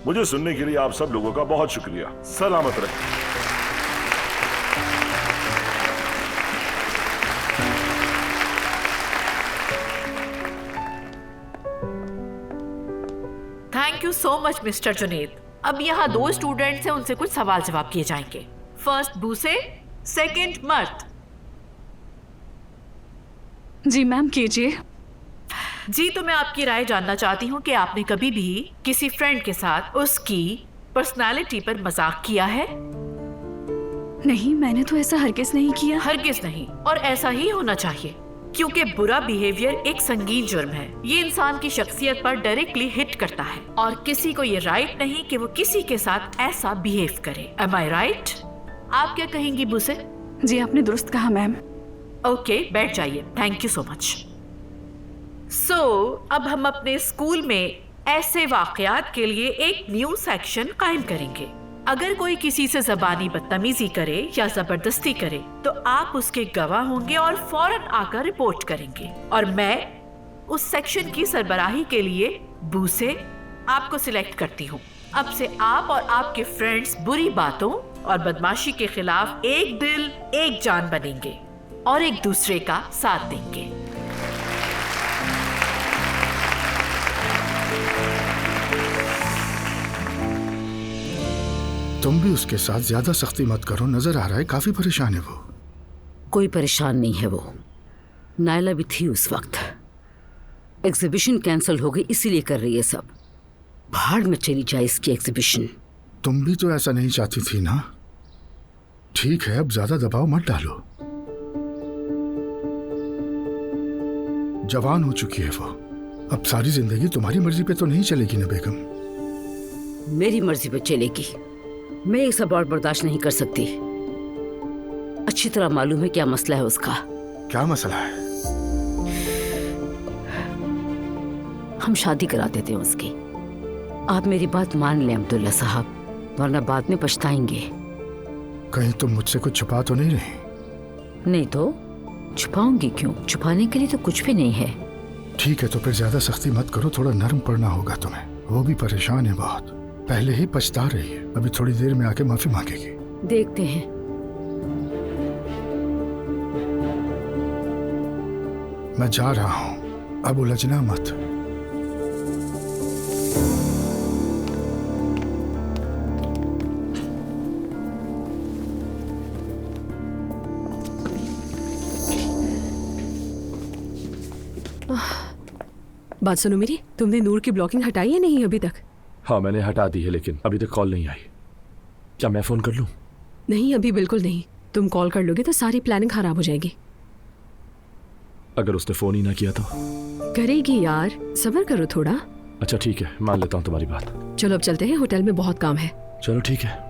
मुझे सुनने के लिए आप सब लोगों का बहुत शुक्रिया। सलामत रहें। Thank you so much mister Junaid. अब यहाँ 2 स्टूडेंट्स हैं, उनसे कुछ सवाल जवाब किए जाएंगे। फर्स्ट बूसे, सेकंड मर्द। जी मैम, कीजिए। जी, तो मैं आपकी राय जानना चाहती हूँ कि आपने कभी भी किसी फ्रेंड के साथ उसकी पर्सनालिटी पर मजाक किया है? नहीं, मैंने तो ऐसा हरगिज नहीं किया। हरगिज नहीं, और ऐसा ही होना चाहिए, क्योंकि बुरा बिहेवियर एक संगीन जुर्म है। ये इंसान की शख्सियत पर डायरेक्टली हिट करता है और किसी को ये राइट नहीं कि वो किसी के साथ ऐसा बिहेव करे। Am I right? आप क्या कहेंगी बुसे? जी, आपने दुरुस्त कहा मैम। ओके, बैठ जाइए। Thank you so much. So अब हम अपने स्कूल में ऐसे वाकयात के लिए एक न्यू सेक्शन कायम करेंगे। अगर कोई किसी से ज़बानी बदतमीजी करे या जबरदस्ती करे तो आप उसके गवाह होंगे और फौरन आकर रिपोर्ट करेंगे। और मैं उस सेक्शन की सरबराही के लिए बू से आपको सिलेक्ट करती हूँ। अब से आप और आपके फ्रेंड्स बुरी बातों और बदमाशी के खिलाफ एक दिल एक जान बनेंगे और एक दूसरे का साथ देंगे। तुम भी उसके साथ ज्यादा सख्ती मत करो, नजर आ रहा है काफी परेशान है वो। कोई परेशान नहीं है वो, नायला भी थी उस वक्त। एग्जीबिशन कैंसिल हो गई इसीलिए कर रही है सब। भाड़ में चली जाए इसकी एग्जीबिशन। तुम भी तो ऐसा नहीं चाहती थी ना? ठीक है, अब ज्यादा दबाव मत डालो। जवान हो चुकी है वो, अब सारी जिंदगी तुम्हारी मर्जी पे तो नहीं चलेगी ना बेगम। मेरी मर्जी पे चलेगी। मैं ये सब और बर्दाश्त नहीं कर सकती। अच्छी तरह मालूम है क्या मसला है उसका। क्या मसला है? हम शादी करा देते हैं उसकी। आप मेरी बात मान लें अब्दुल्ला साहब, वरना बाद में पछताएंगे। कहीं तुम मुझसे कुछ छुपा तो नहीं रही? नहीं तो छुपाऊंगी क्यों? छुपाने के लिए तो कुछ भी नहीं है। ठीक है, तो फिर ज्यादा सख्ती मत करो, थोड़ा नरम पड़ना होगा तुम्हें। वो भी परेशान है बहुत, पहले ही पछता रही है, अभी थोड़ी देर में आके माफी मांगेगी। देखते हैं। मैं जा रहा हूं, अब उलझना मत। बात सुनो मेरी, तुमने नूर की ब्लॉकिंग हटाई है नहीं अभी तक? हाँ मैंने हटा दी है, लेकिन अभी तक कॉल नहीं आई। क्या मैं फोन कर लूं? नहीं अभी बिल्कुल नहीं। तुम कॉल कर लोगे तो सारी प्लानिंग खराब हो जाएगी। अगर उसने फोन ही ना किया तो? करेगी यार, सब्र करो थोड़ा। अच्छा ठीक है, मान लेता हूँ तुम्हारी बात। चलो अब चलते हैं, होटल में बहुत काम है। चलो ठीक है।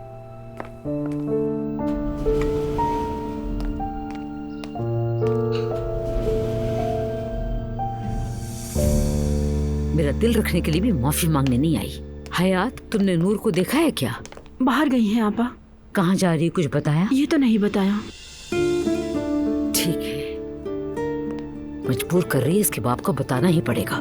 मेरा दिल रखने के लिए भी माफी मांगने नहीं आई। हयात, तुमने नूर को देखा है क्या? बाहर गई हैं आपा। कहाँ जा रही है, कुछ बताया? ये तो नहीं बताया। ठीक है, मजबूर कर रही है, इसके बाप को बताना ही पड़ेगा।